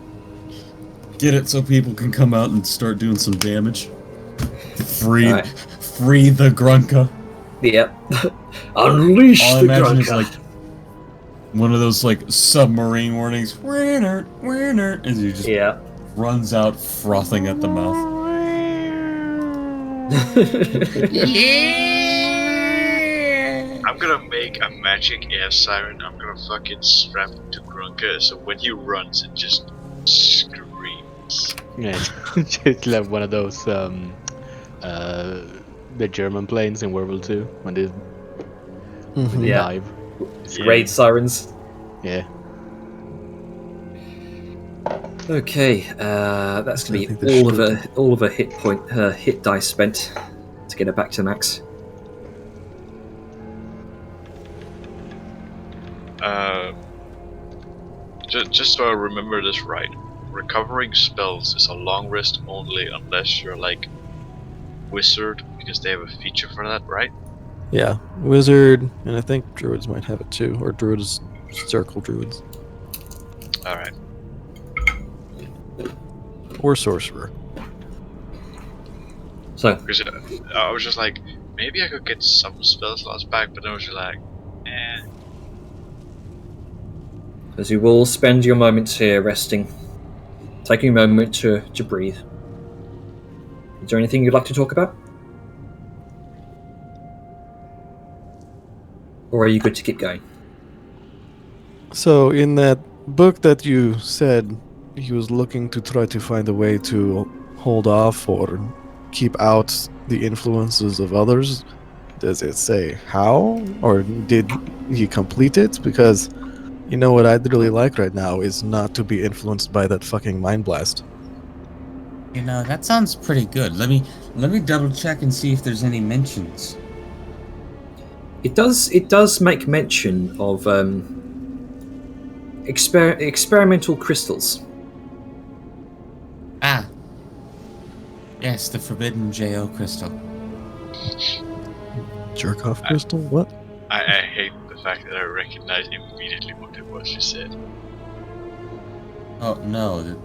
get it so people can come out and start doing some damage. Free the Grunka. Yep. Unleash All I the imagine is Grunka. like one of those like submarine warnings. Winner, winner, as he just Yeah. runs out frothing at the mouth. I'm gonna make a magic air siren, I'm gonna fucking strap it to Grunka, so when he runs, it just screams. Yeah, just like one of those the German planes in World War II when they Mhm. Yeah. dive. Raid sirens. Yeah. Okay, that's I gonna think be this all of a hit dice spent to get it back to max. Just so I remember this right, recovering spells is a long rest only unless you're like wizard, because they have a feature for that, right? Yeah, wizard, and I think druids might have it too, or druids, circle druids, Alright. or sorcerer. So Because I was just like, maybe I could get some spell slots back, but then I was just like, eh. as you will spend your moments here resting, taking a moment to breathe. Is there anything you'd like to talk about? Or are you good to keep going? So, in that book that you said he was looking to try to find a way to hold off or keep out the influences of others, does it say how? Or did he complete it? Because you know what I'd really like right now is not to be influenced by that fucking mind blast. You know, that sounds pretty good. Let me double check and see if there's any mentions. It does make mention of experimental crystals. Ah. Yes, the forbidden JO crystal. Jerk off crystal? What? I hate the fact that I recognize immediately what it was you said. Oh no.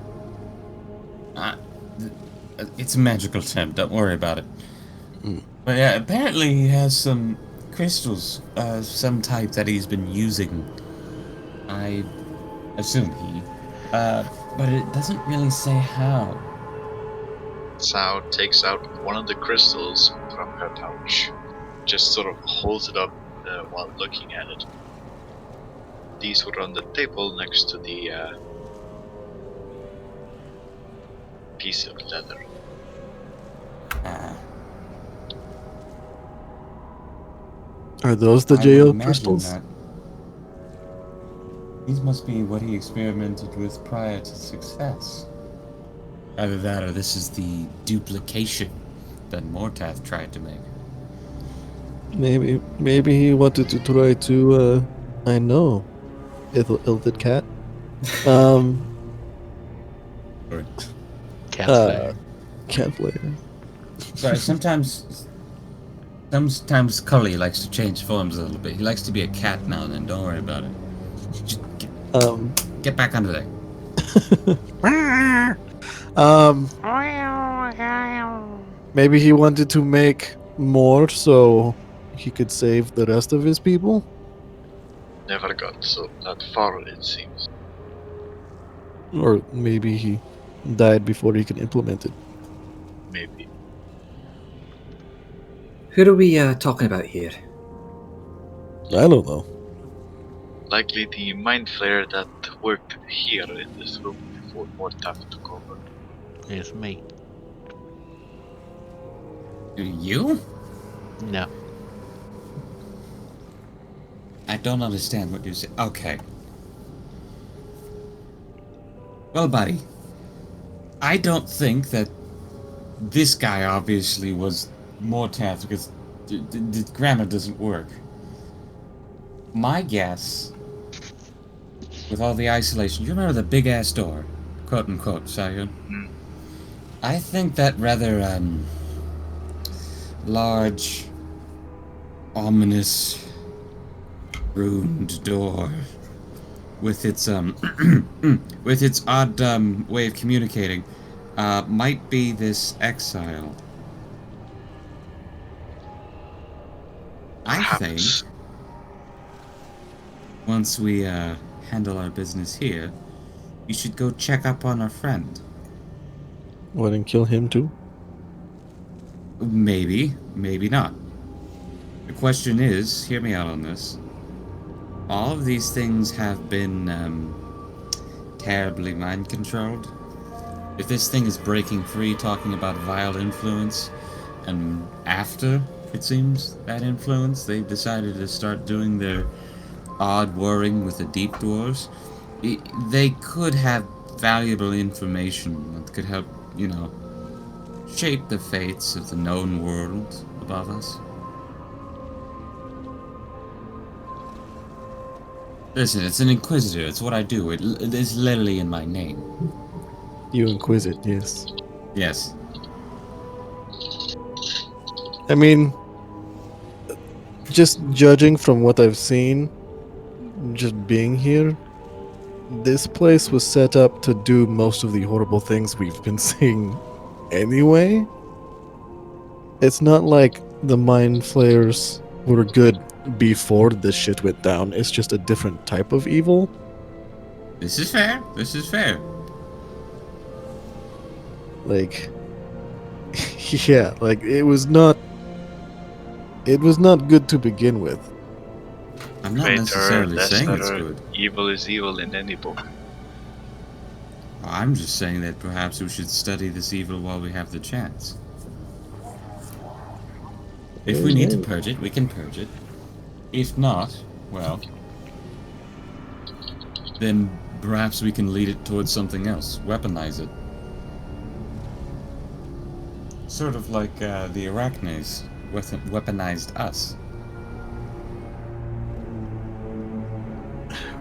It's a magical attempt. Don't worry about it. Mm. But yeah, apparently he has some crystals, some type that he's been using. I assume he. But it doesn't really say how. Sao takes out one of the crystals from her pouch, just sort of holds it up while looking at it. These were on the table next to the piece of leather. Are those the I would JO imagine crystals? that. These must be what he experimented with prior to success. Either that or this is the duplication that Mortath tried to make. Maybe he wanted to try to. I know, Ilthid cat. Sorry. Cat Uh, Slayer. Cat player. Sorry, sometimes Cully likes to change forms a little bit. He likes to be a cat now and then. Don't worry about it. Just get back under there. Maybe he wanted to make more so he could save the rest of his people. Never got so that far, it seems. Or maybe he died before he could implement it. Maybe. Who are we talking about here? I don't know. Likely the mind flayer that worked here in this room before Mortaf took over. It's me. You? No. I don't understand what you're saying. Okay. Well, buddy, I don't think that this guy obviously was Mortath because the grammar doesn't work. My guess, with all the isolation, you remember the big ass door, quote unquote, Sayun? Mm. I think that rather large, ominous, ruined door with its with its odd way of communicating might be this exile. I think Perhaps. once we handle our business here, you should go check up on our friend. What, and kill him too? Maybe, maybe not. The question is, hear me out on this. All of these things have been terribly mind controlled. If this thing is breaking free, talking about vile influence, and after, it seems, that influence, they've decided to start doing their odd warring with the deep dwarves, they could have valuable information that could help, you know, shape the fates of the known world above us. Listen, it's an Inquisitor. It's what I do. It is literally in my name. You inquisit, yes. Yes. I mean, just judging from what I've seen, just being here, this place was set up to do most of the horrible things we've been seeing anyway. It's not like the mind flayers were good before this shit went down. It's just a different type of evil. This is fair. This is fair. Like, yeah, like it was not good to begin with. I'm not Greater, necessarily saying it's lesser, good. evil is evil in any book. I'm just saying that perhaps we should study this evil while we have the chance. If we need to purge it, we can purge it. If not, well, then perhaps we can lead it towards something else. Weaponize it. Sort of like the Arachnes weaponized us.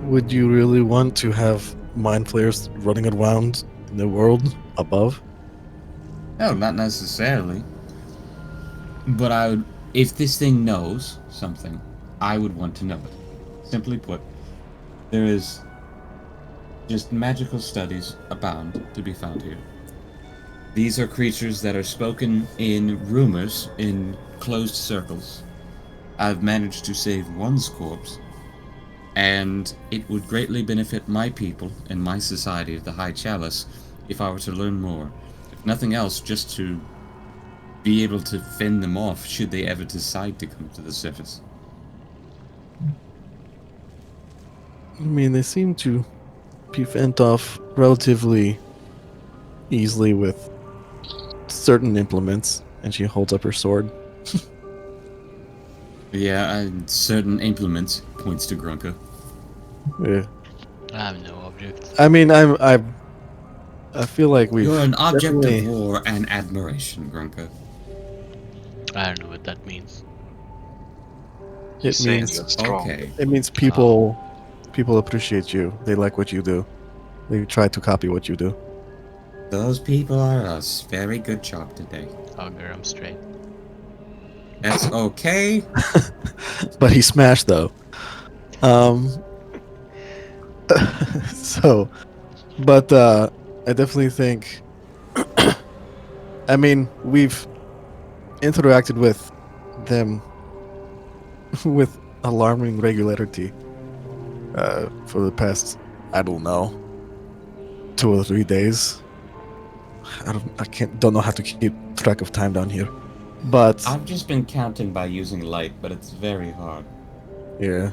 Would you really want to have mind flayers running around in the world above? No, not necessarily. But I would, if this thing knows something, I would want to know it. Simply put, there is just magical studies abound to be found here. These are creatures that are spoken in rumors in closed circles. I've managed to save one's corpse, and it would greatly benefit my people and my society of the High Chalice if I were to learn more. If nothing else, just to be able to fend them off should they ever decide to come to the surface. I mean, they seem to be fent off relatively easily with certain implements, and she holds up her sword. Yeah, certain implements, points to Grunka. Yeah. I have no object. I mean, I feel like we've You're an object definitely- of war and admiration, Grunka. I don't know what that means. It saying means you're strong. Okay. it means people appreciate you. They like what you do. They try to copy what you do. Those people are us. Very good job today. Augur, I'm straight. That's okay. But he smashed though. So, but I definitely think. I mean, we've interacted with them with alarming regularity for the past, I don't know, 2 or 3 days. Don't know how to keep track of time down here, but I've just been counting by using light, but it's very hard. yeah.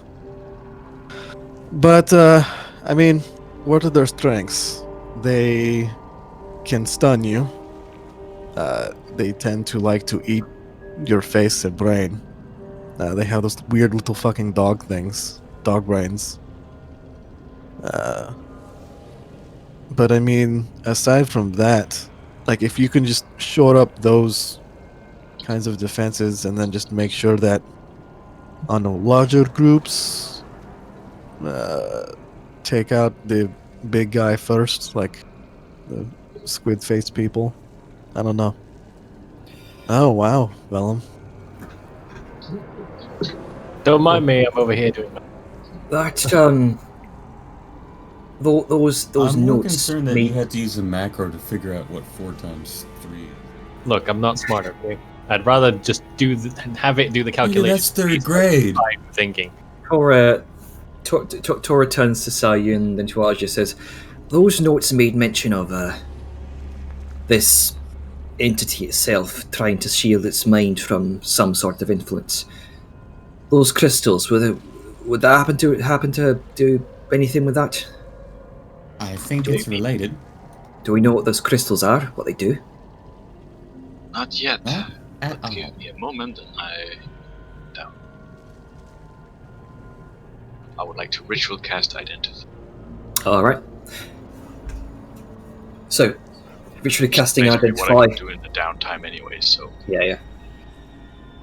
But I mean, what are their strengths? They can stun you. They tend to like to eat your face and brain. They have those weird little fucking dog things, dog brains. But I mean, aside from that, like if you can just shore up those kinds of defenses and then just make sure that on the larger groups, take out the big guy first, like the squid-faced people. I don't know. Oh wow, Vellum. Don't mind me, I'm over here doing that. That those I'm more notes concerned that made- you had to use a macro to figure out what 4 times 3 is. Look, I'm not smart, okay? I'd rather just have it do the Nigga, calculation. that's 3rd grade. I'm thinking. Tora turns to Sayu and then to Aja says, "Those notes made mention of this entity itself trying to shield its mind from some sort of influence. Those crystals, would that happen to do anything with that? I think it's related. Do we know what those crystals are? What they do?" Not yet. Not at all. Give me a moment and I would like to ritual cast Identify. All right. So, ritually casting Basically Identify. what I do in the downtime anyway, so Yeah.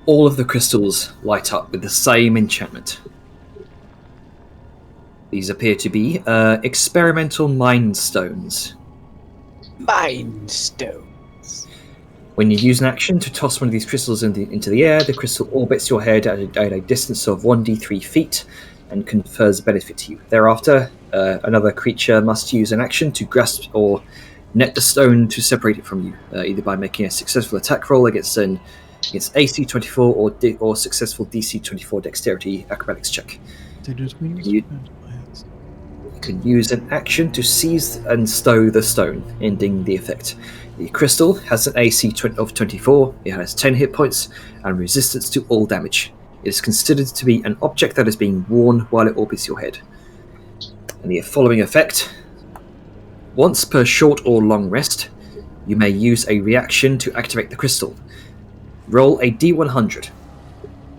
All of the crystals light up with the same enchantment. These appear to be experimental mind stones. Mind stones. When you use an action to toss one of these crystals into the air, the crystal orbits your head at a distance of 1d3 feet and confers benefit to you. Thereafter, another creature must use an action to grasp or net the stone to separate it from you, either by making a successful attack roll against AC 24 or successful DC 24 dexterity acrobatics check. You can use an action to seize and stow the stone, ending the effect. The crystal has an AC of 24, it has 10 hit points, and resistance to all damage. It is considered to be an object that is being worn while it orbits your head. And the following effect: once per short or long rest, you may use a reaction to activate the crystal. Roll a d100.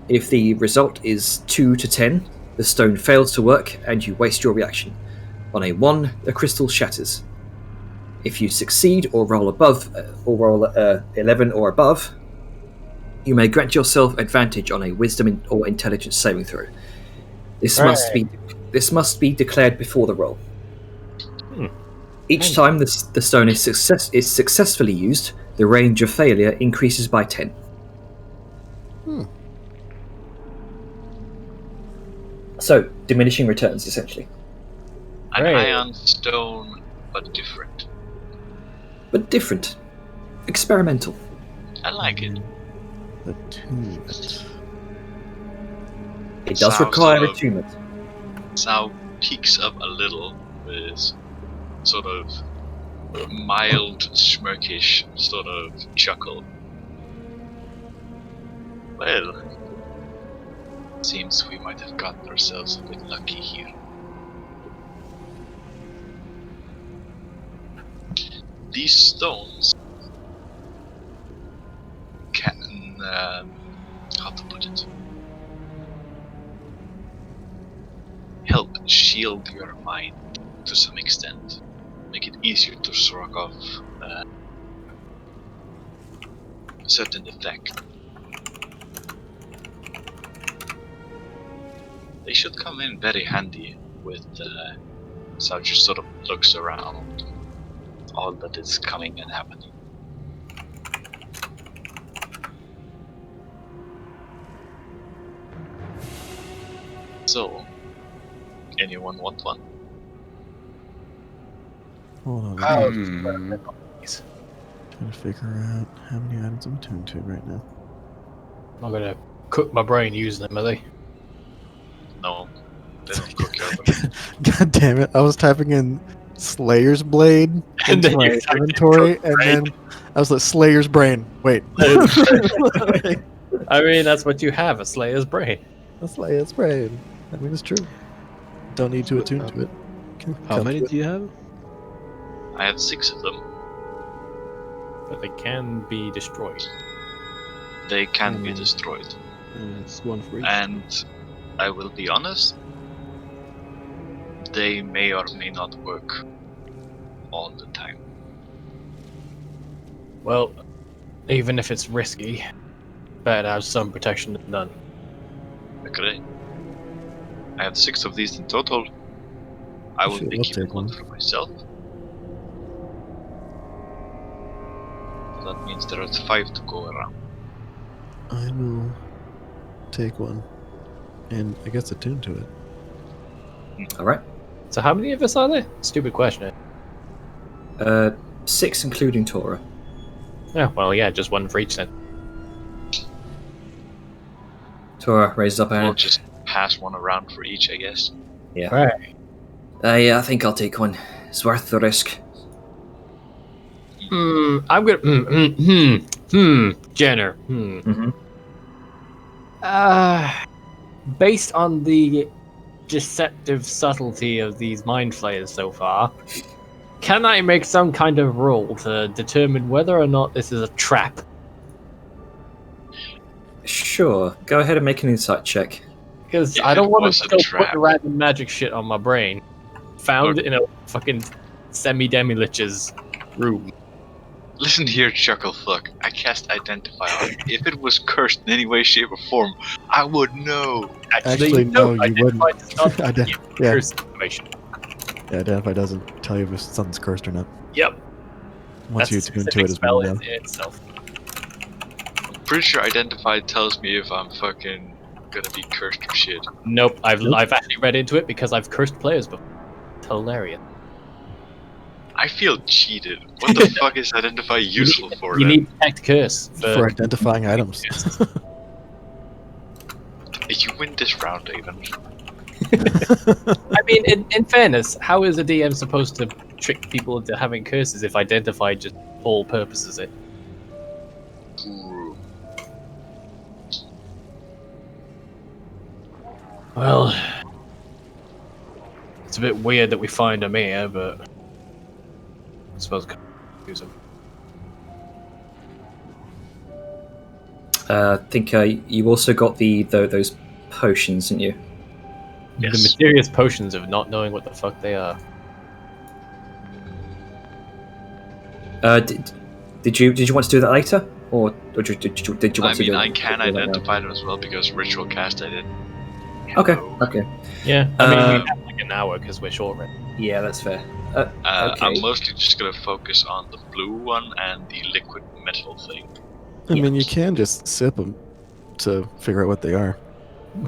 If the result is 2 to 10, the stone fails to work and you waste your reaction. On a 1, the crystal shatters. If you succeed or roll 11 or above, you may grant yourself advantage on a wisdom or intelligence saving throw. This must be declared before the roll. Each time the stone is successfully used, the range of failure increases by 10. So, diminishing returns, essentially. an Right. iron stone, but different. But different. Experimental. I like it. Attunement. It does Sounds require sort of- attunement. Sao peaks up a little with sort of mild, smirkish sort of chuckle. Well, seems we might have gotten ourselves a bit lucky here. These stones can, how to put it, help shield your mind to some extent, make it easier to shrug off a certain effect. They should come in very handy with so just sort of looks around all that is coming and happening. So, anyone want one? Hold on. Hmm. Trying to figure out how many items I'm attuned to right now. I'm gonna cook my brain using them, are they? No, they don't cook your brain. God damn it! I was typing in Slayer's Blade And into then my you typed in inventory, cooked and brain. then I was like, Slayer's Brain. Wait. I mean, that's what you have, a Slayer's brain. That's Slayer's Brain. I mean, it's true. Don't need to attune to it. Can How come many to it. do you have? I have 6 of them. But they can be destroyed. They can be Hmm. destroyed. It's one for each. And I will be honest, they may or may not work all the time. Well, even if it's risky, better to have some protection than none. Okay. I have 6 of these in total. I will Sure, be I'll keeping take one one. for myself. That means there are 5 to go around. I will take one, and I guess attune to it. All right. So how many of us are there? Stupid question. 6 including Tora. Yeah, well, yeah, just one for each then. Tora raises up her We'll hand. just pass one around for each, I guess. Right. Yeah, I think I'll take one. It's worth the risk. I'm gonna. Jenner. Mm-hmm. Based on the deceptive subtlety of these mind flayers so far, can I make some kind of roll to determine whether or not this is a trap? Sure. Go ahead and make an insight check. Because If I don't it want was to a go trap. put random magic shit on my brain. Found Look. in a fucking semi-demi-lich's room. Listen here, Chucklefuck. I cast Identify on it. If it was cursed in any way, shape, or form, I would know. Actually, no, you Identify wouldn't. does not Ident- give yeah. curse information. Yeah, Identify doesn't tell you if something's cursed or not. Yep. Once That's you a attune to specific it as spell well. in itself. I'm pretty sure Identify tells me if I'm fucking gonna be cursed or shit. Nope, I've Nope. actually read into it because I've cursed players before. It's hilarious. I feel cheated. What the fuck is Identify useful for You then? need detect curse For identifying items. You win this round, even. I mean, in fairness, how is a DM supposed to trick people into having curses if Identify just all purposes it? Ooh. Well, it's a bit weird that we find him here, but I suppose we can use him. I think you also got those potions, didn't you? The Yes. mysterious potions of not knowing what the fuck they are. Did you want to do that later, or did you want I to mean, do I can do that now? identify them as well because ritual cast I did. Okay. Okay. Yeah, I mean, Uh, we have like an hour because we're short. Right? Yeah, that's fair. I'm Okay. mostly just gonna focus on the blue one and the liquid metal thing. I mean, you can just sip them to figure out what they are.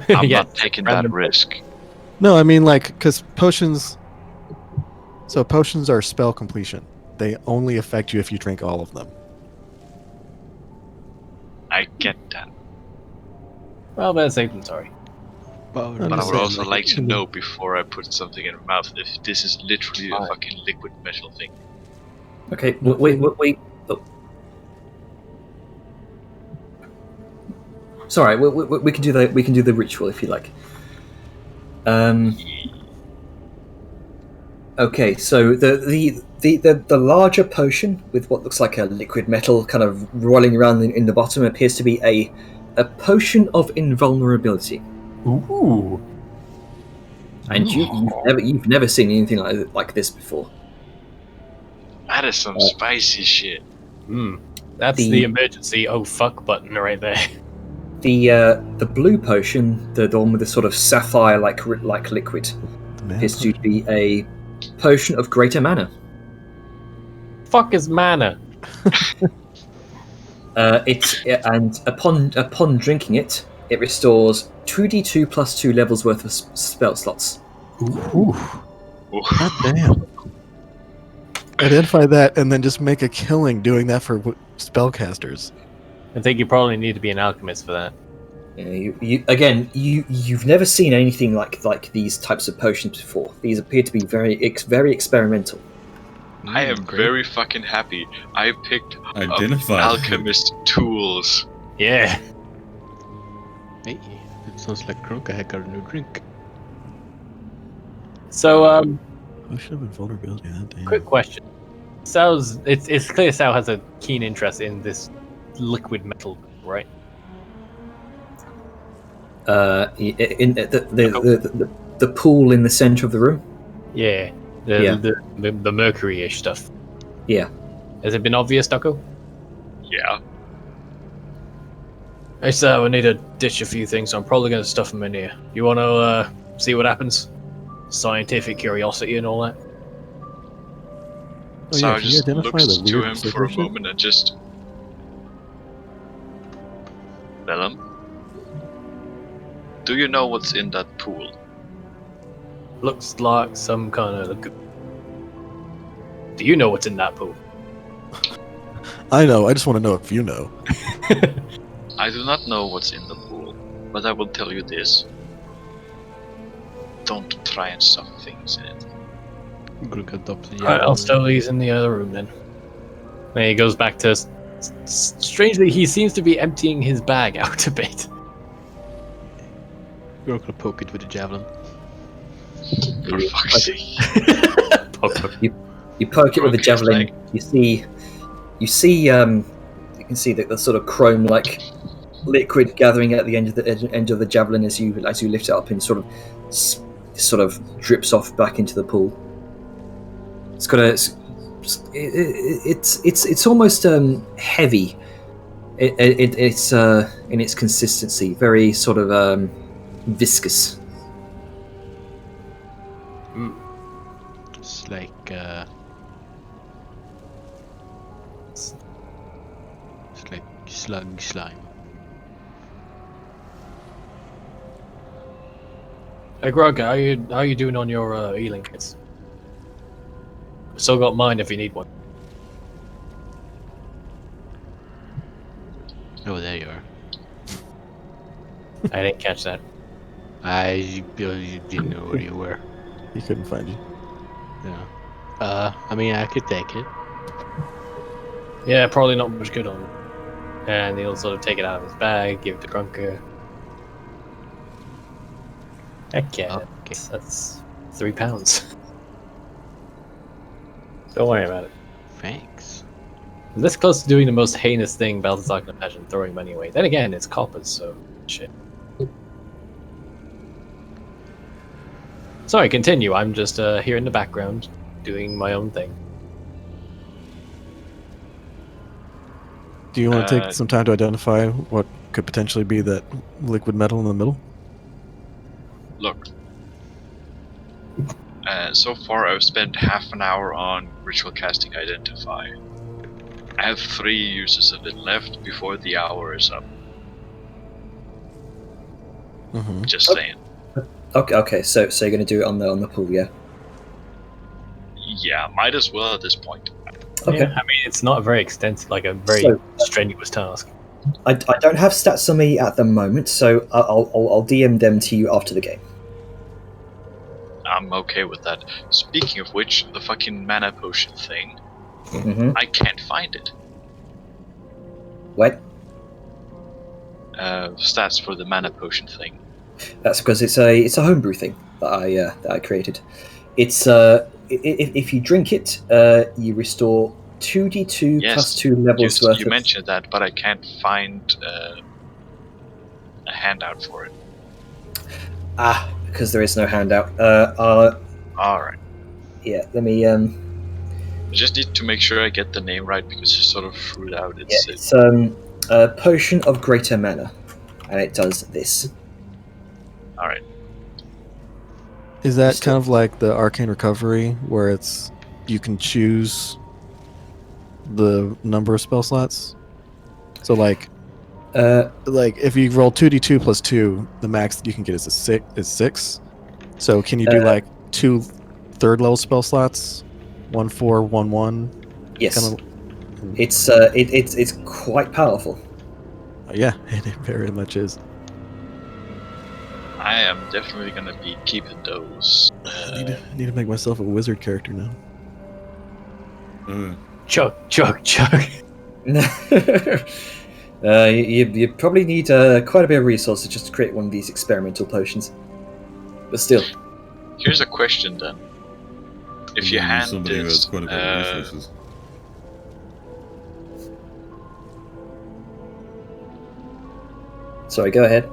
I'm Yeah, not taking that random- risk. No, I mean, like, because potions. So, potions are spell completion. They only affect you if you drink all of them. I get that. Well, better safe than sorry. But But I just would saying, also like, like to I mean- know before I put something in my mouth if this is literally a Fine. fucking liquid metal thing. Okay. Wait. Oh. Sorry. We can do the ritual if you like. Okay. So the larger potion with what looks like a liquid metal kind of rolling around in the bottom appears to be a potion of invulnerability. Ooh. And you've never seen anything like this before. That is some spicy shit. That's The- the emergency oh fuck button right there. The blue potion, the one with the sort of sapphire like liquid, The man is to be a potion of greater mana. Fuck is mana? And upon drinking it, it restores 2d2 plus 2 levels worth of spell slots. Ooh. God damn. Identify that and then just make a killing doing that for spellcasters. I think you probably need to be an alchemist for that. You've never seen anything like these types of potions before. These appear to be very experimental. I am very fucking happy. I picked up Identify. alchemist tools. Yeah. Hey, it sounds like Krunka had got a new drink. So, Potion of invulnerability. Damn. quick question. Sal's, it's clear Sal has a keen interest in this liquid metal, right? In the pool in the center of the room. Yeah. Yeah. The mercury-ish stuff. Yeah. Has it been obvious, Ducko? Yeah. Hey, Sal, I need to ditch a few things, so I'm probably going to stuff them in here. You want to see what happens? Scientific curiosity and all that? Oh, So yeah, I can you just identify looks the to weird him for a signature? moment and just... Vellum? Do you know what's in that pool? Looks like some kind of lagoon. Do you know what's in that pool? I know. I just want to know if you know. I do not know what's in the pool, but I will tell you this. Don't try and stuff things in it. Krunka adopts the Alright, I'll stow these in the other room then. Then he goes back to... Strangely, he seems to be emptying his bag out a bit. You're gonna poke it with a javelin. For fuck's sake. You poke it with a Okay, javelin. like- You see you can see the sort of chrome-like liquid gathering at the end of the javelin as you lift it up and sort of drips off back into the pool. It's got it's almost heavy. It's in its consistency, very sort of viscous. It's like it's like slug slime. Hey Grog, how you doing on your healing kits? Still got mine if you need one. Oh, there you are. I didn't catch that. I didn't know where you were. He couldn't find you. Yeah. I mean, I could take it. Yeah, probably not much good on it. And he'll sort of take it out of his bag, give it to Grunker. Heck yeah, Okay. that's £3. Don't worry about it. Thanks. I'm this close to doing the most heinous thing Balthazar can imagine, throwing money away. Then again, it's coppers, so shit. Sorry, continue. I'm just here in the background, doing my own thing. Do you want to Uh, take some time to identify what could potentially be that liquid metal in the middle? Look. So far I've spent half an hour on ritual casting Identify. I have 3 uses of it left before the hour is up. Mm-hmm. Just saying. Okay. So you're going to do it on the pool, yeah? Yeah, might as well at this point. Okay. Yeah, I mean, it's not a very extensive, like a very So- strenuous task. I don't have stats on me at the moment, so I'll DM them to you after the game. I'm okay with that. Speaking of which, the fucking mana potion thing, Mm-hmm. I can't find it. What? Stats for the mana potion thing. That's because it's a homebrew thing that I created. It's if you drink it, you restore 2d2 Yes, plus 2 levels worth You of... mentioned that, but I can't find a handout for it. Because there is no handout. Alright. Yeah, let me... I just need to make sure I get the name right because it's sort of screwed out. It's Potion of Greater Mana. and it does this. All right. Is that Still- kind of like the arcane recovery, where it's you can choose the number of spell slots? So like if you roll 2d2 plus 2, the max that you can get is 6. So can you do like 2 third level spell slots? 1 4, 1 1. Yes, Kind it's quite powerful. Yeah, it very much is. I am definitely gonna be keeping those. I need to make myself a wizard character now. Chug. You probably need quite a bit of resources just to create one of these experimental potions. But still, Here's a question then. If you hand somebody who has this, quite a bit of resources. sorry, go ahead.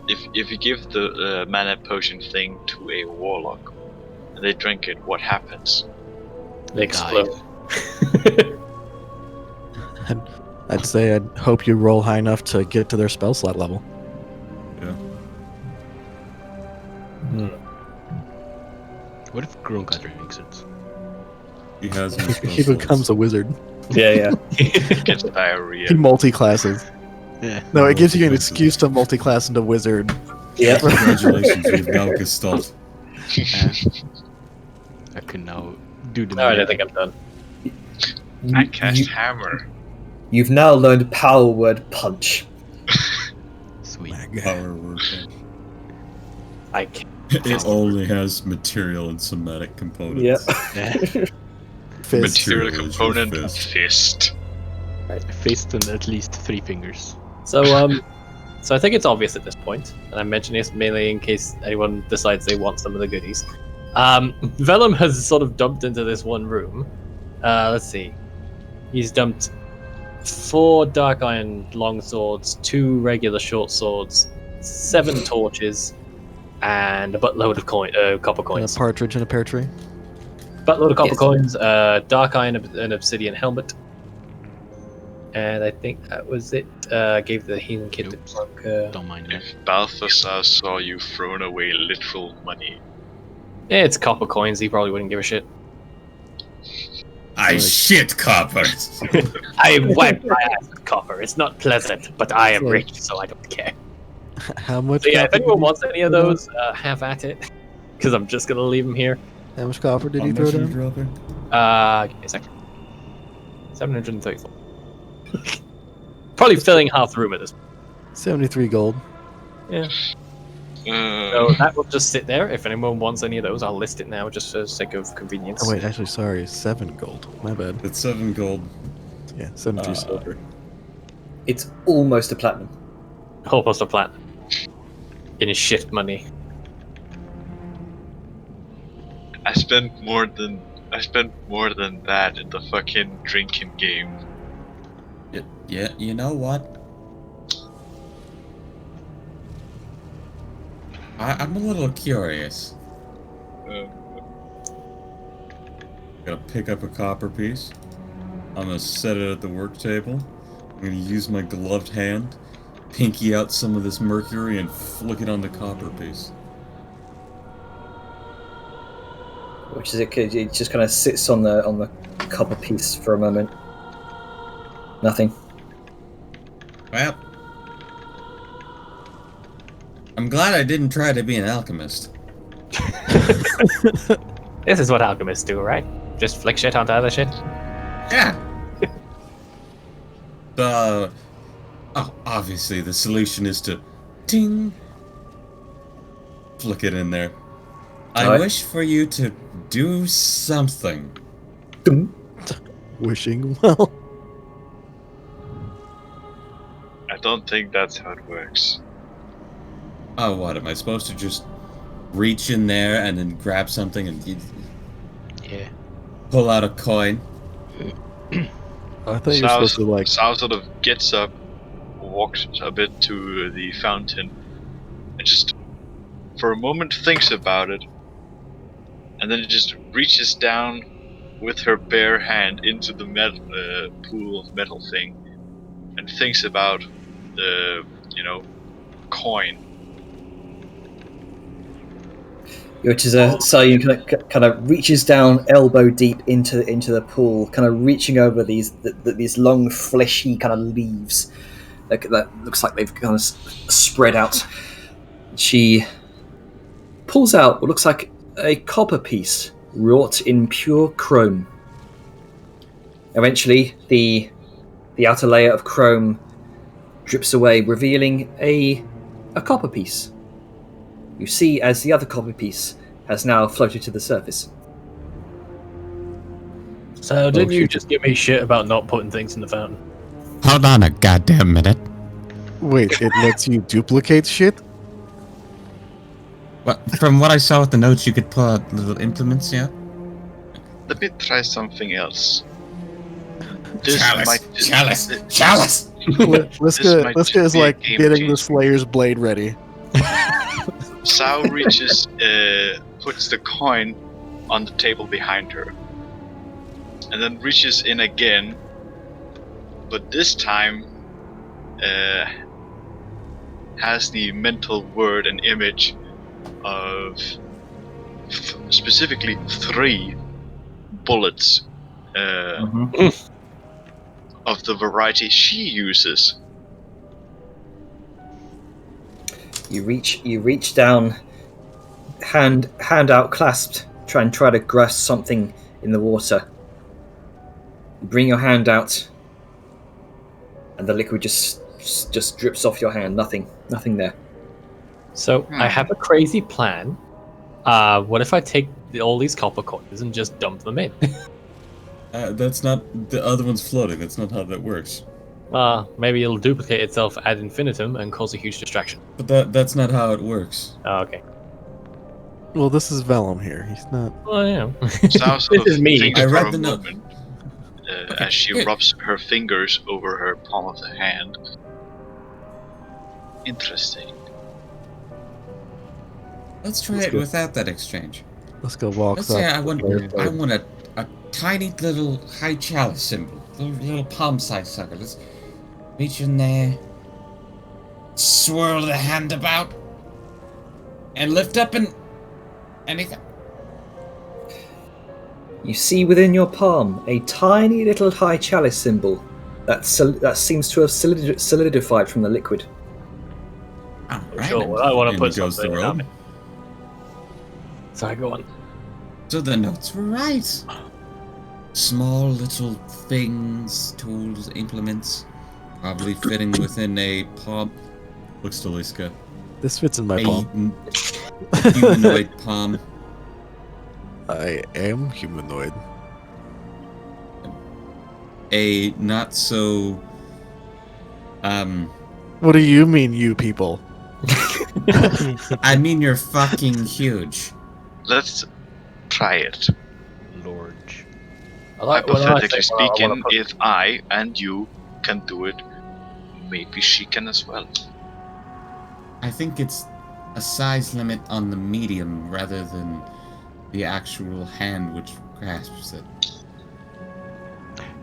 if you give the mana potion thing to a warlock and they drink it, what happens? They explode. I'd say I'd hope you roll high enough to get to their spell slot level. Yeah. What if Grunka drinks it? He has no spell He becomes slots. a wizard. Yeah. Gets diarrhea. He multi-classes. Yeah. No, it gives you an Multi-classes. excuse to multi-class into wizard. Yeah. Congratulations, we've now Gestalt. I can now do the. No, I don't think I'm done. I cast hammer. You've now learned power word punch. Sweet. Power word. I can't. It only has material and somatic components. Yep. Yeah. Fist. Material Material is your component fist. fist. Fist and at least 3 fingers. So so I think it's obvious at this point, and I'm mentioning this mainly in case anyone decides they want some of the goodies. Vellum has sort of dumped into this one room. Let's see. He's dumped 4 dark iron long swords, 2 regular short swords, 7 torches, and a buttload of copper And a coins. partridge in a pear tree. Buttload of copper Yes. coins, dark iron, an obsidian helmet, and I think that was it. Gave the healing kit to Oops. Plunk. Don't mind that. If Balthasar saw you throwing away literal money, Yeah, it's copper coins. He probably wouldn't give a shit. I shit coppers! I wipe my ass with copper. It's not pleasant, but I am Like- rich, so I don't care. How much? So yeah, if copper anyone did wants any of those, have at it. Because I'm just gonna leave them here. How much copper did How you much throw are you down? dropping? Give me a second. 734. Probably filling half the room at this point. 73 gold. So that will just sit there. If anyone wants any of those, I'll list it now just for the sake of convenience. Oh wait, actually, sorry, 7 gold. My bad. It's 7 gold. Yeah, 73 silver. It's almost a platinum. Almost a platinum. In his shift money. I spent more than that in the fucking drinking game. Yeah, you know what? I'm a little curious. Gotta pick up a copper piece. I'm gonna set it at the work table. I'm gonna use my gloved hand, pinky out some of this mercury, and flick it on the copper piece. Which is it just kind of sits on the copper piece for a moment. Nothing. Well, I'm glad I didn't try to be an alchemist. This is what alchemists do, right? Just flick shit onto other shit. Yeah. Obviously the solution is to ting, flick it in there. I Alright. wish for you to do something. Wishing well. I don't think that's how it works. Oh, what am I supposed to just reach in there and then grab something and Yeah. pull out a coin? I thought you were supposed to like. Sal sort of gets up, walks a bit to the fountain, and just for a moment thinks about it, and then just reaches down with her bare hand into the pool of metal thing, and thinks about the coin. Sayun kind of reaches down elbow deep into the pool, kind of reaching over these long fleshy kind of leaves that looks like they've kind of spread out. She pulls out what looks like a copper piece wrought in pure chrome. Eventually, the outer layer of chrome drips away, revealing a copper piece. You see as the other copper piece has now floated to the surface. So didn't you just give me shit about not putting things in the fountain? Hold on a goddamn minute. Wait, it lets you duplicate shit? Well, from what I saw with the notes, you could pull out little implements, yeah? Let me try something else. Chalice! Liska is be a like game getting the changer. Slayer's blade ready. Sao reaches, puts the coin on the table behind her, and then reaches in again, but this time has the mental word and image of specifically 3 bullets of the variety she uses. You reach down, hand out clasped, try to grasp something in the water. You bring your hand out, and the liquid just drips off your hand. Nothing there. So I have a crazy plan. What if I take all these copper coins and just dump them in? That's not... The other one's floating. That's not how that works. Maybe it'll duplicate itself ad infinitum and cause a huge distraction. But that's not how it works. Oh, okay. Well, this is Vellum here. He's not. Well, yeah. Sao sort This is of me. thinks I for read a the note. moment, as she rubs her fingers over her palm of the hand. Interesting. Let's try Let's it go. without that exchange. Let's go walk. Let's say I want a tiny little high chalice symbol. Little palm-sized sucker. Let's reach in there, swirl the hand about, and lift up and anything. You see within your palm a tiny little high chalice symbol that seems to have solidified from the liquid. All right. Sure, well, I want to In put goes the something in robe. it. Sorry, go on. So the notes were right. Small little things, tools, implements, probably fitting within a palm. Looks to Liska. This fits in my palm. Humanoid palm. I am humanoid. A not so. What do you mean, you people? I mean, you're fucking huge. Let's try it. Lord. Hypothetically speaking, if I and you can do it, maybe she can as well. I think it's a size limit on the medium rather than the actual hand which grasps it.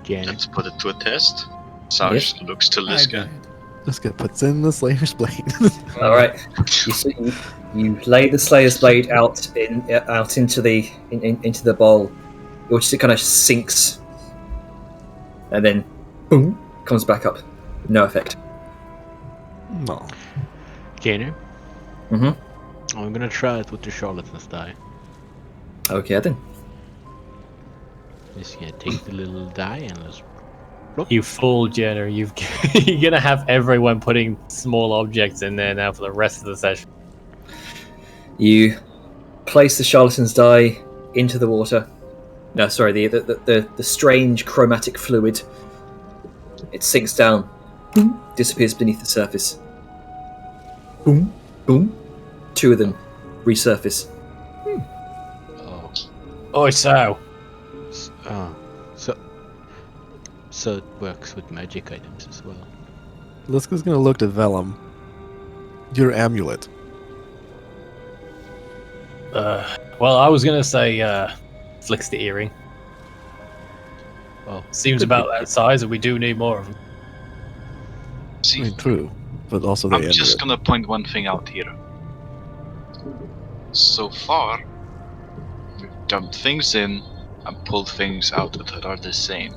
Janet. Let's put it to a test. Sao Yes. looks to I Liska. got it. Liska puts in the Slayer's blade. All right. You lay the Slayer's blade out into the bowl, which it kind of sinks, and then boom, comes back up. No effect. No. Janet. Mm-hmm. I'm gonna try it with the charlatan's die. Okay then. Just gonna take the little die and let's. You fool, Jenner. You're gonna have everyone putting small objects in there now for the rest of the session. You place the charlatan's die into the water. No, sorry, the strange chromatic fluid. It sinks down, disappears beneath the surface. Boom, boom. 2 of them resurface. Oh. Oh, so. So it works with magic items as well. Liska's gonna look to Vellum. Your amulet. Well, I was gonna say, flicks the earring. Oh, Seems Could about be. that size, and we do need more of them. I See, mean, true. but also the I'm just amulet. gonna point one thing out here. So far, we've dumped things in and pulled things out that are the same.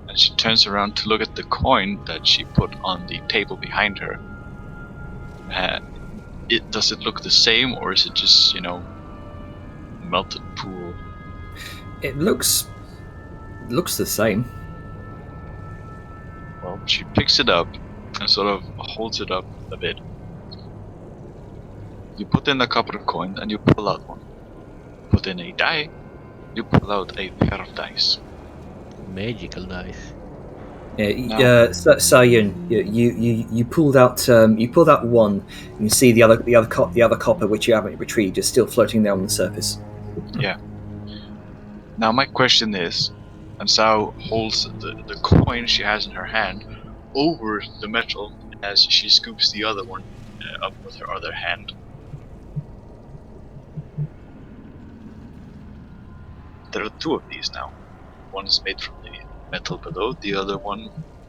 And she turns around to look at the coin that she put on the table behind her. Does it look the same, or is it just, melted pool? It looks the same. Well, she picks it up and sort of holds it up a bit. You put in a copper coin and you pull out one. Put in a die, you pull out a pair of dice. Magical dice. Sayun, you pulled out one. You see the other copper which you haven't retrieved is still floating there on the surface. Yeah. Now my question is, and Sao holds the coin she has in her hand over the metal as she scoops the other one up with her other hand. There are two of these now. One is made from the metal below, the other one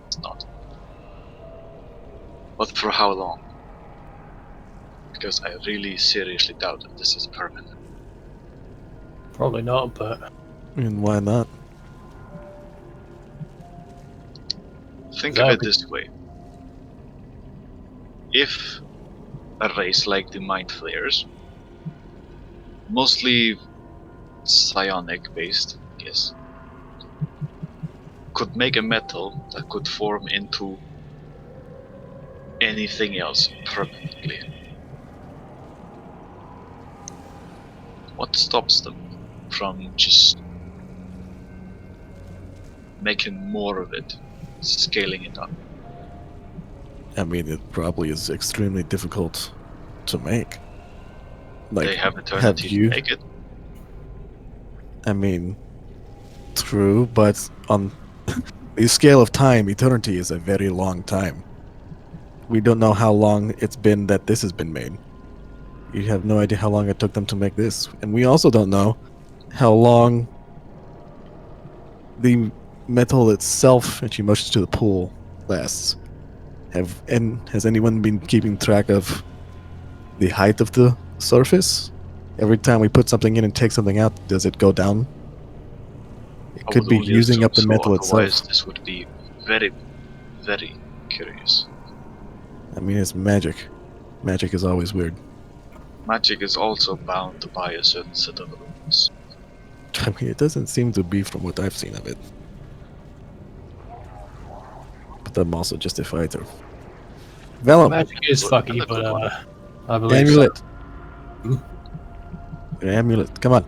is not. But for how long? Because I really seriously doubt that this is permanent. Probably not, but And why not? Think of it this way. If a race like the Mind Flayers, mostly psionic based, I guess, could make a metal that could form into anything else permanently, what stops them from just making more of it, scaling it up? I mean, it probably is extremely difficult to make. Like, They have eternity to make it. I mean, true, but on the scale of time, eternity is a very long time. We don't know how long it's been that this has been made. You have no idea how long it took them to make this. And we also don't know how long the metal itself, and she motions to the pool, lasts. Has anyone been keeping track of the height of the surface? Every time we put something in and take something out, does it go down? It could be using up the metal otherwise itself. This would be very, very curious. I mean, it's magic. Magic is always weird. Magic is also bound by a certain set of rules. I mean, it doesn't seem to be from what I've seen of it. But I'm also justified to. Vellum! magic is fucky, but I believe Amulet! so. Amulet, come on.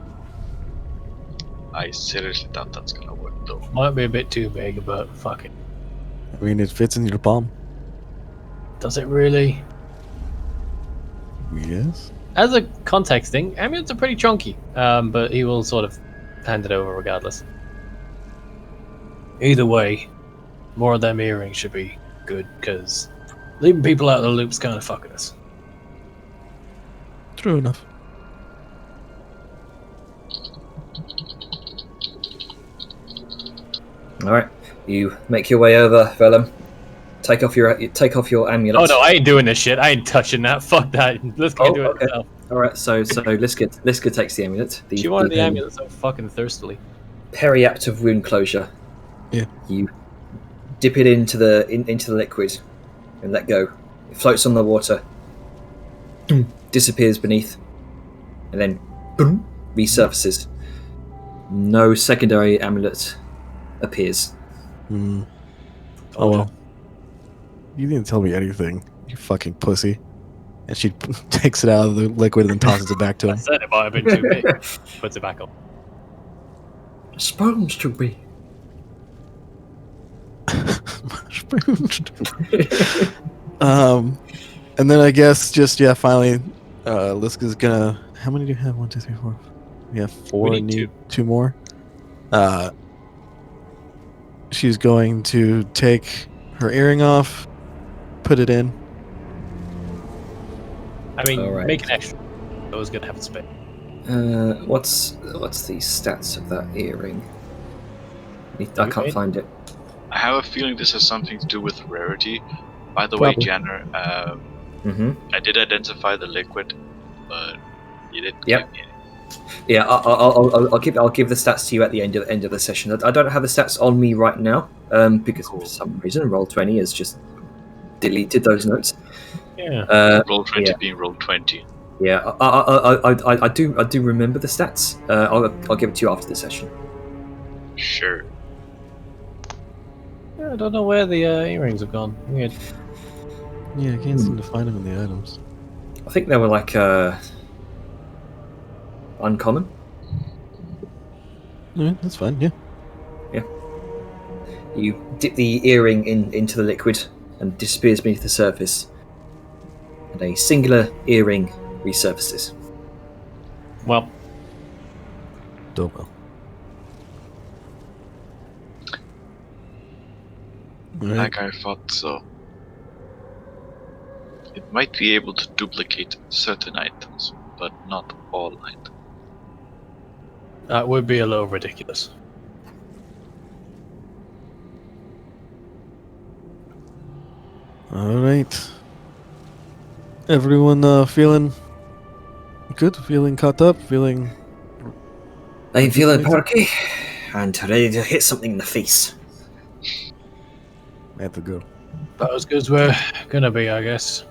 I seriously doubt that's gonna work though. Might be a bit too big, but fuck it. I mean, it fits in your palm. Does it really? Yes. As a context thing, amulets are pretty chunky, but he will sort of hand it over regardless. Either way, more of them earrings should be good, because leaving people out of the loop's kind of fucking us. True enough. All right, you make your way over, Vellum. Take off your amulet. Oh no, I ain't doing this shit. I ain't touching that. Fuck that. Let's go do it okay. itself. All right, so Liska takes the amulet. She wanted the amulet so fucking thirstily. Periaptive wound closure. Yeah. You dip it into the liquid and let go. It floats on the water, disappears beneath, and then boom, resurfaces. No secondary amulet appears. Hmm. Oh well. You didn't tell me anything, you fucking pussy. And she takes it out of the liquid and then tosses it back to I him. said it might have been too big. Puts it back on. Supposed to be. And then I guess just finally, Liska's gonna. How many do you have? 1, 2, 3, 4. We have 4. We need two more. She's going to take her earring off, put it in. I mean, All right. make an extra. I was gonna have to spend. What's the stats of that earring? I can't Okay. find it. I have a feeling this has something to do with rarity, By the way, Probably. Janner, Mm-hmm. I did identify the liquid, but you didn't Yep. give me any. Yeah, I'll give the stats to you at the end of the session. I don't have the stats on me right now, because for some reason Roll20 has just deleted those notes. Yeah. Roll 20 yeah. being roll 20. Yeah, I do remember the stats. I'll give it to you after the session. Sure. Yeah, I don't know where the earrings have gone. Weird. Yeah, I can't seem to find them in the items. I think they were like uncommon. Alright, that's fine, yeah. You dip the earring into the liquid and it disappears beneath the surface, and a singular earring resurfaces. Well, Doorbell. Alright. Like I thought so. It might be able to duplicate certain items, but not all items. that would be a little ridiculous. Alright. Everyone feeling good? Feeling caught up? Feeling... I'm feeling perky and ready to hit something in the face. I have to go. About as good as we're gonna be, I guess.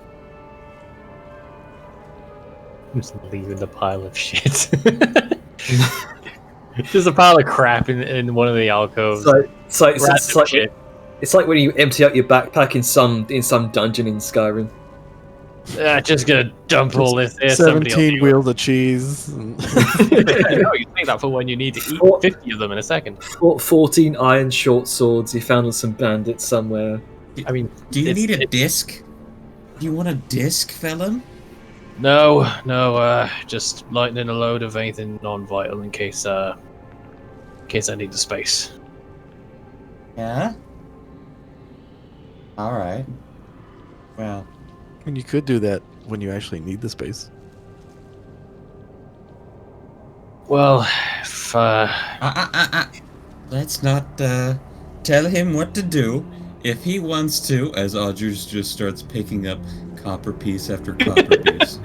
I'm just leaving the pile of shit. There's a pile of crap in one of the alcoves. Random It's like when you empty out your backpack in some dungeon in Skyrim. Just gonna dump all this here. Somebody will 17 deal wheels of cheese. and- with it. No, you take that for when you need to eat 50 of them in a second. 14 iron short swords you found on some bandits somewhere. I mean, Do you it's- need a disc? Do you want a disc, Felon? no, just lightening a load of anything non-vital in case I need the space. Yeah? Alright. Well, And you could do that when you actually need the space. Well, if let's not tell him what to do. If he wants to, as Audrey just starts picking up copper piece after copper piece.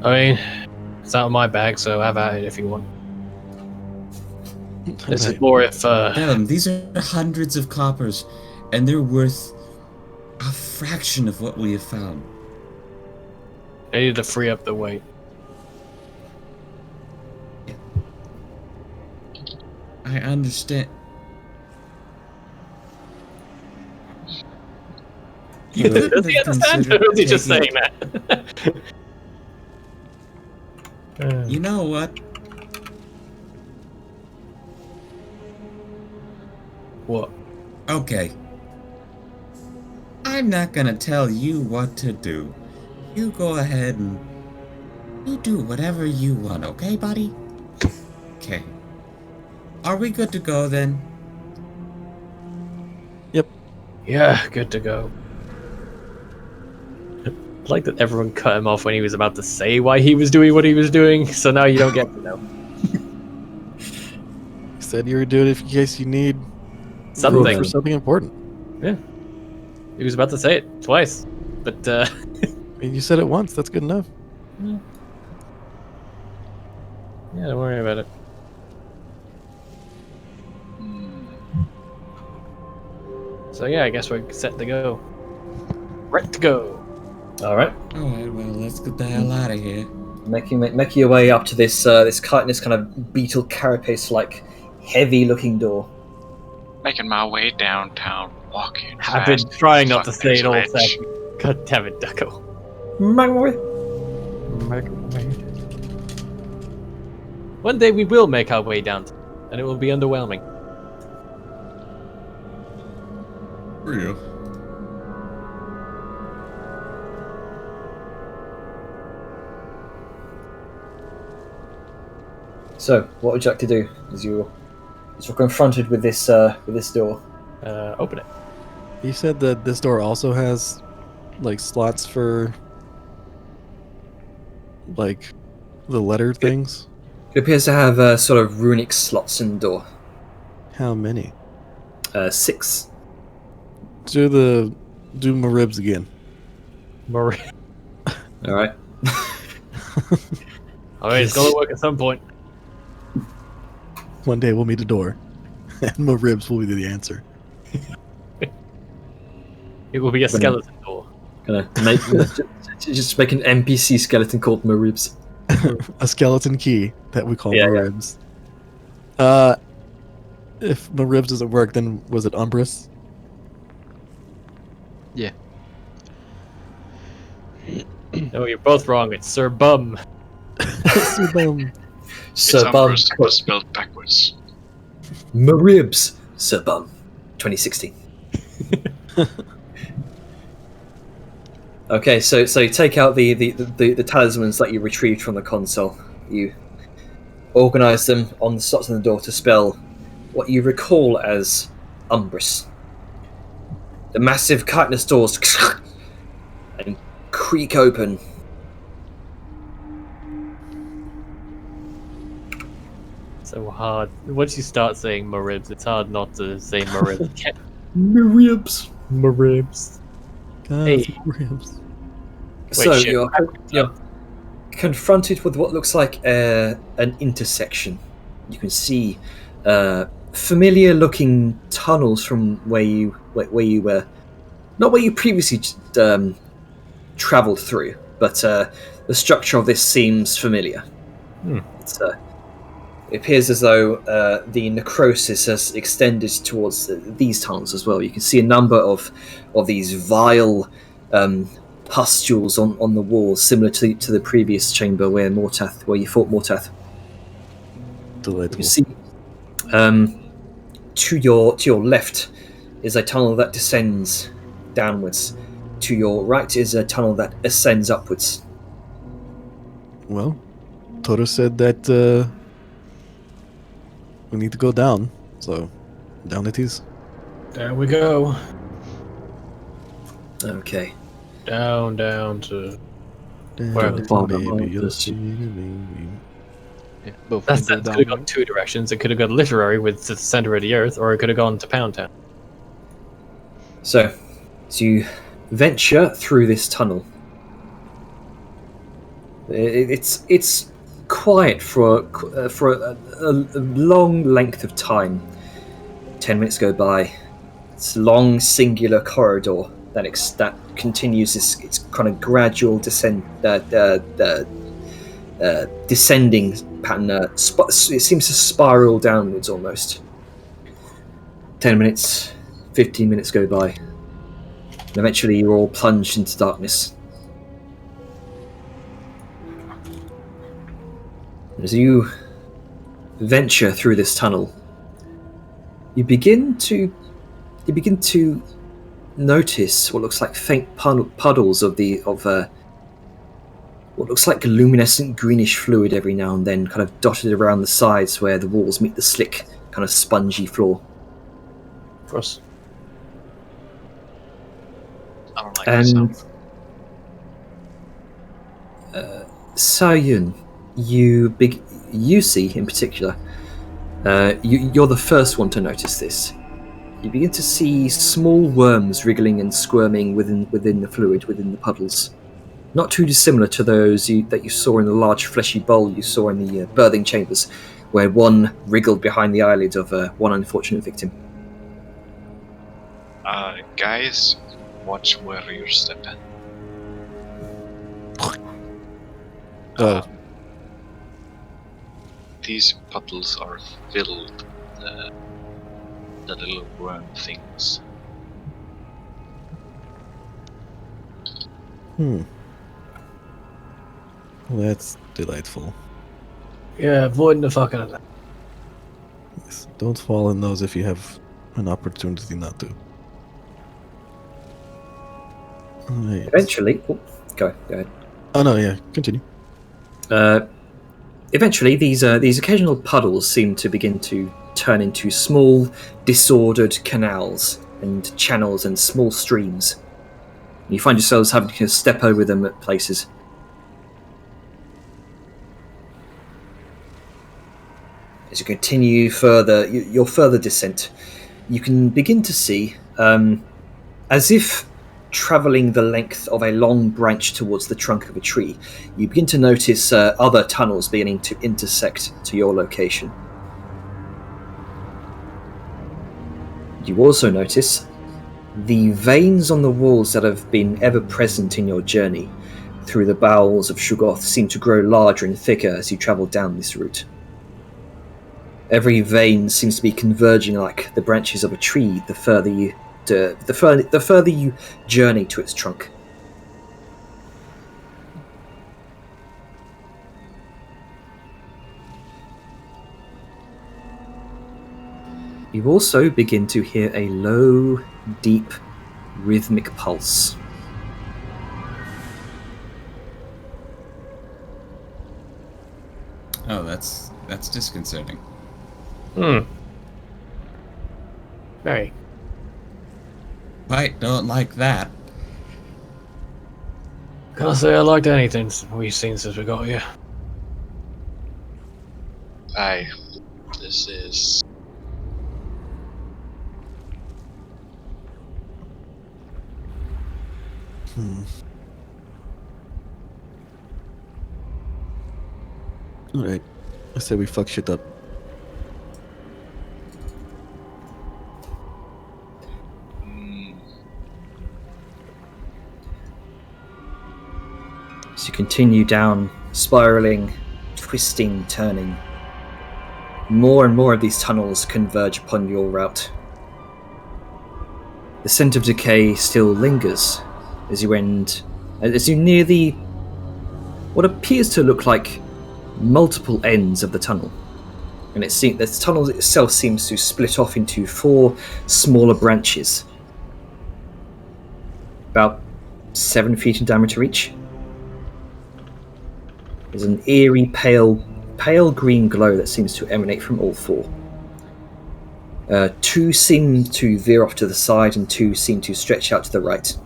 I mean, it's out of my bag, so have at it if you want. This is more if Tell him, these are hundreds of coppers, and they're worth a fraction of what we have found. I needed to free up the weight. I understand. Does he understand, or is he just saying that? You know what? What? Okay. I'm not gonna tell you what to do. You go ahead and you do whatever you want, okay, buddy? Okay. Are we good to go then? Yeah, good to go. I like that everyone cut him off when he was about to say why he was doing what he was doing, so now you don't get to know. You said you were doing it in case you need Something. for something important. He was about to say it twice, but I mean, you said it once. That's good enough. yeah, don't worry about it. So yeah, I guess we're set to go. Right to go. Alright. Alright, well, let's get the hell out of here. Making your way up to this this kind of beetle carapace like heavy looking door. Making my way downtown, walking I've fast. been trying not to fucking say it all bitch. second. God damn it, Ducko. One day we will make our way down, and it will be underwhelming. For you. So, what would you like to do as you're confronted with this door? Open it. You said that this door also has like slots for like the letter things. It appears to have sort of runic slots in the door. How many? 6. Do my ribs again. Marie. All right. All right, it's gonna work at some point. One day we'll meet a door, and my ribs will be the answer. It will be a skeleton door. Gonna make just make an NPC skeleton called Maribs. A skeleton key that we call Yeah, my yeah. ribs. If my ribs doesn't work, then was it Umbrus? Yeah. No, you're both wrong. It's Sir Bum. Subum. Sir It's Bum. Umbrus, but spelled backwards. Maribs. Sir Bum. 2016. Okay, so take out the talismans that you retrieved from the console. You organize them on the slots on the door to spell what you recall as Umbrus. The massive chitinous doors and creak open. So hard. Once you start saying Maribs, it's hard not to say Maribs. Maribs. Maribs. God, Hey. ribs. So shit. you're confronted with what looks like an intersection. You can see familiar-looking tunnels from where you were, not where you previously travelled through, but the structure of this seems familiar. It appears as though the necrosis has extended towards these tunnels as well. You can see a number of these vile pustules on the walls, similar to the previous chamber where you fought Mortath. Delightful. You see, to your left is a tunnel that descends downwards. To your right is a tunnel that ascends upwards. Well, Toro said that we need to go down, so down it is. There we go. Okay. Down to. Down Where to the bottom baby, of you'll the see me. Yeah, both That can could go have down. gone two directions. It could have gone literary with the center of the earth, or it could have gone to Pound Town. So you venture through this tunnel. It's quiet for a long length of time. 10 minutes go by. It's a long, singular corridor that continues its kind of gradual descending pattern. It seems to spiral downwards almost. 10 minutes, 15 minutes go by. And eventually you're all plunged into darkness. As you venture through this tunnel, you begin to notice what looks like faint puddles of what looks like luminescent greenish fluid every now and then, kind of dotted around the sides where the walls meet the slick, kind of spongy floor. Of course. I don't like And this Sayun, you see in particular, you're the first one to notice this. You begin to see small worms wriggling and squirming within the fluid, within the puddles. Not too dissimilar to those that you saw in the large fleshy bowl you saw in the birthing chambers, where one wriggled behind the eyelid of one unfortunate victim. Guys, watch where you're stepping. These puddles are filled with the little worm things. Well, that's delightful. Yeah, avoiding the fuck out of that. Yes. Don't fall in those if you have an opportunity not to. Right. Eventually, go ahead. Oh no, yeah, continue. Eventually, these occasional puddles seem to begin to turn into small, disordered canals and channels and small streams. You find yourselves having to step over them at places. As you continue further, your further descent, you can begin to see As if travelling the length of a long branch towards the trunk of a tree, you begin to notice other tunnels beginning to intersect to your location. You also notice the veins on the walls that have been ever present in your journey through the bowels of Shuggoth seem to grow larger and thicker as you travel down this route. Every vein seems to be converging like the branches of a tree the further you journey to its trunk. You also begin to hear a low, deep, rhythmic pulse. Oh, that's disconcerting. Very. Quite don't like that. Can't say I liked anything we've seen since we got here. Aye. This is... Alright. I say we fuck shit up. As you continue down, spiraling, twisting, turning, more and more of these tunnels converge upon your route. The scent of decay still lingers as you near the what appears to look like multiple ends of the tunnel. And the tunnel itself seems to split off into 4 smaller branches, about 7 feet in diameter each. There's an eerie, pale green glow that seems to emanate from all 4. 2 seem to veer off to the side, and 2 seem to stretch out to the right.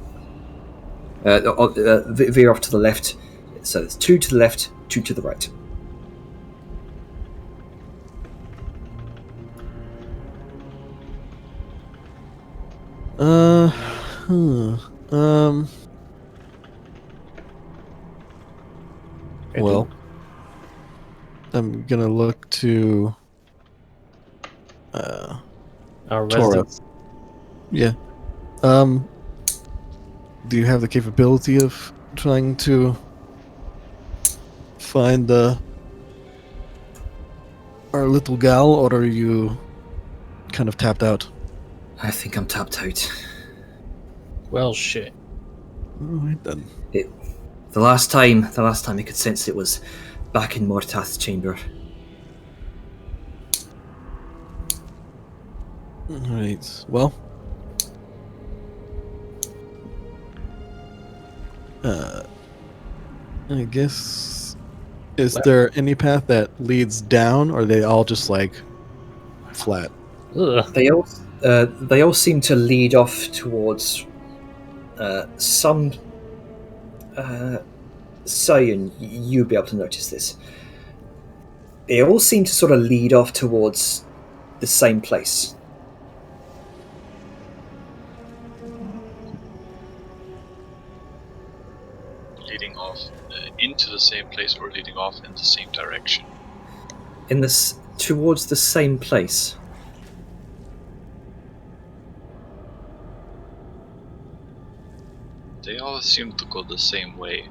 Veer off to the left. So there's 2 to the left, 2 to the right. Well, I'm gonna look to Our Tora. resident. Yeah. Do you have the capability of trying to find our little gal, or are you kind of tapped out? I think I'm tapped out. Well, shit. Alright then. The last time I could sense it was back in Mortath's chamber. Alright, well. I guess... Is there any path that leads down, or are they all just, like, flat? Ugh. They all seem to lead off towards some. Sayun, you'll be able to notice this. They all seem to sort of lead off towards the same place. leading off into the same place or leading off in the same direction? Towards the same place. They all seem to go the same way.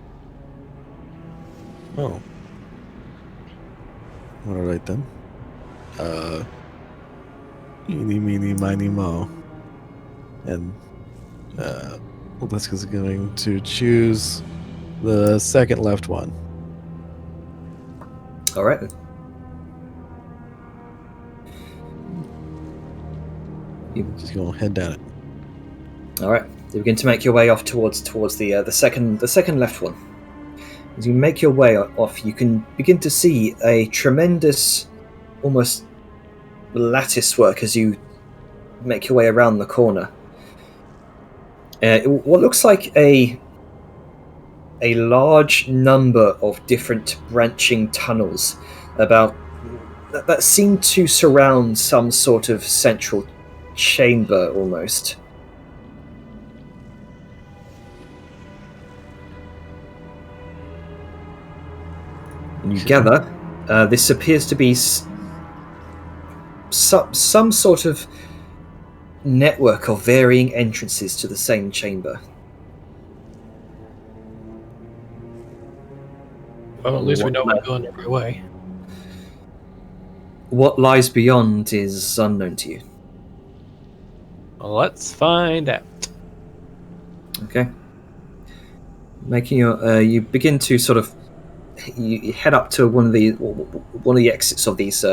Oh. Alright then. Eeny, meeny, miny, mo. And, Liska's going to choose the second left one. Alright then. Just gonna head down it. Alright. You begin to make your way off towards the second left one. As you make your way off, you can begin to see a tremendous, almost lattice work as you make your way around the corner. What looks like a large number of different branching tunnels that seem to surround some sort of central chamber almost. And you gather this appears to be some sort of network of varying entrances to the same chamber. Well, at least we know we're going every way. What lies beyond is unknown to you. Well, let's find out. Okay. Making your, you begin to sort of, you head up to one of the exits of these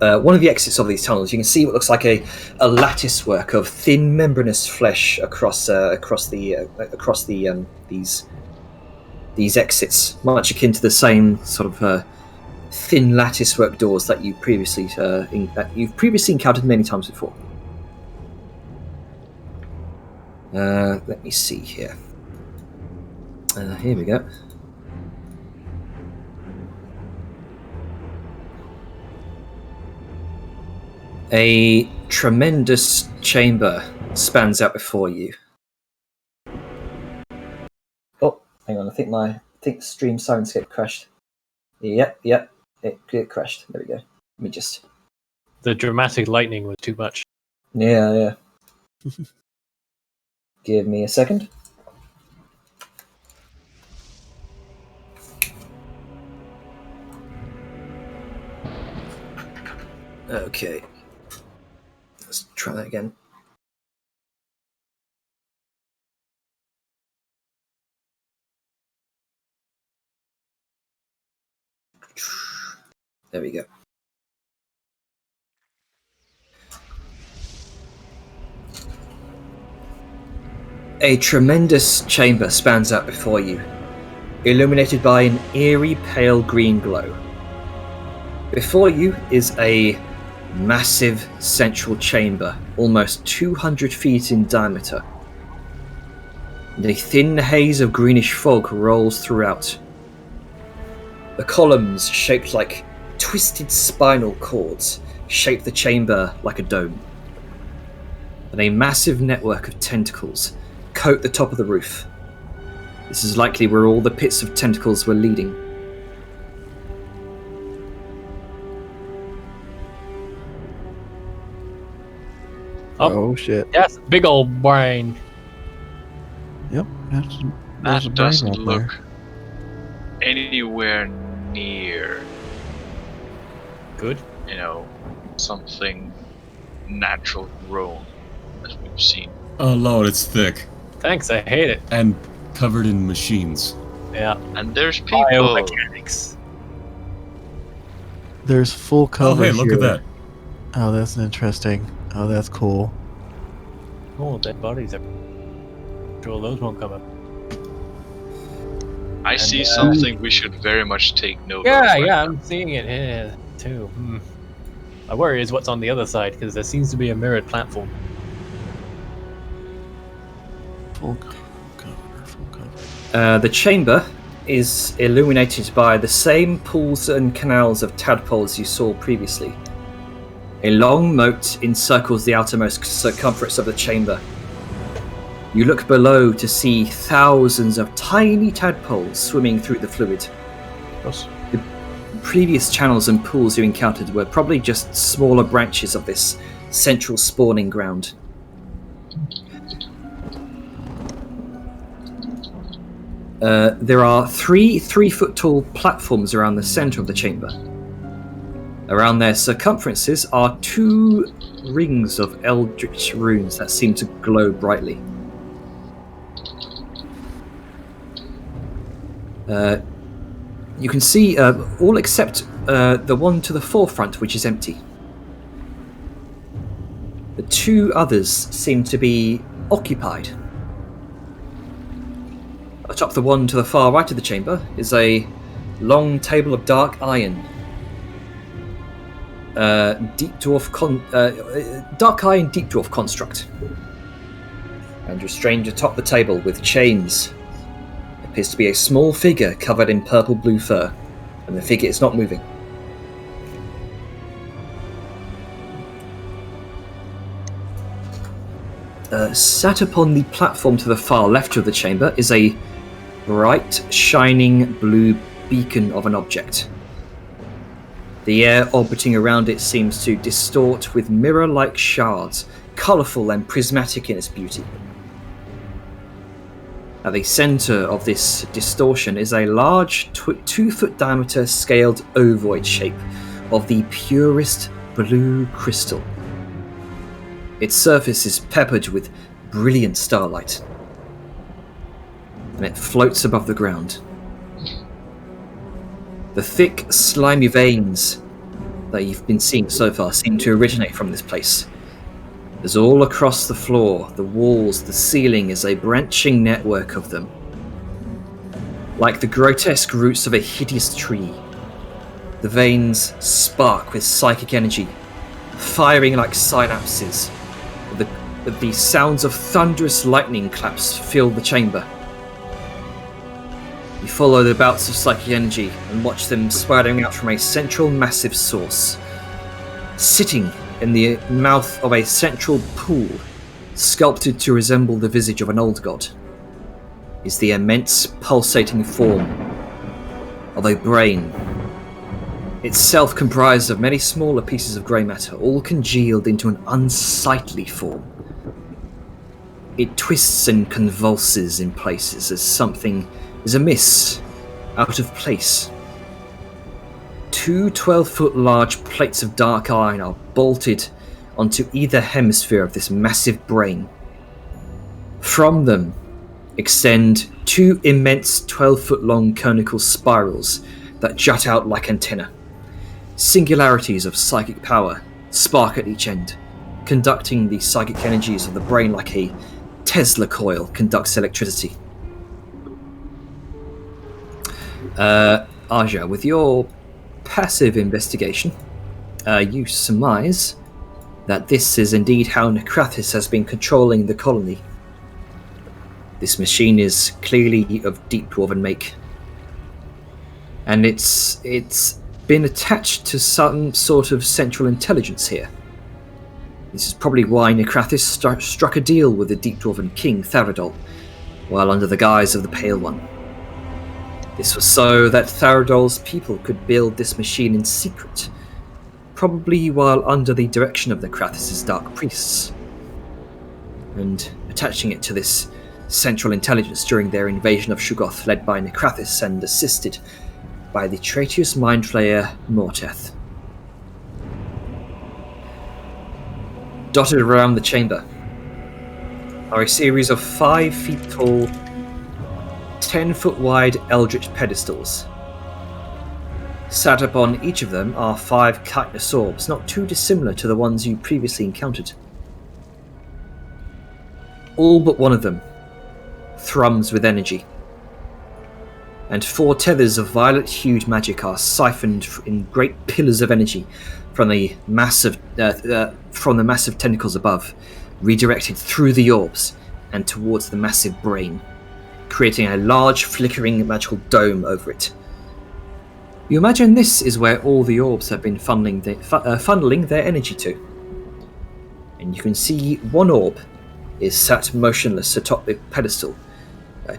one of the exits of these tunnels. You can see what looks like a lattice work of thin membranous flesh across these exits, much akin to the same sort of thin lattice work doors that you've previously encountered many times before. Let me see here. Here we go. A tremendous chamber spans out before you. Oh, hang on. I think Stream Sirenscape crashed. Yep, it crashed. There we go. Let me just. The dramatic lightning was too much. Yeah. Give me a second. Okay. Let's try that again. There we go. A tremendous chamber spans out before you, illuminated by an eerie pale green glow. Before you is a massive central chamber, almost 200 feet in diameter. And a thin haze of greenish fog rolls throughout. The columns, shaped like twisted spinal cords, shape the chamber like a dome. And a massive network of tentacles coat the top of the roof. This is likely where all the pits of tentacles were leading. Oh shit. Yes, big old brain. Yep. There's a That brain doesn't up look there. anywhere near, Good. something natural grown as we've seen. Oh lord, it's thick Thanks, I hate it. and covered in machines. Yeah. And there's people. Biomechanics. There's full Oh cover hey, look here. at that. Oh, that's interesting. Oh, that's cool. Oh, dead bodies are. Sure, those won't come up. I see And, something we should very much take note of. Yeah, right yeah, now. I'm seeing it here too. My worry is what's on the other side, because there seems to be a mirrored platform. Full cover. The chamber is illuminated by the same pools and canals of tadpoles you saw previously. A long moat encircles the outermost circumference of the chamber. You look below to see thousands of tiny tadpoles swimming through the fluid. The previous channels and pools you encountered were probably just smaller branches of this central spawning ground. There are three 3-foot-tall platforms around the center of the chamber. Around their circumferences are 2 rings of eldritch runes that seem to glow brightly. You can see all except the one to the forefront, which is empty. The 2 others seem to be occupied. Atop the one to the far right of the chamber is a long table of dark iron. Dark iron deep dwarf construct. And restrained atop the table with chains appears to be a small figure covered in purple blue fur, and the figure is not moving. Sat upon the platform to the far left of the chamber is a bright, shining blue beacon of an object. The air orbiting around it seems to distort with mirror-like shards, colourful and prismatic in its beauty. At the centre of this distortion is a large 2-foot diameter scaled ovoid shape of the purest blue crystal. Its surface is peppered with brilliant starlight, and it floats above the ground. The thick, slimy veins that you've been seeing so far seem to originate from this place. As all across the floor, the walls, the ceiling is a branching network of them. Like the grotesque roots of a hideous tree, the veins spark with psychic energy, firing like synapses. The sounds of thunderous lightning claps fill the chamber. You follow the bouts of psychic energy and watch them spouting out from a central massive source. Sitting in the mouth of a central pool, sculpted to resemble the visage of an old god, is the immense pulsating form of a brain, itself comprised of many smaller pieces of grey matter, all congealed into an unsightly form. It twists and convulses in places as something is amiss, out of place. 2 12-foot large plates of dark iron are bolted onto either hemisphere of this massive brain. From them extend 2 immense 12-foot long conical spirals that jut out like antennae. Singularities of psychic power spark at each end, conducting the psychic energies of the brain like a Tesla coil conducts electricity. Aja, with your passive investigation, you surmise that this is indeed how Necrathis has been controlling the colony. This machine is clearly of deep dwarven make, and it's been attached to some sort of central intelligence here. This is probably why Necrathis struck a deal with the deep dwarven king Tharadol, while under the guise of the Pale One. This was so that Tharadol's people could build this machine in secret, probably while under the direction of Necrathis' dark priests, and attaching it to this central intelligence during their invasion of Shuggoth, led by Necrathis and assisted by the traitorous mind flayer Morteth. Dotted around the chamber are a series of 5 feet tall, 10-foot wide eldritch pedestals. Sat upon each of them are 5 chitinous orbs, not too dissimilar to the ones you previously encountered. All but one of them thrums with energy, and 4 tethers of violet-hued magic are siphoned in great pillars of energy from the massive tentacles above, redirected through the orbs and towards the massive brain, creating a large, flickering magical dome over it. You imagine this is where all the orbs have been funneling their energy to. And you can see one orb is sat motionless atop the pedestal,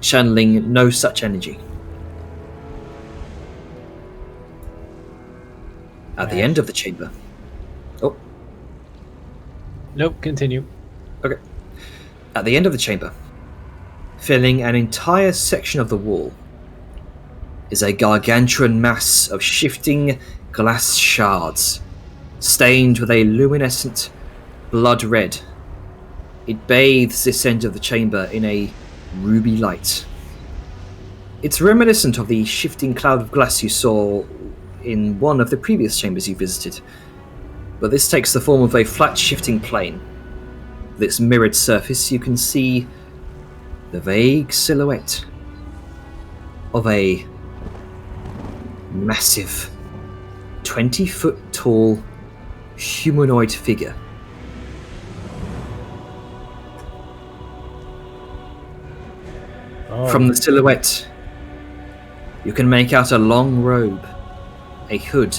channeling no such energy. At the end of the chamber... Oh. Nope, continue. Okay. At the end of the chamber, filling an entire section of the wall, is a gargantuan mass of shifting glass shards, stained with a luminescent blood red. It bathes this end of the chamber in a ruby light. It's reminiscent of the shifting cloud of glass you saw in one of the previous chambers you visited, but this takes the form of a flat shifting plane. With its mirrored surface, you can see the vague silhouette of a massive 20-foot tall humanoid figure. From the silhouette, you can make out a long robe, a hood,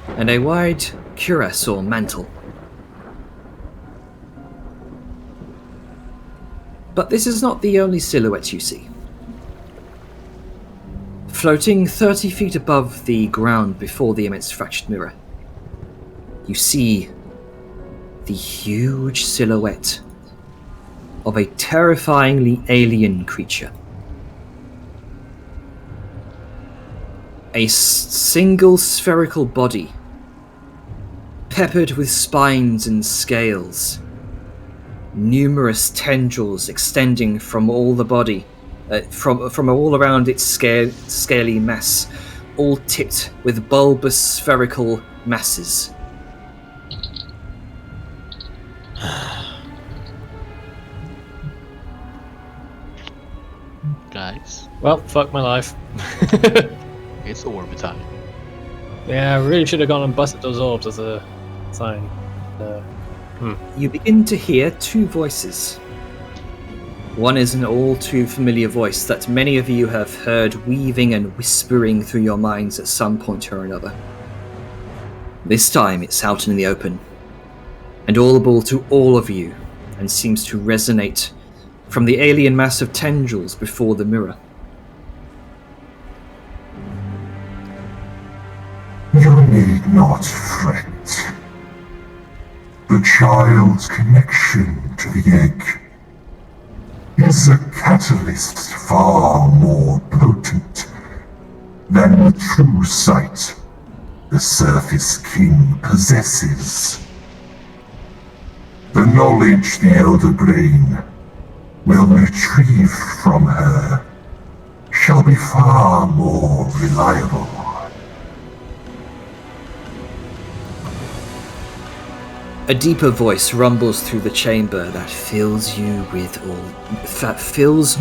and a wide cuirass or mantle. But this is not the only silhouette you see. Floating 30 feet above the ground before the immense fractured mirror, you see the huge silhouette of a terrifyingly alien creature. A single spherical body, peppered with spines and scales, numerous tendrils extending from all the body, from all around its scaly mass, all tipped with bulbous spherical masses. Guys, Well, fuck my life. it's orb time. Yeah, I really should have gone and busted those orbs as a sign. You begin to hear two voices. One is an all too familiar voice that many of you have heard weaving and whispering through your minds at some point or another. This time it's out in the open, and audible to all of you, and seems to resonate from the alien mass of tendrils before the mirror. You need not fret. The child's connection to the egg is a catalyst far more potent than the true sight the Surface King possesses. The knowledge the Elder Brain will retrieve from her shall be far more reliable. A deeper voice rumbles through the chamber that fills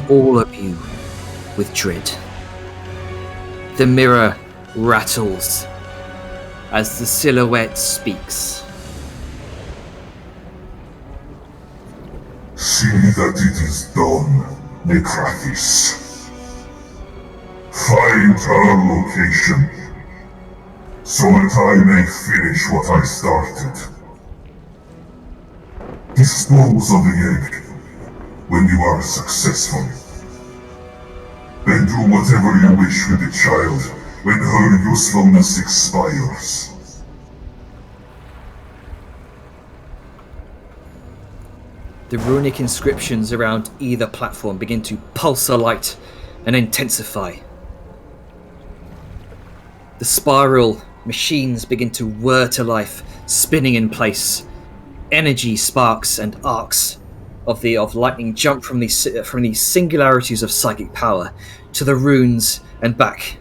all of you with dread. The mirror rattles as the silhouette speaks. See that it is done, Necrathis. Find her location, so that I may finish what I started. Dispose of the egg when you are successful. Then do whatever you wish with the child when her usefulness expires. The runic inscriptions around either platform begin to pulse alight and intensify. The spiral machines begin to whir to life, spinning in place. Energy sparks and arcs of lightning jump from these singularities of psychic power to the runes and back.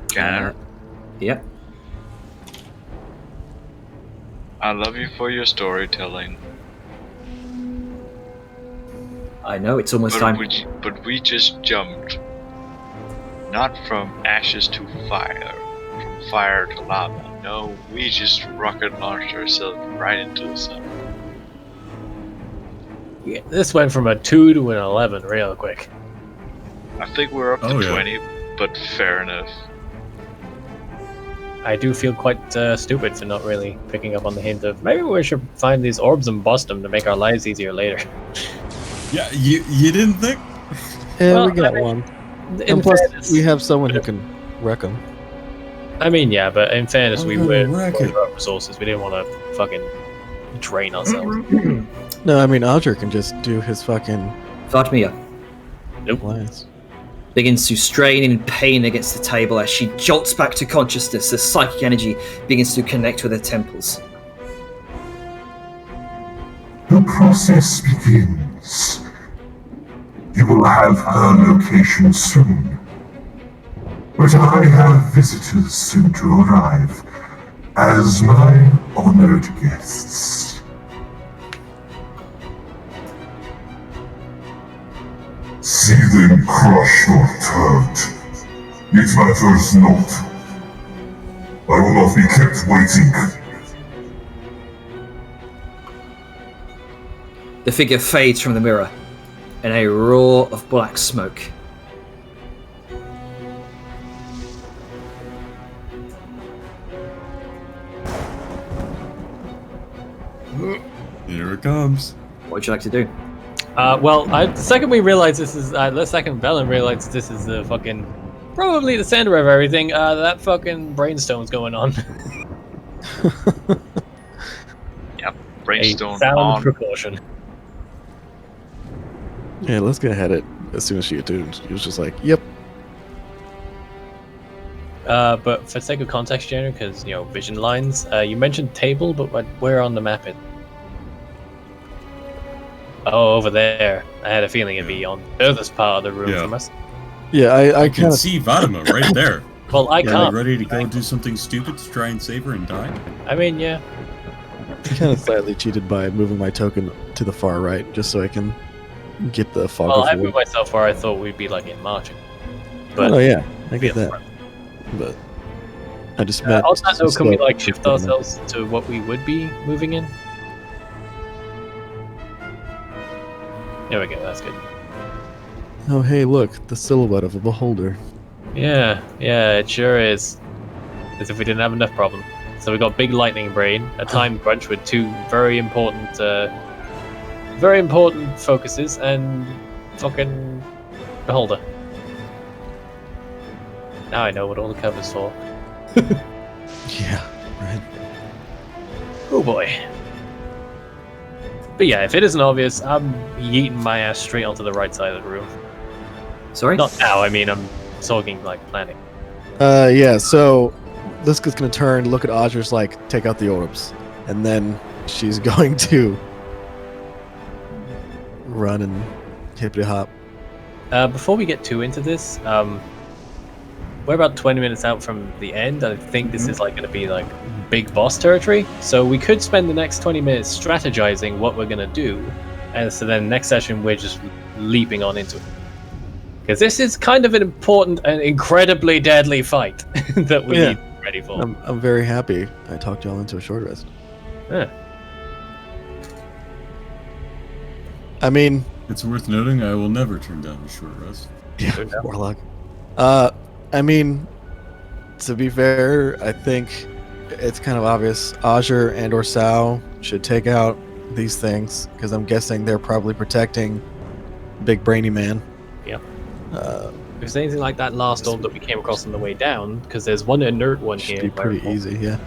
Ganner, Yep. I love you for your storytelling, I know, it's almost time. but we just jumped not from ashes to fire, from fire to lava. No, we just rocket launched ourselves right into the sun. Yeah, this went from a 2 to an 11 real quick. I think we're up to Oh, yeah. 20, but fair enough. I do feel quite stupid for not really picking up on the hint of maybe we should find these orbs and bust them to make our lives easier later. Yeah, you didn't think? Yeah, Well, we got I mean, one. In And plus, fairness, we have someone who can wreck them. I mean, yeah, but in fairness, we I'm were gonna wreck it. short of resources. We didn't want to fucking drain ourselves. No, I mean, Alger can just do his fucking Vladimir blast. begins to strain in pain against the table as she jolts back to consciousness. The psychic energy begins to connect with her temples. The process begins. You will have her location soon. But I have visitors soon to arrive as my honored guests. See them crushed or turned. It matters not. I will not be kept waiting. The figure fades from the mirror in a roar of black smoke. Here it comes. What would you like to do? The second we realize this is, the second Velen realizes this is the fucking, probably the center of everything, that fucking brainstorm's going on. Brainstone A sound on. precaution. Yeah, let's get ahead it as soon as she attuned. He was just like, yep. But for sake of context, Jenner, because, vision lines, you mentioned table, but where on the map it? Oh, over there. I had a feeling it'd be on the furthest part of the room from us. Yeah, I I can kind of see Vadima right there. Well, I Yeah, can't. Ready to go do something stupid to try and save her and die? I mean, yeah. slightly cheated by moving my token to the far right, just so I can get the fog Well, of I war. moved myself where I thought we'd be, like, in marching. But Oh yeah, I be get at the that. front. But I just meant. On that note, can we, so- like, shift ourselves to what we would be moving in? There we go, that's good. Oh hey, look, the silhouette of a beholder. Yeah, it sure is. As if we didn't have enough problem. So we got Big Lightning Brain, a time crunch with two very important focuses, and fucking Beholder. Now I know what all the cover's for. Yeah, right. Oh boy. But yeah, if it isn't obvious, I'm yeeting my ass straight onto the right side of the room. Sorry? Not now, I mean, I'm talking like planning. Yeah. So Liska's gonna turn, look at Odger's, like, take out the orbs, and then she's going to run and hippity hop. Before we get too into this, we're about 20 minutes out from the end. I think this is like going to be like big boss territory. So we could spend the next 20 minutes strategizing what we're going to do. And so then next session, we're just leaping on into it. Because this is kind of an important and incredibly deadly fight that we Yeah. need to be ready for. I'm very happy I talked y'all into a short rest. Yeah. I mean, It's worth noting I will never turn down a short rest. yeah, Good enough. Warlock. I mean, to be fair, I think it's kind of obvious. Odger and or Sao should take out these things, because I'm guessing they're probably protecting Big Brainy Man. Yep. Uh, If there's anything like that last orb that we came across on the way down, because there's one inert one should here. be if I pretty recall. easy, yeah.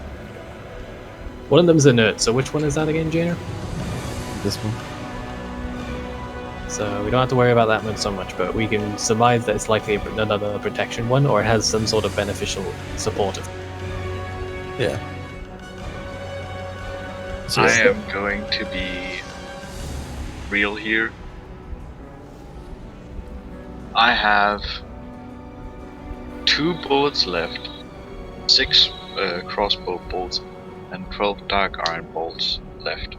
One of them's inert, so which one is that again, Jaina? This one. So we don't have to worry about that one so much, but we can surmise that it's likely another protection one, or it has some sort of beneficial supportive. Yeah. So, I am going to be real here. I have 2 bullets left, 6 crossbow bolts, and 12 dark iron bolts left.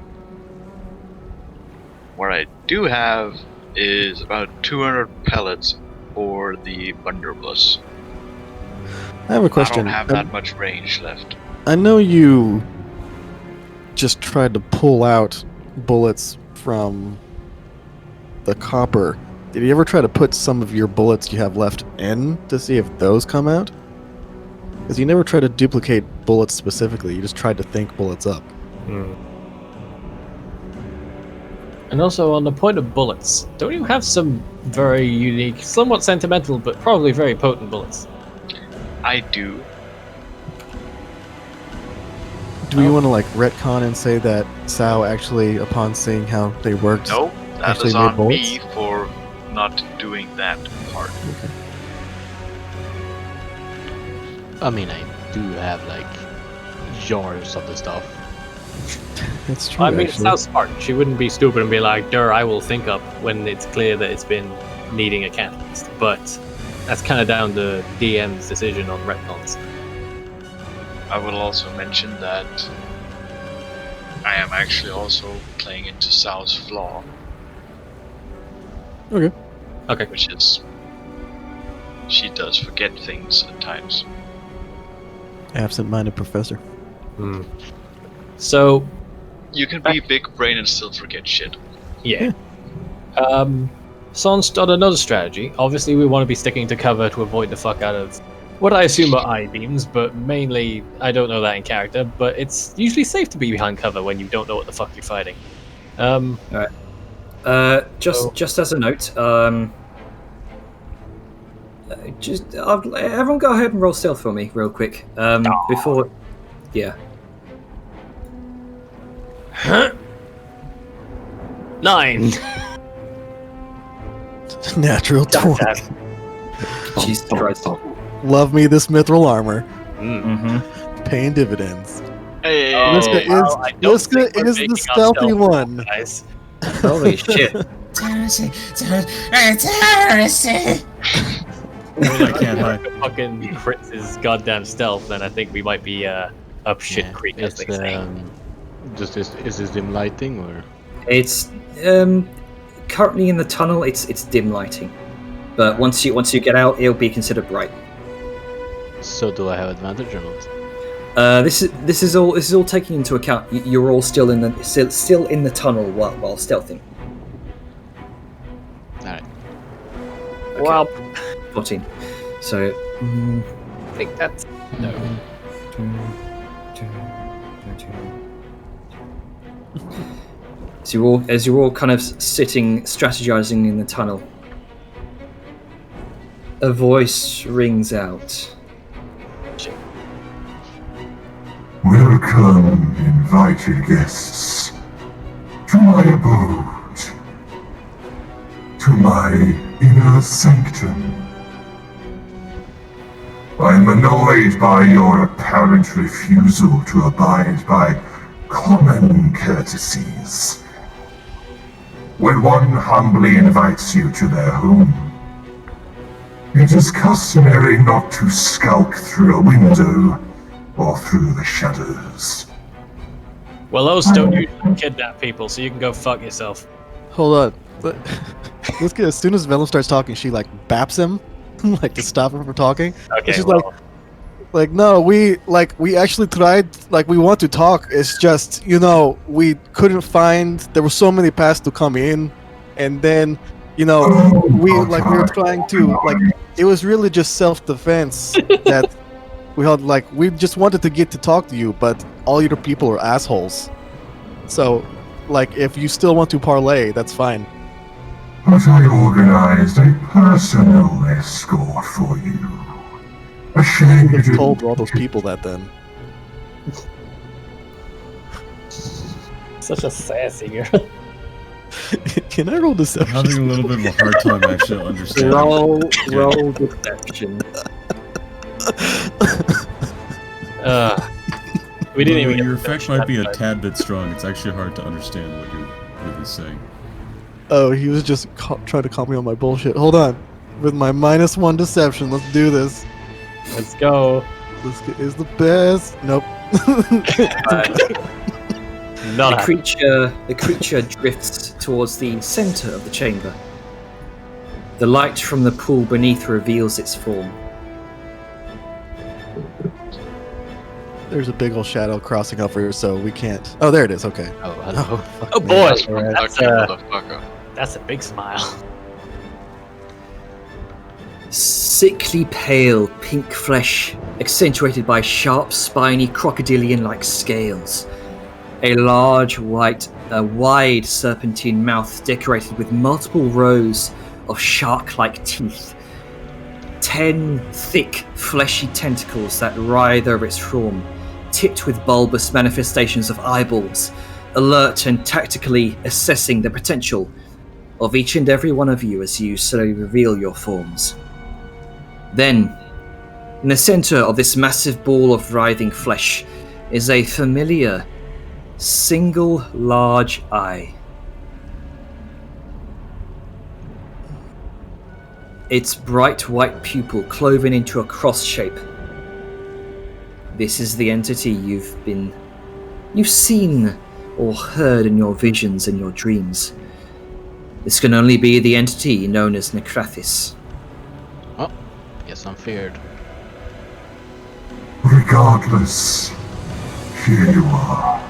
What I do have is about 200 pellets for the blunderbuss. I have a I question. don't have that much range left. I know you just tried to pull out bullets from the copper. Did you ever try to put some of your bullets you have left in to see if those come out? Because you never try to duplicate bullets specifically, you just tried to think bullets up. And also, on the point of bullets, don't you have some very unique, somewhat sentimental, but probably very potent bullets? I do. Do we want to like retcon and say that Sao actually, upon seeing how they worked, No, that actually is made on bullets? me for not doing that part. I mean, I do have like jars of the stuff. That's true. I mean, it's actually. how smart. She wouldn't be stupid and be like, "Dur, I will think up," when it's clear that it's been needing a catalyst. But that's kind of down to DM's decision on retcons. I will also mention that I am actually also playing into Sal's flaw, Okay. Okay. which is she does forget things at times. Absent-minded professor. So, You can be big brain and still forget shit. yeah. Son's got another strategy. Obviously, we want to be sticking to cover to avoid the fuck out of what I assume are I-beams, but mainly, I don't know that in character, but it's usually safe to be behind cover when you don't know what the fuck you're fighting. Just as a note, everyone go ahead and roll stealth for me, real quick. Before, yeah. 9. Natural 20. Jesus Christ. Love me this mithril armor. Mm-hmm. Paying dividends. Hey, Liska is the stealthy one. Guys. Holy shit. I can't hide. Fucking crits his goddamn stealth, then I think we might be up shit creek, as they say. Is this dim lighting or? It's currently in the tunnel. It's dim lighting, but once you get out, it'll be considered bright. So do I have advantage or not? This is all taking into account. You're all still in the tunnel while stealthing. Alright. Okay. Well, 14. So I think that's no. As you're all kind of sitting, strategizing in the tunnel, a voice rings out. Welcome, invited guests, to my abode, to my inner sanctum. I am annoyed by your apparent refusal to abide by common courtesies. When one humbly invites you to their home, it is customary not to skulk through a window or through the shadows. Well, those don't usually kidnap people, so you can go fuck yourself. Hold on. But Liska, as soon as Vellum starts talking, she like baps him, like to stop him from talking. Okay, She's well, like, no, we actually tried, like, we want to talk. It's just, we couldn't find. There were so many paths to come in, and then, we were trying to, like, it was really just self-defense that we had. Like, we just wanted to get to talk to you, but all your people are assholes. So, like, if you still want to parlay, that's fine. But I organized a personal escort for you. A shame you They didn't. told all those people that then. such a sassy girl. Can I roll I'm deception? having a little bit of a hard time actually understanding. Roll deception. We didn't Although even. your effect might be a tad bit strong. It's actually hard to understand what you're really saying. Oh, he was just trying to call me on my bullshit. Hold on. With my -1 deception, let's do this. Let's go. This is the best. Nope. Not The creature drifts towards the center of the chamber. The light from the pool beneath reveals its form. There's a big old shadow crossing over, so we can't. Oh, there it is. Okay. Oh, hello. Fuck Oh me. boy, That's from that's Lucky motherfucker. that's a big smile. Sickly pale pink flesh, accentuated by sharp, spiny, crocodilian-like scales. A large, wide serpentine mouth decorated with multiple rows of shark-like teeth. 10 thick, fleshy tentacles that writhe over its form, tipped with bulbous manifestations of eyeballs, alert and tactically assessing the potential of each and every one of you as you slowly reveal your forms. Then, in the center of this massive ball of writhing flesh is a familiar, single large eye. Its bright white pupil cloven into a cross shape. This is the entity you've seen or heard in your visions and your dreams. This can only be the entity known as Necrathis. Guess I'm feared. Regardless, here you are.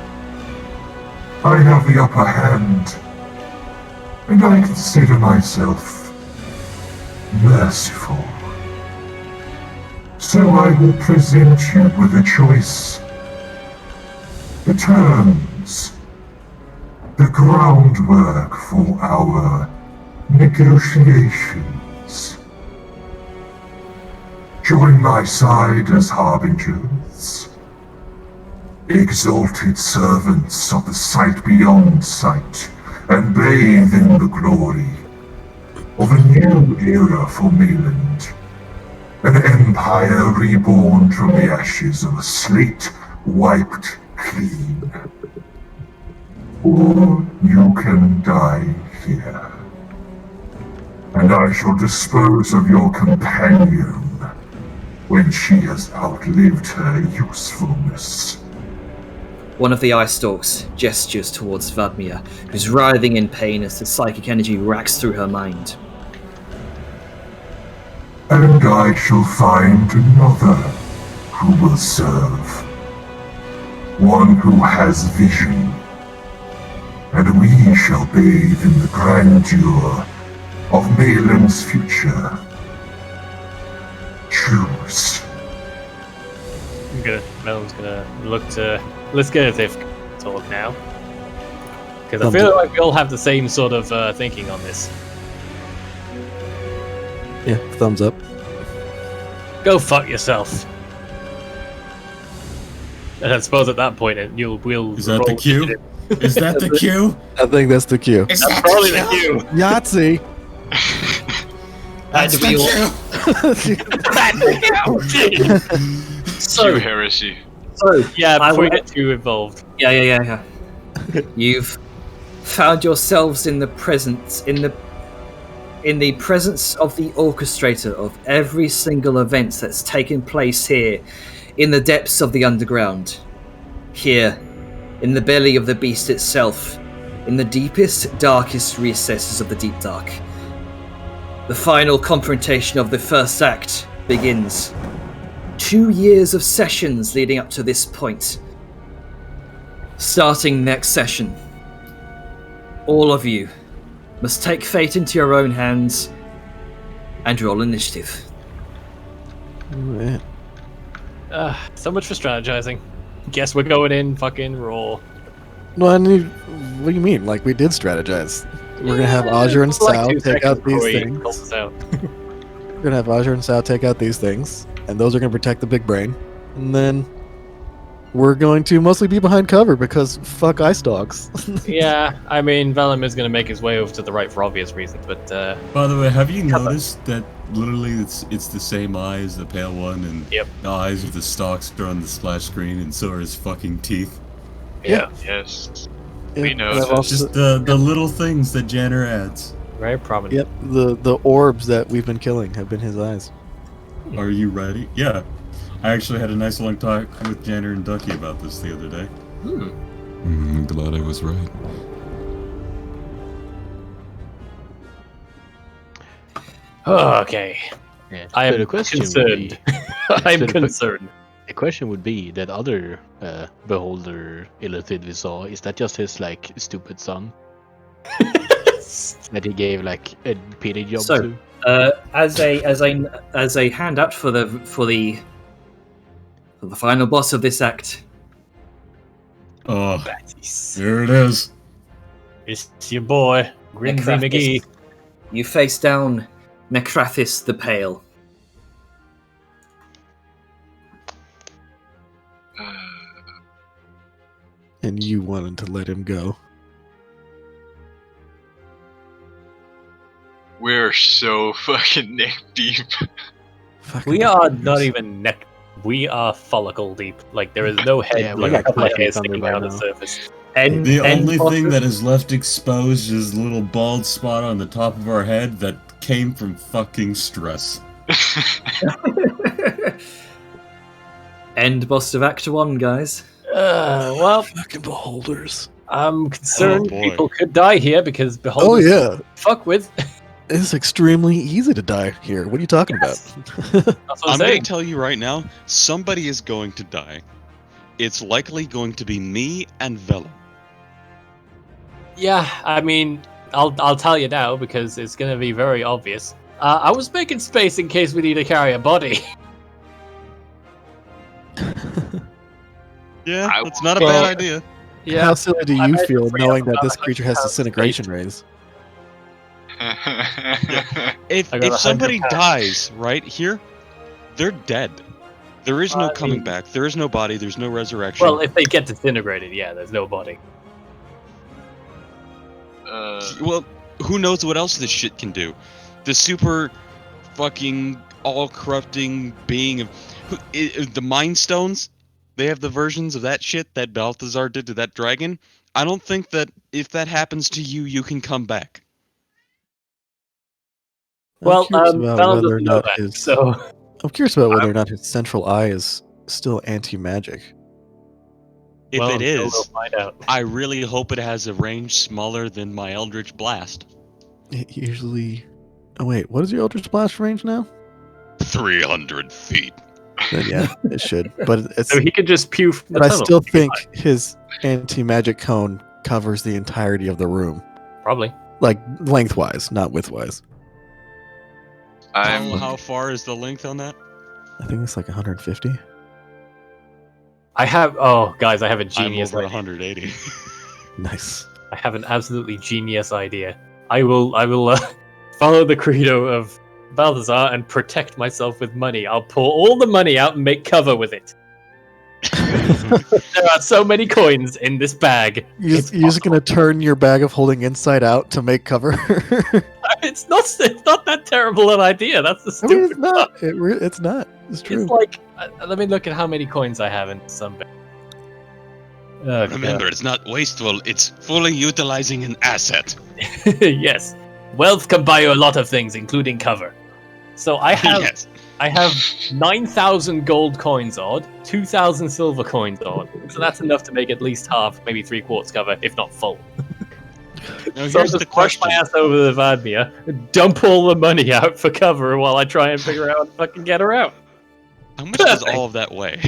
I have the upper hand, and I consider myself merciful. So I will present you with a choice. The terms, the groundwork for our negotiations. Join my side as harbingers, exalted servants of the sight beyond sight, and bathe in the glory of a new era for Mayland. An empire reborn from the ashes of a slate wiped clean. Or you can die here, and I shall dispose of your companion when she has outlived her usefulness. One of the eye stalks gestures towards Vadmir, who's writhing in pain as the psychic energy racks through her mind. And I shall find another who will serve. One who has vision. And we shall bathe in the grandeur of Mayland's future. Choose. Melon's gonna look to. Let's get a Tiff talk now. Because I feel like we all have the same sort of thinking on this. Yeah, thumbs up. Go fuck yourself. And I suppose at that point we'll. Is that the cue? Is that the cue? I think that's the cue. Is That's that probably the the cue? cue. Yahtzee! That's the cue! So Cue heresy. So, yeah, I before we wa- get too involved. Yeah. You've found yourselves in the presence of the orchestrator of every single event that's taken place here in the depths of the underground. Here, in the belly of the beast itself, in the deepest, darkest recesses of the deep dark. The final confrontation of the first act begins. 2 years of sessions leading up to this point. Starting next session, all of you must take fate into your own hands and roll initiative. Alright. So much for strategizing. Guess we're going in fucking raw. No, I need. What do you mean? Like, we did strategize. We're gonna have Azure and Like Sal 2 take out seconds these before he things. calls us out. We're gonna have Azure and Sal take out these things, and those are gonna protect the big brain. And then we're going to mostly be behind cover because fuck ice dogs. Yeah, I mean, Vellum is going to make his way over to the right for obvious reasons, but By the way, have you noticed that literally it's the same eye as the pale one, and Yep. the eyes of the stalks are on the splash screen, and so are his fucking teeth? yeah, Yes. Yeah, We know and I've this. also- Just the little things that Janner adds. very prominent. Yep, the orbs that we've been killing have been his eyes. Are you ready? Yeah. I actually had a nice long talk with Janner and Ducky about this the other day. I'm glad I was right. Okay, Yeah. I So am the question would concerned. be, I'm So the- concerned. the question would be that other beholder Illithid we saw, is that just his like stupid son that he gave like a pity job So, to? As a handout for the final boss of this act. Oh, there it is. It's your boy, Grimsy Necrathis. McGee. You face down Necrathis the Pale. And you wanted to let him go. We're so fucking neck deep. Fucking We are fuckers. not even neck. We are follicle deep. Like there is no head. Yeah, we like got a couple of clay hairs under sticking by out of now. the surface. The only thing boss- that is left exposed is a little bald spot on the top of our head that came from fucking stress. End boss of Act 1, guys. Well, Fucking beholders. I'm concerned Oh, boy. people could die here because Oh behold, yeah, fuck with. it's extremely easy to die here. What are you talking Yes. about? That's what I'm I'm going saying. to tell you right now, somebody is going to die. It's likely going to be me and Vellum. Yeah, I mean, I'll tell you now because it's gonna be very obvious. I was making space in case we need to carry a body. Yeah, I that's not a will- bad idea. How silly do I'm you actually feel afraid knowing of that about this 100 creature has pounds disintegration rays? If I got 100 somebody pounds. dies right here, they're dead. There is no I coming mean- back. There is no body. There's no resurrection. Well, if they get disintegrated, yeah, there's no body. Well, who knows what else this shit can do? The super fucking all corrupting being of the Mind Stones. They have the versions of that shit that Balthazar did to that dragon. I don't think that if that happens to you, you can come back. Well, curious about Val whether or doesn't know not that, his. so I'm curious about whether or not his central eye is still anti-magic. If well, it I'm sure is, we'll find out. I really hope it has a range smaller than my Eldritch Blast. It usually. Oh wait, what is your Eldritch Blast range now? 300 feet. Then yeah, it should. But it's. So he could just pew from the But I tunnel. still think his anti-magic cone covers the entirety of the room, Probably. like lengthwise, not widthwise. How far is the length on that? I think it's like 150. I have. Oh, guys, I have a I'm genius over idea. 180. Nice. I have an absolutely genius idea. I will follow the credo of Balthazar and protect myself with money. I'll pull all the money out and make cover with it. There are so many coins in this bag. You're just gonna turn your bag of holding inside out to make cover. It's not that terrible an idea. That's the I mean, stupid it's not. It's not. It's true. It's like, let me look at how many coins I have in some bag. Oh, Remember, it's not wasteful, it's fully utilizing an asset. God. Yes, wealth can buy you a lot of things, including cover. So I have Yes. I have 9,000 gold coins odd, 2,000 silver coins odd. So that's enough to make at least half, maybe 3/4 cover, if not full. Now So I'll here's the just rush question. my ass over to Vadmir, dump all the money out for cover while I try and figure out how to fucking get her out. How much does all of that weigh?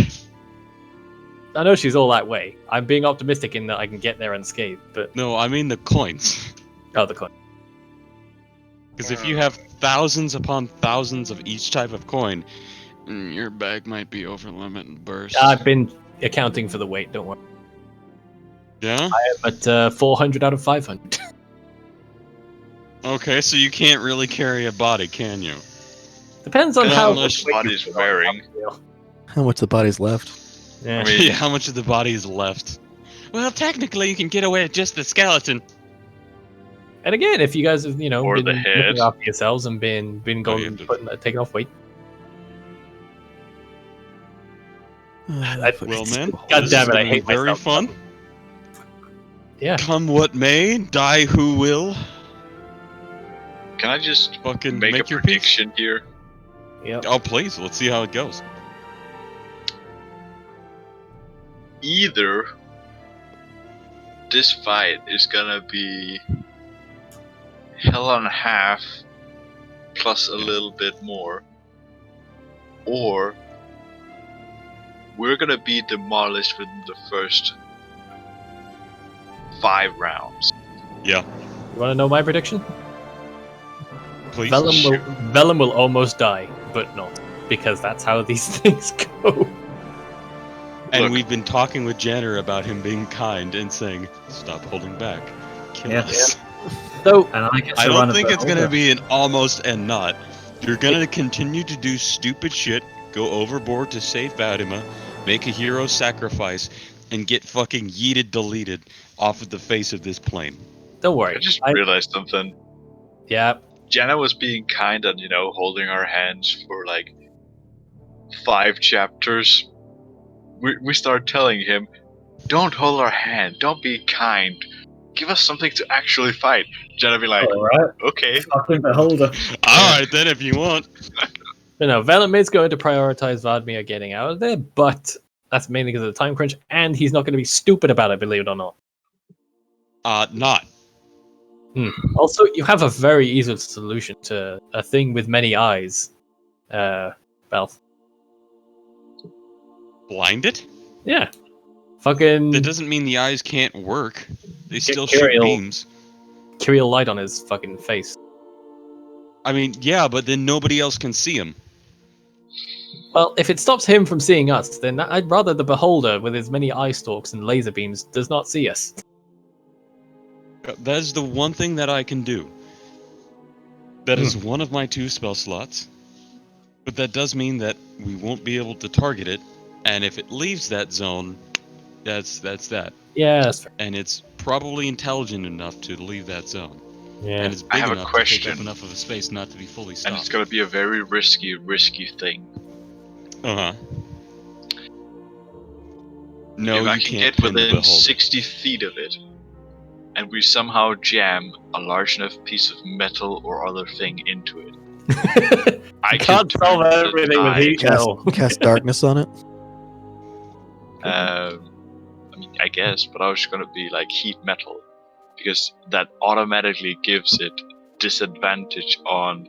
I know she's all that way. I'm being optimistic in that I can get there unscathed, but No, I mean the coins. oh, the coin. Because if you have thousands upon thousands of each type of coin, your bag might be over limit and burst. I've been accounting for the weight. Don't worry. Yeah? But 400 out of 500. Okay, so you can't really carry a body, can you? Depends on Yeah, how unless much weight body's you wearing. How much the body's left? Yeah. I mean- Yeah, how much of the body is left? Well, technically, you can get away with just the skeleton. And again, if you guys have, Or been the head. looking after yourselves and been going yeah, and but- taking off weight. Well, man, God this damn is it, I gonna hate be very myself. fun. Yeah. Come what may, die who will. Can I just Fucking make a your peace. prediction here? Yep. Oh, please, let's see how it goes. Either this fight is gonna be hell on half plus a little bit more, or we're gonna be demolished within the first 5 rounds. You want to know my prediction? Please. Vellum will almost die, but not, because that's how these things go. And Look. we've been talking with Jenner about him being kind and saying, "Stop holding back, kill Yeah. us." So And I get to I run don't a think bit it's gonna older. be an almost and not. You're gonna continue to do stupid shit, go overboard to save Vadima, make a hero sacrifice, and get fucking yeeted deleted off of the face of this plane. don't worry. I just realized something. Yeah. Jenna was being kind and, holding our hands for like 5 chapters. We started telling him, don't hold our hand, don't be kind. Give us something to actually fight. Jenna be like, Alright, okay. fucking beholder. Alright then, if you want. But no, Vellum is going to prioritize Vadmir getting out of there, but that's mainly because of the time crunch, and he's not going to be stupid about it, believe it or not. Not. Also, you have a very easy solution to a thing with many eyes, Belth. Blind it? Yeah. Fucking That doesn't mean the eyes can't work. They still shoot Kirill. beams. Kirill light on his fucking face. I mean, yeah, but then nobody else can see him. Well, if it stops him from seeing us, then I'd rather the Beholder with his many eye stalks and laser beams does not see us. That is the one thing that I can do. That is one of my 2 spell slots. But that does mean that we won't be able to target it, and if it leaves that zone, that's that. Yeah, that's fair. And it's probably intelligent enough to leave that zone. Yeah. And it's I big have a enough to take question. up enough of a space not to be fully And stopped. it's gonna be a very risky thing. Uh-huh. No, if I you can can't get pin the within Beholder. 60 feet of it, and we somehow jam a large enough piece of metal or other thing into it, I can't can solve turn the everything with tide. heat. No. Cast darkness on it. I mean, I guess, but I was gonna be like heat metal, because that automatically gives it disadvantage on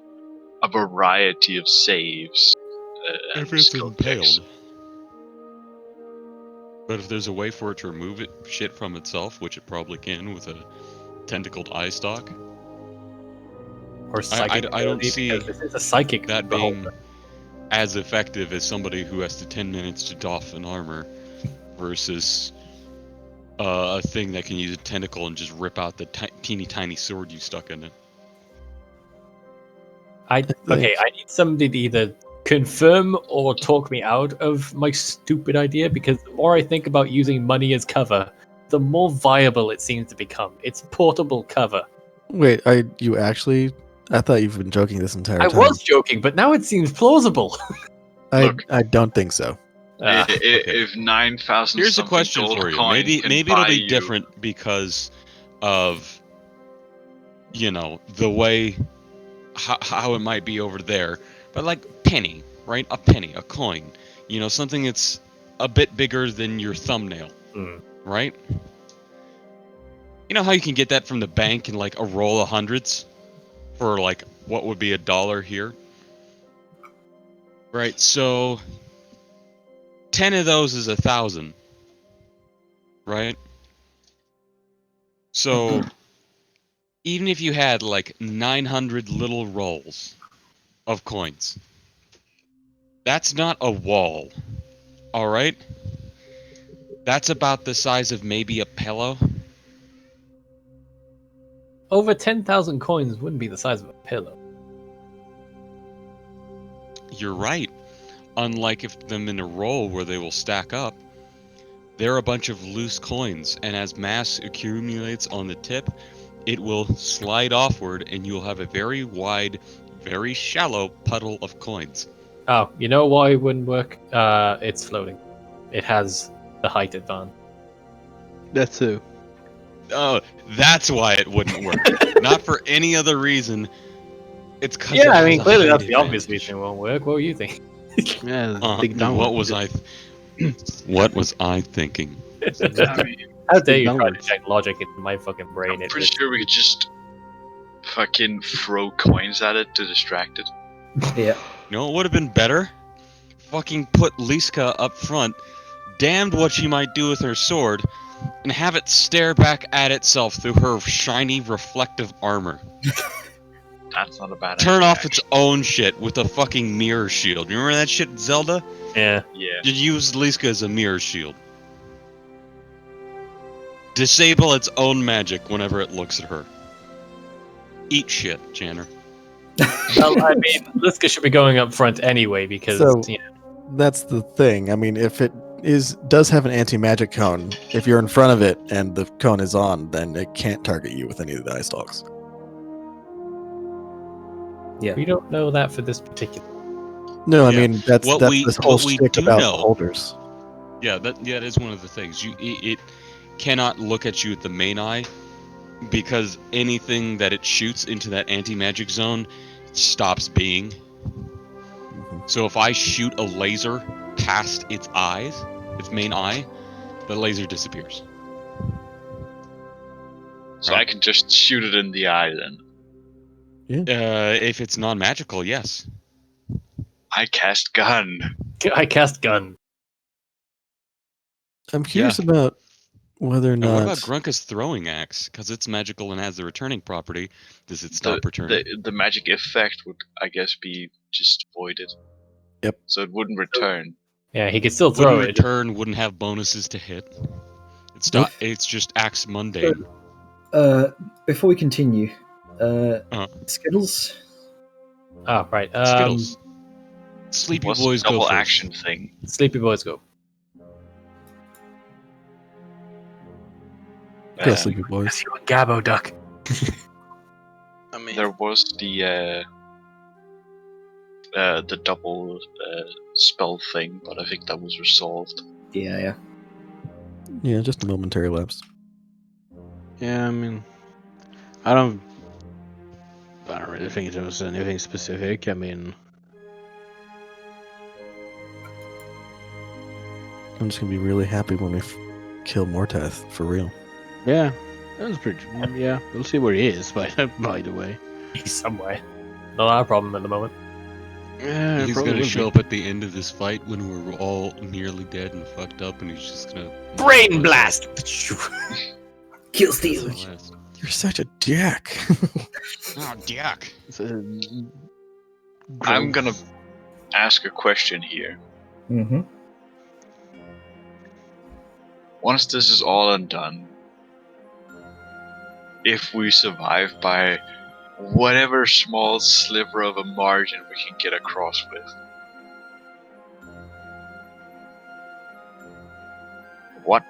a variety of saves. And If it's skill checks. impaled. But if there's a way for it to remove shit from itself, which it probably can with a tentacled eye stalk, Or psychic. I don't ability, see because this is a psychic that Beholder. being as effective as somebody who has to 10 minutes to doff an armor versus a thing that can use a tentacle and just rip out the teeny tiny sword you stuck in it. I need somebody to either confirm or talk me out of my stupid idea, because the more I think about using money as cover, the more viable it seems to become. It's portable cover. Wait, you actually? I thought you've been joking this entire I time. was joking, but now it seems plausible. Look. I don't think so. If 9,000 Here's a something question gold for you. coin Maybe can it'll buy be you- different because of the way how it might be over there. But like penny, right? A penny, a coin. Something that's a bit bigger than your thumbnail, right? You know how you can get that from the bank in like a roll of hundreds for like what would be $1 here? Right, so 10 of those is 1,000, right? So even if you had like 900 little rolls of coins, that's not a wall, all right? That's about the size of maybe a pillow. Over 10,000 coins wouldn't be the size of a pillow. You're right. Unlike if them in a roll where they will stack up, they're a bunch of loose coins, and as mass accumulates on the tip, it will slide offward, and you'll have a very wide, very shallow puddle of coins. Oh, you know why it wouldn't work? It's floating. It has the height advantage. That too. Oh, that's why it wouldn't work. Not for any other reason. It's because Yeah, I mean, clearly that's the obvious reason it won't work. What were you thinking? Yeah, big downward. What was I? What was I thinking? I mean, How dare you try to downwards. inject logic into my fucking brain? I'm pretty sure we could just fucking throw coins at it to distract it. Yeah. You know, it would have been better. Fucking put Liska up front, damned what she might do with her sword, and have it stare back at itself through her shiny reflective armor. That's not a bad Turn idea, off its own shit with a fucking mirror shield. You remember that shit in Zelda? Yeah. actually. Yeah. You use Liska as a mirror shield. Disable its own magic whenever it looks at her. Eat shit, Janner. Well, I mean, Liska should be going up front anyway because So- you know, That's the thing. I mean, if it does have an anti-magic cone, if you're in front of it and the cone is on, then it can't target you with any of the eye stalks. we don't know that for this particular. No, I Yeah. mean that's What that's we- this whole what we shtick do about know- holders. Yeah, that is one of the things. It cannot look at you at the main eye because anything that it shoots into that anti-magic zone stops being. So if I shoot a laser past its eyes, its main eye, the laser disappears. So I can just shoot it in the eye then. If it's non-magical, yes. I cast gun. I cast gun. I'm curious about whether or And what not about Grunka's throwing axe? Because it's magical and has the returning property. Does it stop returning? The magic effect would, I guess, be just voided. So it wouldn't return. Yeah, he could still throw Wouldn't it. return, wouldn't have bonuses to hit. It's not. It's just acts mundane. Before we continue, Uh-huh. Skittles. Oh, right. Skittles. Sleepy What's boys the double go first. action thing? Sleepy boys go. Go, sleepy boys. You and Gabo duck. I mean, There was the double spell thing, but I think that was resolved. Yeah. Yeah, just a momentary lapse. yeah, I mean, I don't really think there was anything specific. I mean, I'm just gonna be really happy when we kill Mortath for real. yeah, that was pretty. Yeah, we'll see where he is. By the way, He's somewhere. Not our problem at the moment. yeah, He's probably gonna will show be. up at the end of this fight when we're all nearly dead and fucked up, and he's just gonna Brain blast! Kill That's Steel. the last. You're such a dick. Oh, Jack. I'm gonna ask a question here. Mm-hmm. Once this is all undone, if we survive by whatever small sliver of a margin we can get across with, what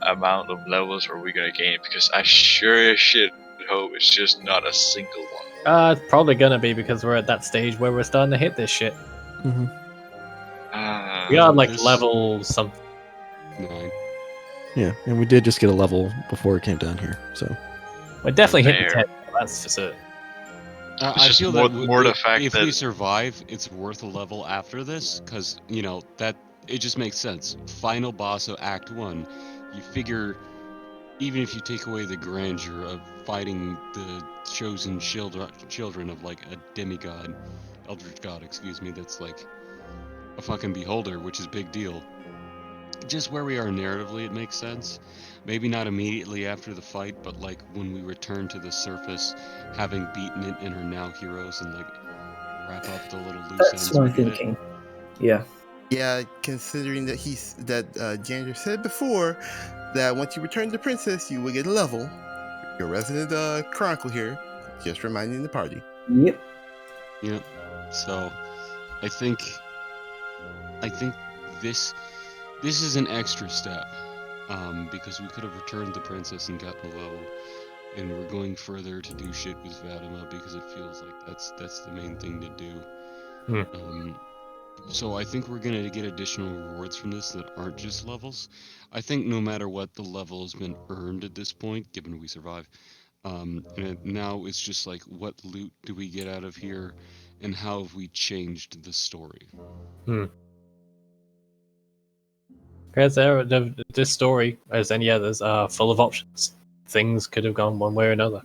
amount of levels are we gonna gain? Because I sure as shit hope it's just not a single one. It's probably gonna be because we're at that stage where we're starting to hit this shit. Hmm. We are like this- level something. 9. Yeah, and we did just get a level before it came down here. So We're definitely hitting Fair. 10. That's for certain. It's I just feel more- that more the if, fact if that- we survive, it's worth a level after this, because that it just makes sense. Final boss of Act 1, you figure, even if you take away the grandeur of fighting the chosen children of like a demigod, eldritch god, excuse me, that's like a fucking beholder, which is a big deal. Just where we are narratively, it makes sense. Maybe not immediately after the fight, but like when we return to the surface, having beaten it and are now heroes, and like wrap up the little loose ends. That's my we did. thinking. Yeah. Yeah, considering that Jander said before that once you return the princess, you will get a level. Your resident chronicle here, just reminding the party. Yep. Yep. So, I think this is an extra step, because we could have returned the princess and gotten a level, and we're going further to do shit with Fatima because it feels like that's the main thing to do. So I think we're gonna get additional rewards from this that aren't just levels. I think no matter what, the level has been earned at this point, given we survive. Now it's just like, what loot do we get out of here, and how have we changed the story? Because this story, as any others, are full of options. Things could have gone one way or another.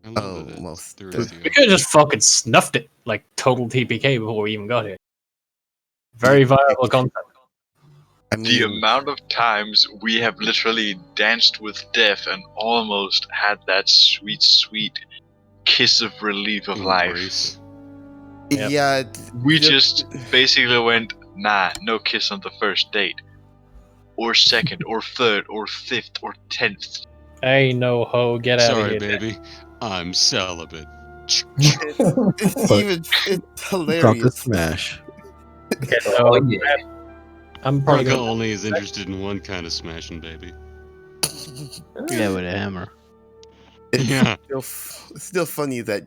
I love Oh, that most there def- is the We could have just fucking snuffed it like total TPK before we even got here. Very viable concept. I The mean, amount of times we have literally danced with death and almost had that sweet, sweet kiss of relief of life. embrace. Yep. yeah, We just basically went, nah, no kiss on the first date. Or second, or third, or fifth, or 10th. Hey, no ho, get out of Sorry, here. baby. I'm celibate. it's Drop hilarious. the smash. Okay, so Oh, yeah. I'm probably Bronco gonna, only is interested in one kind of smashing, baby. Yeah, with a hammer. It's Yeah. still funny that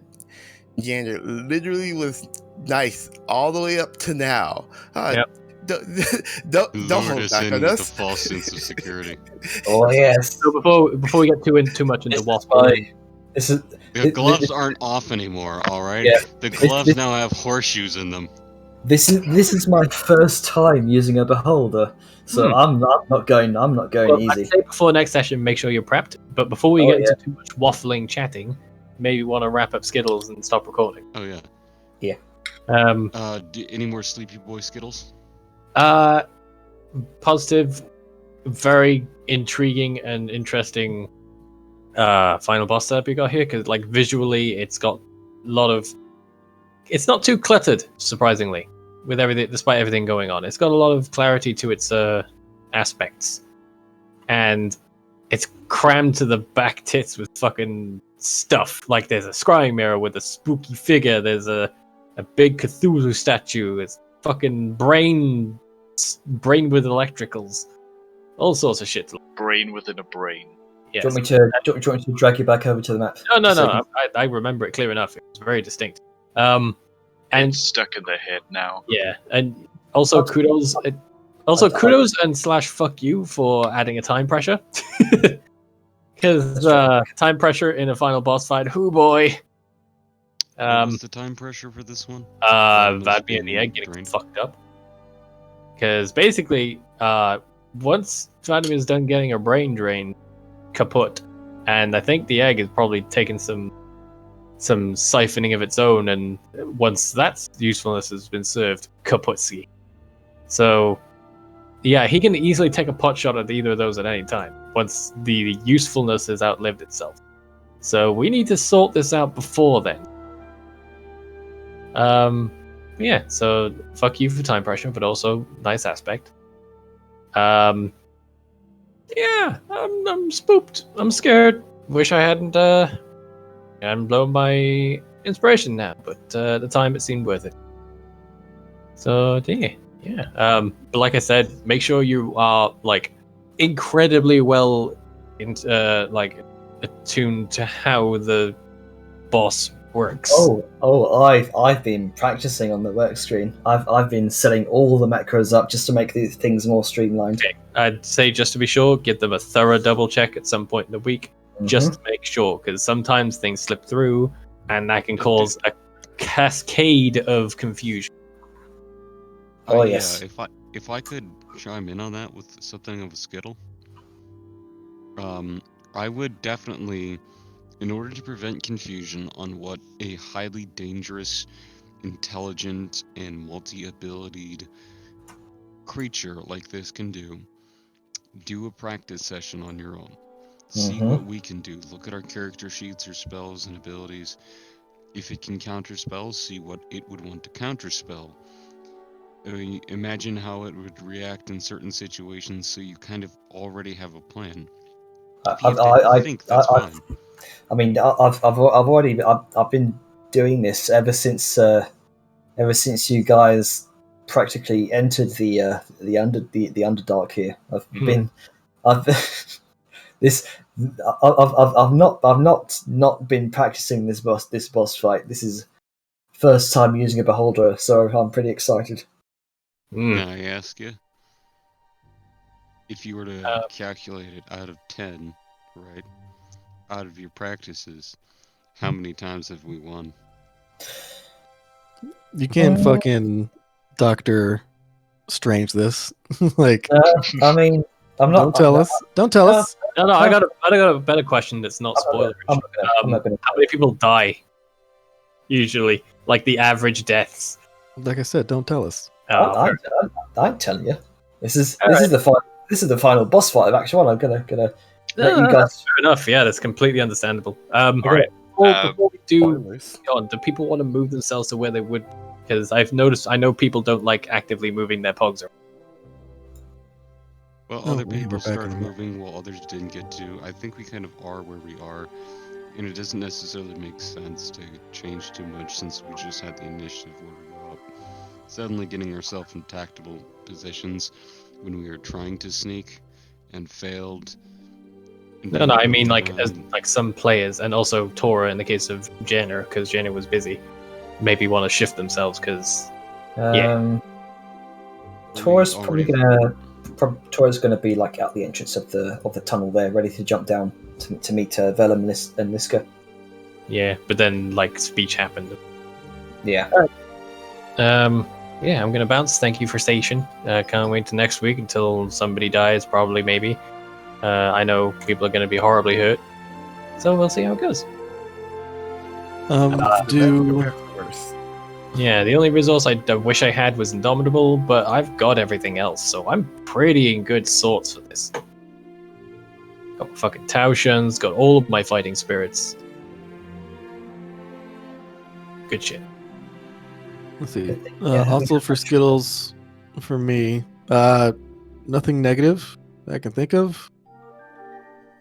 Jander literally was nice all the way up to now. Yep. Don't Lured hold us back in on with us. a false sense of security. Oh yes. so before we get too much into This is Wasp, why- This is The It- gloves it- aren't off anymore, alright? Yeah. The gloves this- now have horseshoes in them. this is my first time using a beholder, so I'm not going well, easy. I'd say before next session, make sure you're prepped. But before we Oh, get into too much waffling, chatting, maybe want to wrap up Skittles and stop recording. Oh yeah. Any more Sleepy Boy Skittles? Positive, very intriguing and interesting final boss setup you got here, because like visually it's got a lot of, it's not too cluttered, surprisingly. with everything, despite everything going on. It's got a lot of clarity to its aspects, and it's crammed to the back tits with fucking stuff. Like there's a scrying mirror with a spooky figure. There's a big Cthulhu statue. It's fucking brain with electricals. All sorts of shit. Brain within a brain. Yes. Do you want me to drag you back over to the map? No. So- I remember it clear enough. It was very distinct. And It's stuck in their head now. yeah, and also kudos. Kudos and / fuck you for adding a time pressure. Because time pressure in a final boss fight, hoo boy. What's the time pressure for this one? That'd be in the egg getting Drained. fucked up. Because basically, once Vladimir's done getting her brain drained, kaput, and I think the egg has probably taken some siphoning of its own, and once that usefulness has been served, kaputski. So, yeah, he can easily take a pot shot at either of those at any time, once the usefulness has outlived itself. So we need to sort this out before then. Yeah, so fuck you for time pressure, but also nice aspect. Yeah, I'm spooked. I'm scared. Wish I hadn't blown my inspiration now, but at the time it seemed worth it. So yeah. But like I said, make sure you are like incredibly well attuned to how the boss works. I've been practicing on the work screen. I've been setting all the macros up just to make these things more streamlined. Okay. I'd say just to be sure, give them a thorough double check at some point in the week, just to make sure, because sometimes things slip through, and that can cause a cascade of confusion. Oh, yes. If I could chime in on that with something of a skittle, I would definitely, in order to prevent confusion on what a highly dangerous, intelligent, and multi-abilitied creature like this can do a practice session on your own. See what we can do. Look at our character sheets, or spells and abilities. If it can counter spells, see what it would want to counter spell. Imagine how it would react in certain situations, so you kind of already have a plan. I think that's fine. I mean, I've been doing this ever since you guys practically entered the Underdark here. I've not been practicing this boss fight. This is first time using a beholder, so I'm pretty excited. Can I ask you, if you were to calculate it out of 10, right, out of your practices, how many times have we won? You can't fucking Doctor Strange this. Like, I mean, I'm not. Don't tell us. Don't tell us. No, I got a better question that's not spoiler. I'm not gonna. How many people die? Usually, like the average deaths. Like I said, don't tell us. I'm telling you. This is the final boss fight of Act 1. I'm gonna let you guys. Fair enough. Yeah, that's completely understandable. All right. Before we do people want to move themselves to where they would? Because I know people don't like actively moving their pogs around. Well, other people started moving while others didn't get to. I think we kind of are where we are, and it doesn't necessarily make sense to change too much since we just had the initiative order go up. Suddenly getting ourselves in tactical positions when we were trying to sneak and failed. No, I mean as some players, and also Tora in the case of Jenner, because Jenner was busy, maybe want to shift themselves because Tora's Tora's gonna be like at the entrance of the tunnel there, ready to jump down to meet Velum and Niska. Yeah, but then like speech happened. Yeah. Yeah, I'm gonna bounce. Thank you for station. Can't wait to next week until somebody dies, probably, maybe. I know people are gonna be horribly hurt, so we'll see how it goes. Yeah, the only resource I wish I had was Indomitable, but I've got everything else, so I'm pretty in good sorts for this. Got my fucking Taotians, got all of my fighting spirits. Good shit. Let's see. Yeah. Also for Skittles, for me, nothing negative that I can think of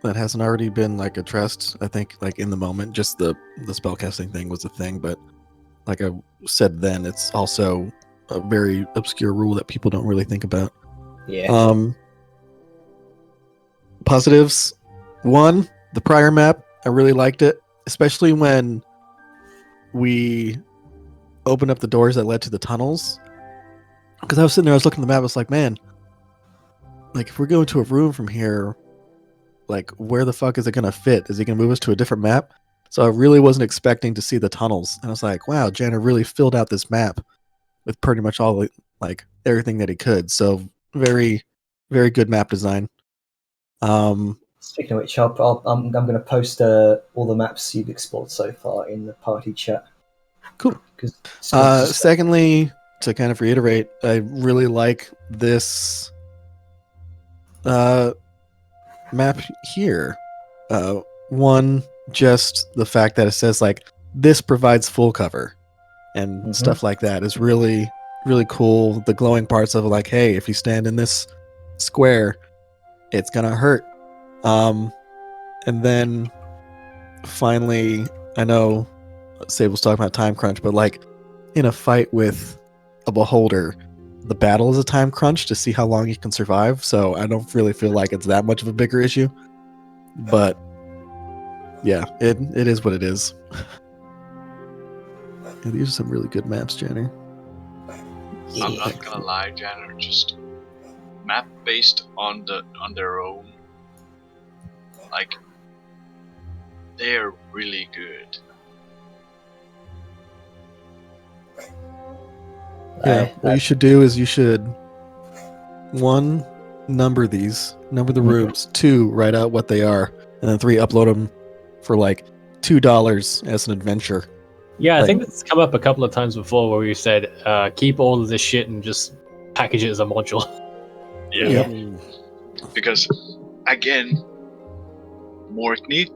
that hasn't already been like addressed. I think like in the moment, just the spellcasting thing was a thing, but like I said then, it's also a very obscure rule that people don't really think about. Yeah. Positives. One, the prior map, I really liked it, especially when we opened up the doors that led to the tunnels. Because I was sitting there, I was looking at the map, I was like, man, like if we're going to a room from here, like where the fuck is it gonna fit? Is he gonna move us to a different map? So I really wasn't expecting to see the tunnels, and I was like, wow, Janner really filled out this map with pretty much all like everything that he could. So very, very good map design. Speaking of which, I'm going to post all the maps you've explored so far in the party chat. Cool. Because Secondly, to kind of reiterate, I really like this map here. One, just the fact that it says like this provides full cover and stuff like that is really, really cool. The glowing parts of it, like, hey, if you stand in this square, it's gonna hurt. And then finally, I know Sable's talking about time crunch, but like in a fight with a beholder, the battle is a time crunch to see how long you can survive. So I don't really feel like it's that much of a bigger issue. But yeah, it is what it is. Yeah, these are some really good maps, Janner. I'm not gonna lie, Janner, just map based on their own. Like, they're really good. Yeah, what you should do is you should, 1, number the rooms, 2, write out what they are, and then 3, upload them for like $2 as an adventure. Yeah, I Like- think that's come up a couple of times before where we said keep all of this shit and just package it as a module. Yeah. Because, again, Morkney,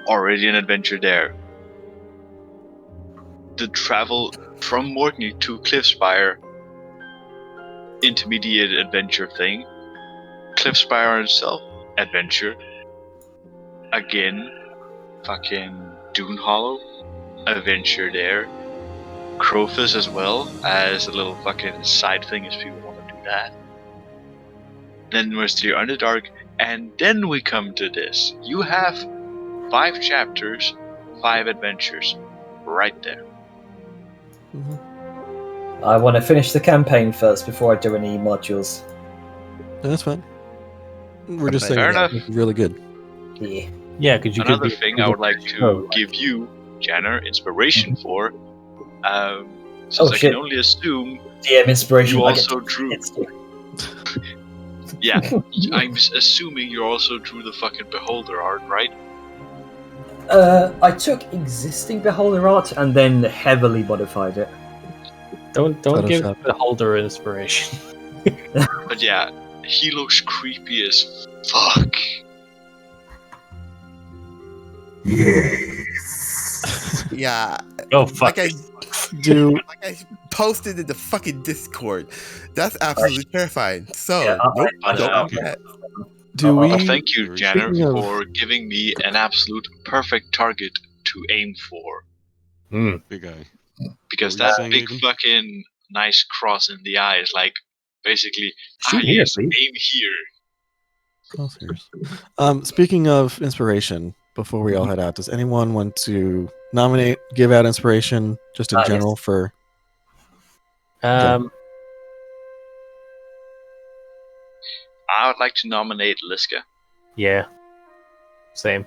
already an adventure there. The travel from Morkney to Cliffspire, intermediate adventure thing. Cliffspire itself, adventure. Again, fucking Dune Hollow, adventure there. Crowfus as well, as a little fucking side thing if people want to do that. Then there's the Underdark, and then we come to this. You have 5 chapters, 5 adventures, right there. I want to finish the campaign first before I do any modules. That's fine. We're just saying Fair it's enough. really good. Yeah. Yeah, because you Another could be thing I would like to give you, Janner, inspiration for, since Oh, I shit. can only assume DM inspiration. you I get also to- drew. it's- Yeah, I'm assuming you also drew the fucking Beholder art, right? I took existing Beholder art and then heavily modified it. Don't give Photoshop. the holder inspiration. But yeah, he looks creepy as fuck. Yes. Yeah, Oh fuck! like I posted in the fucking Discord. That's absolutely terrifying. So, Yeah, nope, I don't know. do that. Do Oh, we? Well, thank you, Janner, Speaking of- for giving me an absolute perfect target to aim for. Big guy. Because What were you that saying, big Aiden? fucking nice cross in the eye is like, basically, Shoot here, yes, please. aim here. Speaking of inspiration, before we all head out, does anyone want to nominate, give out inspiration, just in Yes. general for? Um, I would like to nominate Liska. yeah, same.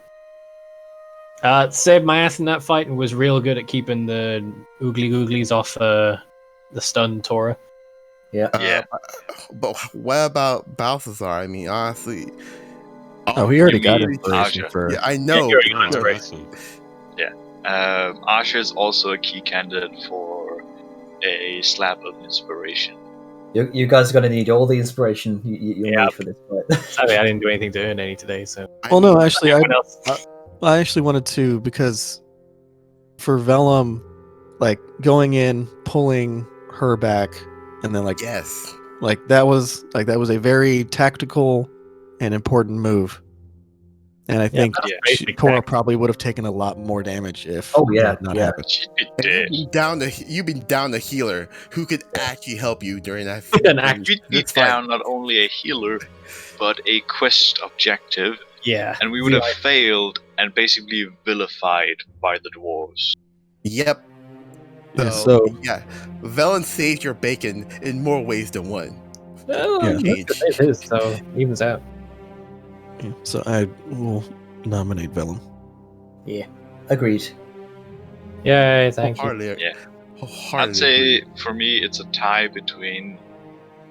Saved my ass in that fight and was real good at keeping the oogly googlies off the stun Tora. Yeah. Yeah. But what about Balthazar? I mean, honestly. Oh, he already you got mean inspiration Asha. for. Yeah, I know. you're right. Oh, Inspiration. awesome. Asha is also a key candidate for a slap of inspiration. You guys are going to need all the inspiration you'll Yeah. need for this fight. Sadly, I didn't do anything to earn any today, so. Well, no, actually, Everyone else. I actually wanted to, because for Vellum, like going in, pulling her back, and then like Yes. that was a very tactical and important move. And I think that's basic Cora tactics. probably would have taken a lot more damage if Oh, yeah, that had not yeah. happened. She'd be And dead. you've been down the healer who could actually help you during that. We'd be this fight. down not only a healer, but a quest objective, Yeah. and we would have failed and basically vilified by the dwarves. Yep. Yeah, So, so- yeah, Velen saved your bacon in more ways than one. Well, Yeah. it is, so evens out. Yeah, so I will nominate Vellum. Agreed. Yay, thank you. Hardly. Yeah. Hardly I'd say agree. for me it's a tie between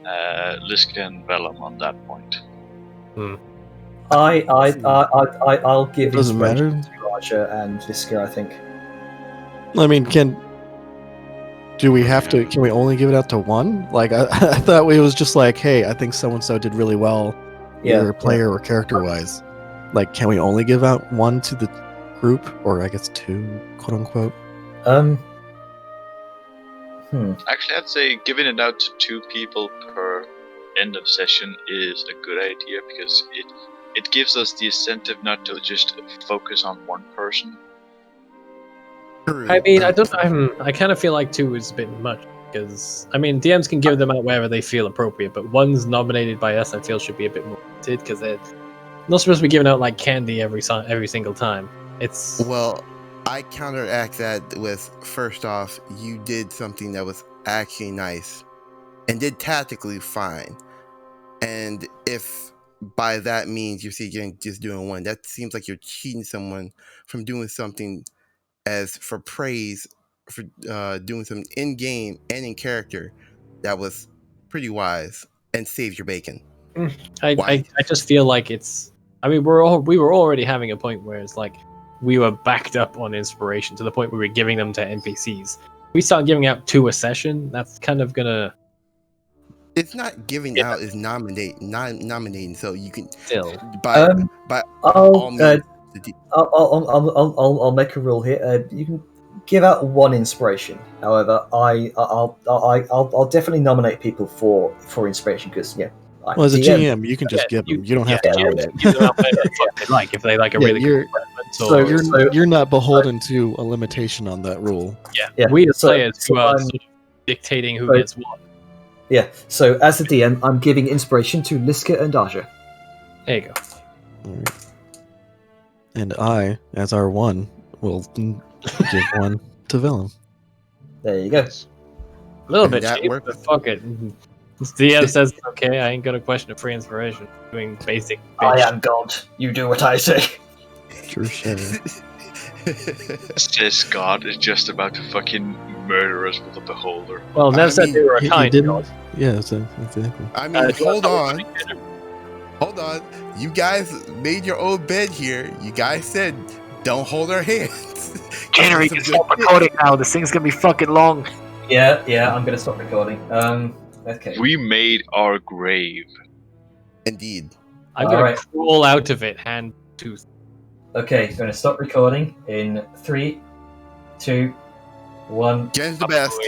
Liska and Vellum on that point. I'll give Doesn't inspiration matter. to Raja and Liska, I think. I mean, can we only give it out to one? Like, I thought it was just like, hey, I think so and so did really well, Yeah. either player or character wise. Like, can we only give out one to the group, or I guess two, quote unquote? Actually, I'd say giving it out to 2 people per end of session is a good idea because it gives us the incentive not to just focus on one person. True. I mean, I kind of feel like 2 is a bit much because I mean, DMs can give them out wherever they feel appropriate, but one's nominated by us, I feel should be a bit more limited because they're not supposed to be giving out like candy every single time. It's Well, I counteract that with, first off, you did something that was actually nice and did tactically fine. And if by that means you're just doing one, that seems like you're cheating someone from doing something as for praise for doing something in game and in character that was pretty wise and saved your bacon. I just feel like it's. I mean, we were already having a point where it's like we were backed up on inspiration to the point where we were giving them to NPCs. We start giving out 2 a session. That's kind of gonna It's not giving out, it's nominating. So you can still. by all I'll means. I'll make a rule here. You can give out 1 inspiration. However, I'll definitely nominate people for inspiration because Well, as a GM, you can just Yeah, give them. You don't have to Yeah, nominate. give them out whatever the fuck they like if they like a Yeah, really you're- good reference so or You're not beholden to a limitation on that rule. yeah. We as so- players so who are I'm- sort of dictating who so- gets what. Yeah. So as a DM, I'm giving inspiration to Liska and Aja. There you go. Alright. And I, as our one, will give one to Vellum. There you go. A little And bit that cheap, worked. but fuck it. This DM says it's okay. I ain't got a question of free inspiration. Doing basic. I bitch. am God. You do what I say. True shit. Says God is just about to fucking murder us with a beholder. Well, Nev said mean, they were a He kind didn't. god. Yeah, so, exactly. I mean, Do you hold want on. something? Hold on. You guys made your own bed here. You guys said don't hold our hands. Jenner, you can stop recording now. This thing's gonna be fucking long. Yeah. I'm gonna stop recording. Okay. We made our grave. Indeed. I'm gonna Alright. crawl out of it, hand tooth. Okay. Gonna stop recording in 3, 2, 1. Jen's the best. Boy.